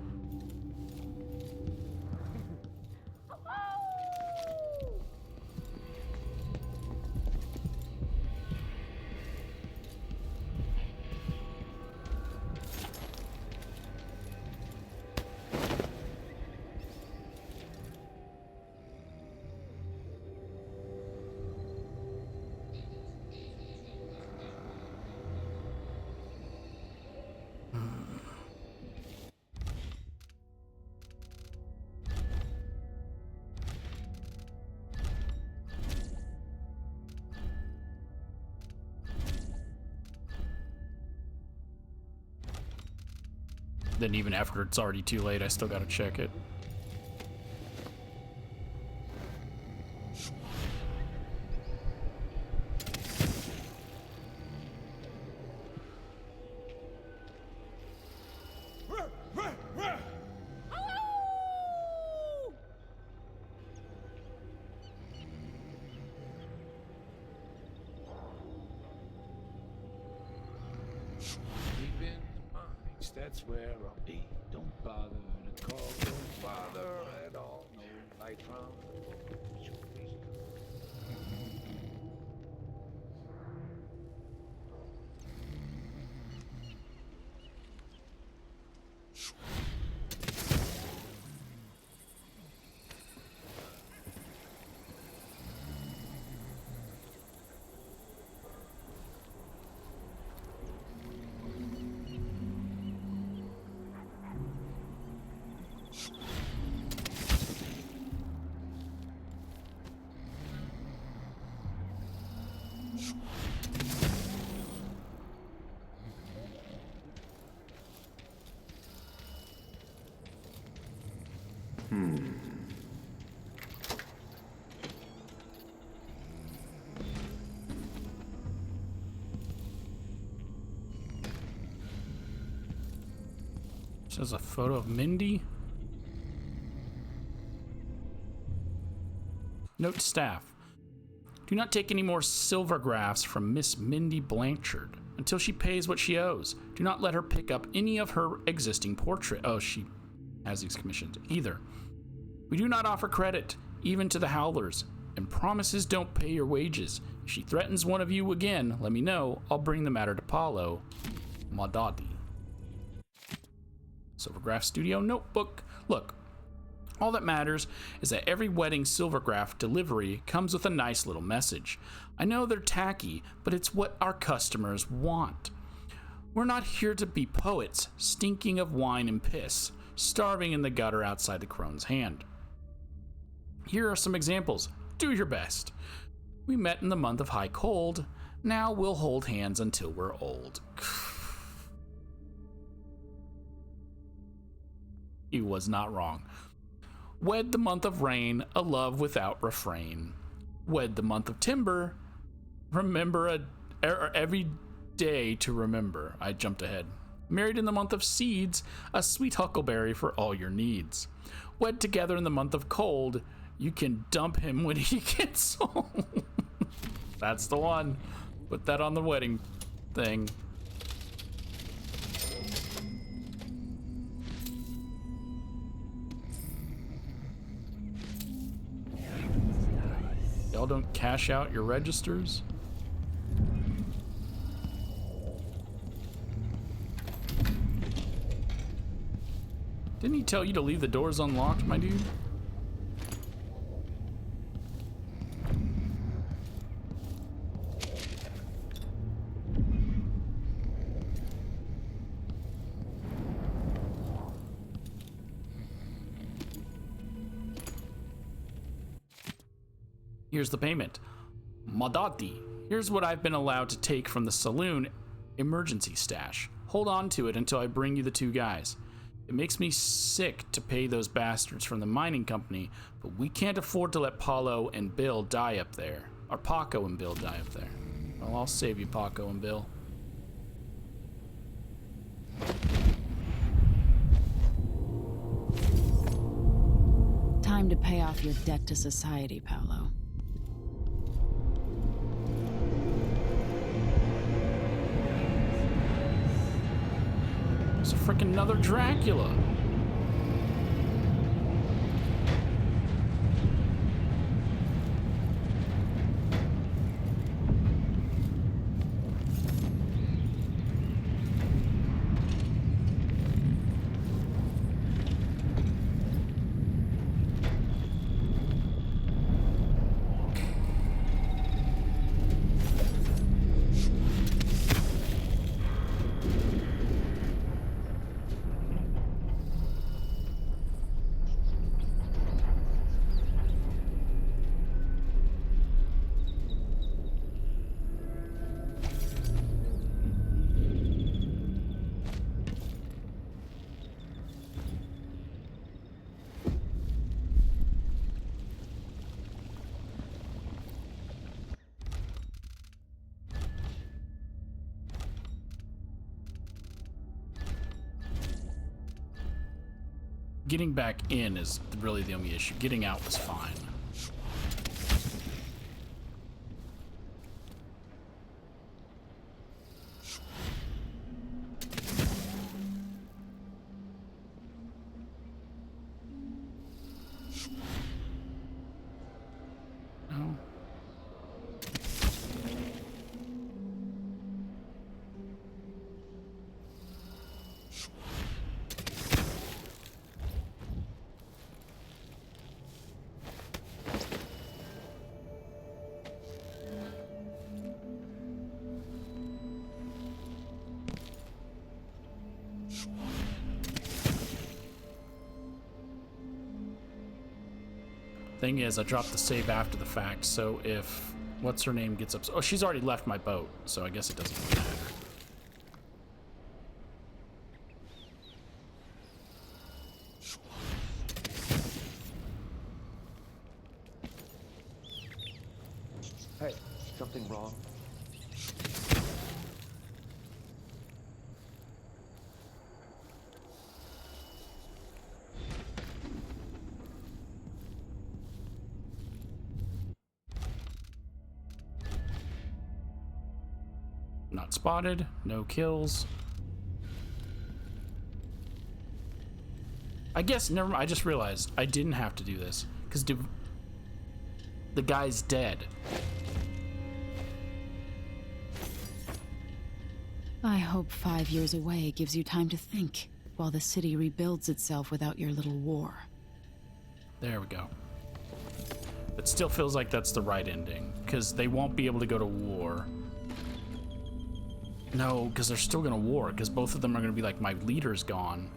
Speaker 1: Then even after it's already too late, I still gotta check it.
Speaker 4: That's where I'll be. Don't bother to call, don't bother at all. No light from. Says a photo of Mindy. Note to staff. Do not take any more silver graphs from Miss Mindy Blanchard until she pays what she owes. Do not let her pick up any of her existing portrait. Oh, she has these commissioned either. We do not offer credit, even to the Howlers, and promises don't pay your wages. If she threatens one of you again, let me know. I'll bring the matter to Paolo. Madadi. Silvergraph Studio Notebook. Look, all that matters is that every wedding Silvergraph delivery comes with a nice little message. I know they're tacky, but it's what our customers want. We're not here to be poets, stinking of wine and piss, starving in the gutter outside the crone's hand. Here are some examples. Do your best. We met in the month of high cold. Now we'll hold hands until we're old.
Speaker 1: He was not wrong. Wed the month of rain, a love without refrain. Wed the month of timber, remember every day to remember. I jumped ahead. Married in the month of seeds, a sweet huckleberry for all your needs. Wed together in the month of cold, you can dump him when he gets home. That's the one. Put that on the wedding thing. Y'all don't cash out your registers? Didn't he tell you to leave the doors unlocked, my dude? Here's the payment. Madati. Here's what I've been allowed to take from the saloon emergency stash. Hold on to it until I bring you the two guys. It makes me sick to pay those bastards from the mining company, but we can't afford to let Paolo and Bill die up there. Or Paco and Bill die up there. Well, I'll save you, Paco and Bill.
Speaker 2: Time to pay off your debt to society, Paolo.
Speaker 1: It's a freaking another Dracula. Getting back in is really the only issue. Getting out was fine. No. Thing is, I dropped the save after the fact, so if what's her name gets upset, oh, she's already left my boat, so I guess it doesn't really matter.
Speaker 19: Hey, something wrong?
Speaker 1: Not spotted, no kills. I guess, never mind, I just realized I didn't have to do this, because the guy's dead.
Speaker 2: I hope 5 years away gives you time to think, while the city rebuilds itself without your little war.
Speaker 1: There we go. It still feels like that's the right ending, because they won't be able to go to war. No, because they're still gonna war, because both of them are gonna be like, my leader's gone.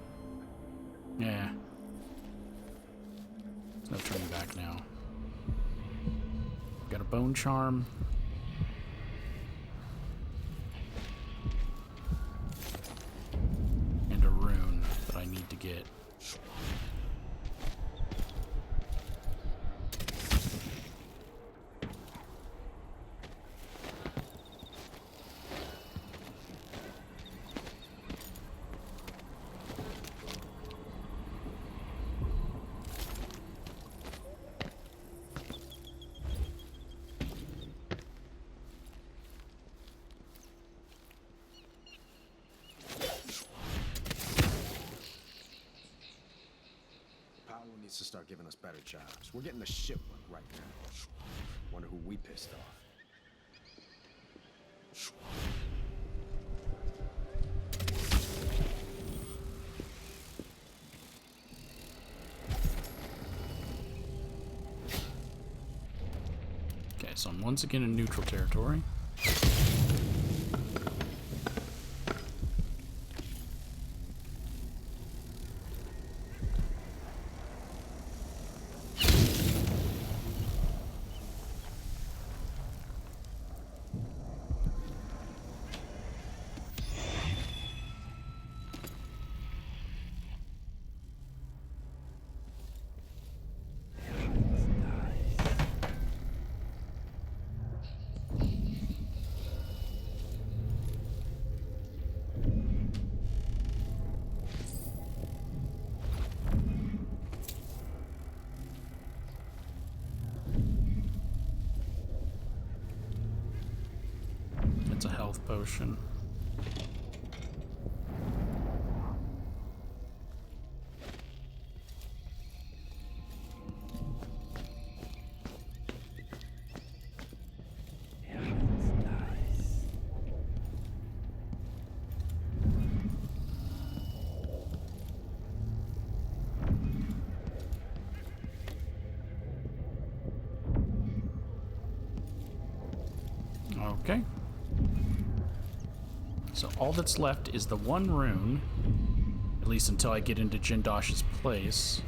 Speaker 1: Yeah. There's no turning back now. Got a bone charm. And a rune that I need to get.
Speaker 14: wants to start giving us better jobs. We're getting the shit work right now. Wonder who we pissed off.
Speaker 1: Okay, so I'm once again in neutral territory. It's a health potion. Okay. So all that's left is the one rune, at least until I get into Jindosh's place.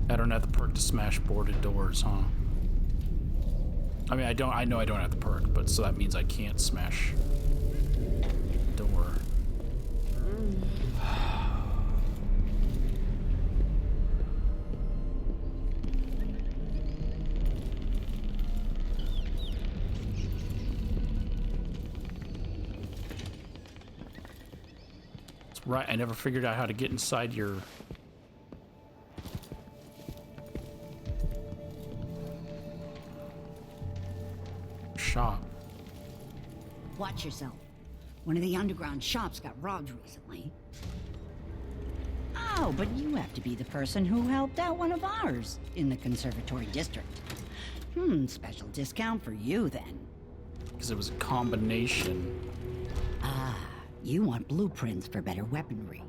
Speaker 1: I don't have the perk to smash boarded doors, huh? I mean, I know I don't have the perk, but so that means I can't smash the door. That's right, I never figured out how to get inside your shop.
Speaker 15: Watch yourself. One of the underground shops got robbed recently. Oh, but you have to be the person who helped out one of ours in the conservatory district. Special discount for you then.
Speaker 1: Because it was a combination.
Speaker 15: Ah, you want blueprints for better weaponry.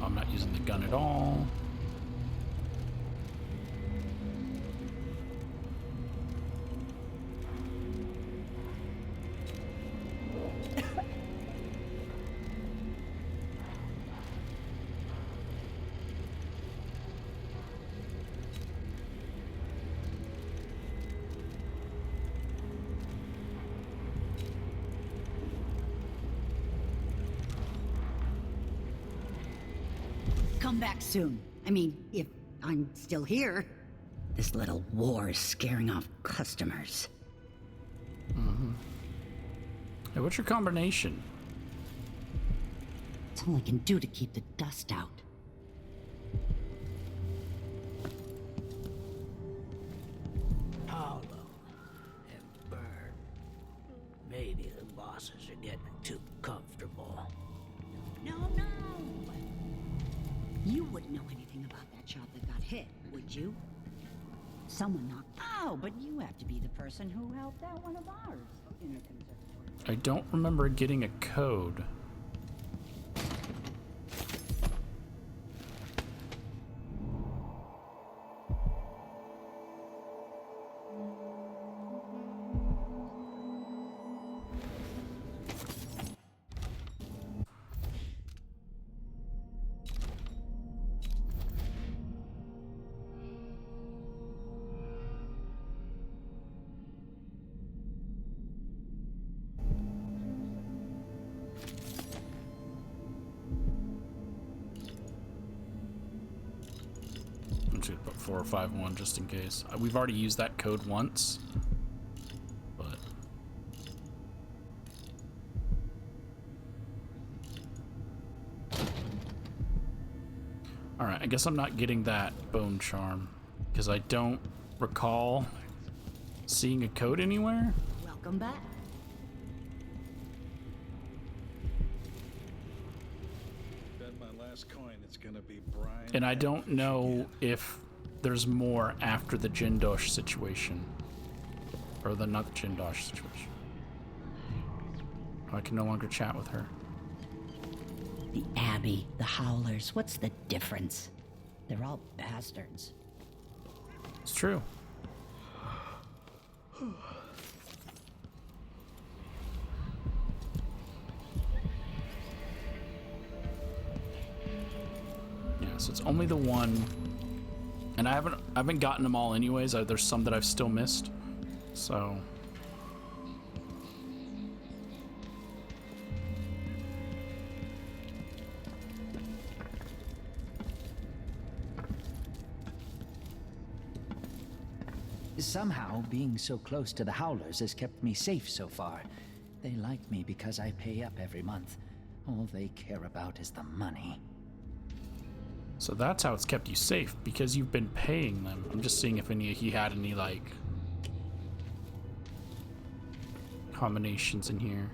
Speaker 1: I'm not using the gun at all.
Speaker 15: Come back soon. I mean, if I'm still here. This little war is scaring off customers.
Speaker 1: Mm-hmm. Hey, what's your combination?
Speaker 15: It's all I can do to keep the dust out.
Speaker 12: Paolo and Byrne. Maybe the bosses are getting too comfortable.
Speaker 15: No. You wouldn't know anything about that shop that got hit, would you? Someone knocked. Oh, but you have to be the person who helped out one of ours in the conservatory.
Speaker 1: I don't remember getting a code. put 4051 just in case. We've already used that code once, but all right. I guess I'm not getting that bone charm because I don't recall seeing a code anywhere.
Speaker 15: Welcome back.
Speaker 9: Bet my last coin it's gonna be Brian.
Speaker 1: And I don't know if there's more after the Jindosh situation. Or the not the Jindosh situation. Oh, I can no longer chat with her.
Speaker 15: The Abbey, the Howlers, what's the difference? They're all bastards.
Speaker 1: It's true. Yeah, so it's only the one, and I haven't gotten them all anyways. There's some that I've still missed, so.
Speaker 11: Somehow, being so close to the Howlers has kept me safe so far. They like me because I pay up every month. All they care about is the money.
Speaker 1: So that's how it's kept you safe, because you've been paying them. I'm just seeing if he had any, like, combinations in here.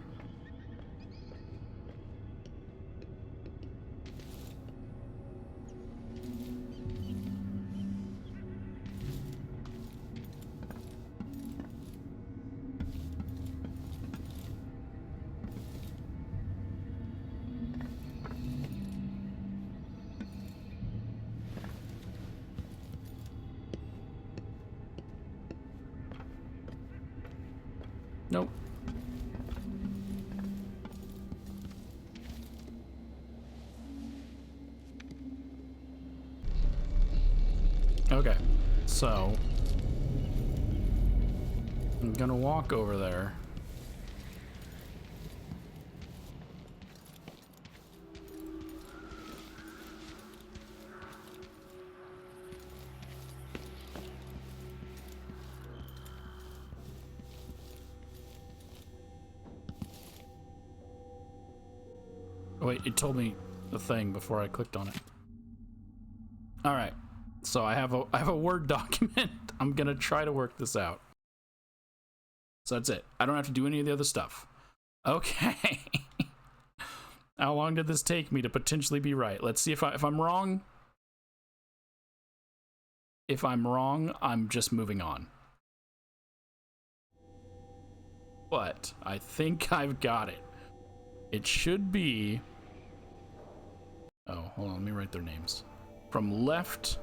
Speaker 1: Nope. Okay, so I'm gonna walk over there. Wait, it told me the thing before I clicked on it. All right, so I have a Word document. I'm gonna try to work this out. So that's it. I don't have to do any of the other stuff. Okay. How long did this take me to potentially be right? Let's see if I'm wrong. If I'm wrong, I'm just moving on. But I think I've got it. It should be. Oh, hold on, let me write their names. From left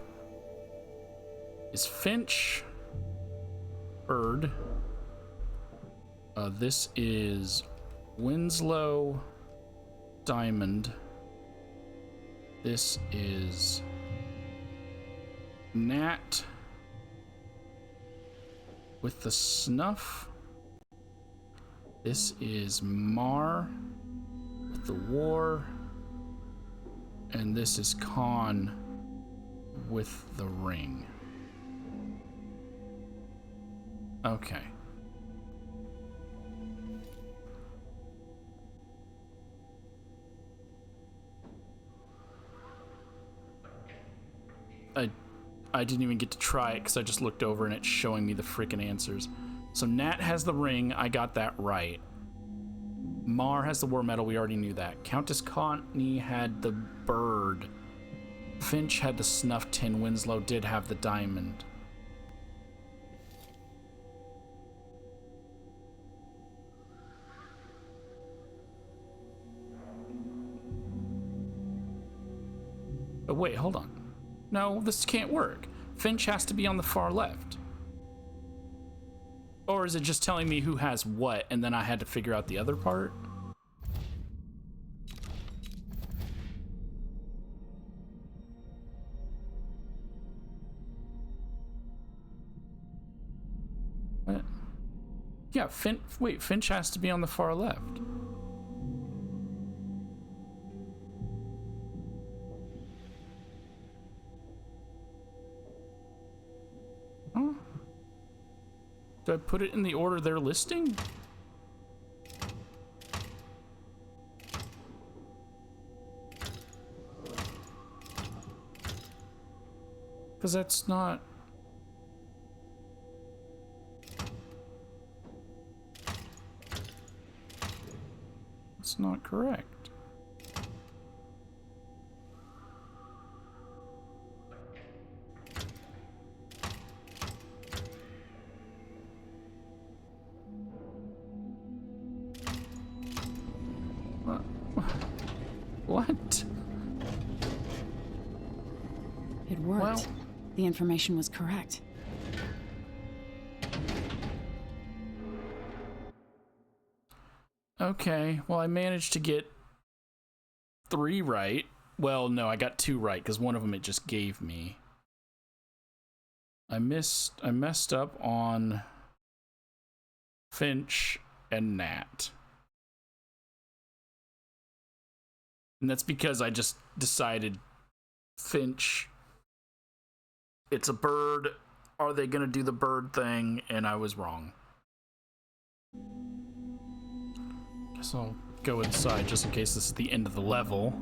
Speaker 1: is Finch, Bird. This is Winslow, Diamond. This is Nat with the snuff. This is Mar with the war. And this is Khan with the ring. Okay. I didn't even get to try it because I just looked over and it's showing me the freaking answers. So Nat has the ring, I got that right. Mar has the war medal, we already knew that. Countess Connie had the bird. Finch had the snuff tin, Winslow did have the diamond. Oh wait, hold on. No, this can't work. Finch has to be on the far left. Or is it just telling me who has what, and then I had to figure out the other part? What? Yeah, wait, Finch has to be on the far left. Do I put it in the order they're listing? Because that's not... It's not correct. What?
Speaker 2: It worked.
Speaker 1: Well,
Speaker 2: the information was correct.
Speaker 1: Okay, well, I managed to get 3 right. Well, no, I got 2 right because one of them it just gave me. I messed up on Finch and Nat. And that's because I just decided Finch, it's a bird. Are they gonna do the bird thing? And I was wrong. Guess I'll go inside just in case this is the end of the level.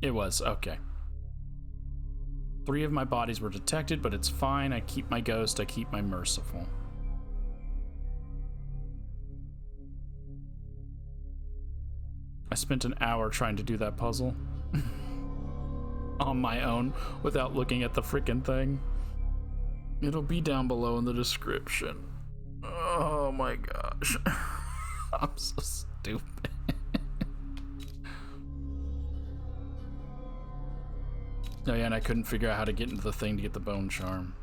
Speaker 1: It was, okay. 3 of my bodies were detected, but it's fine. I keep my ghost, I keep my merciful. I spent an hour trying to do that puzzle. On my own, without looking at the frickin' thing. It'll be down below in the description. Oh my gosh. I'm so stupid. Oh yeah, and I couldn't figure out how to get into the thing to get the bone charm.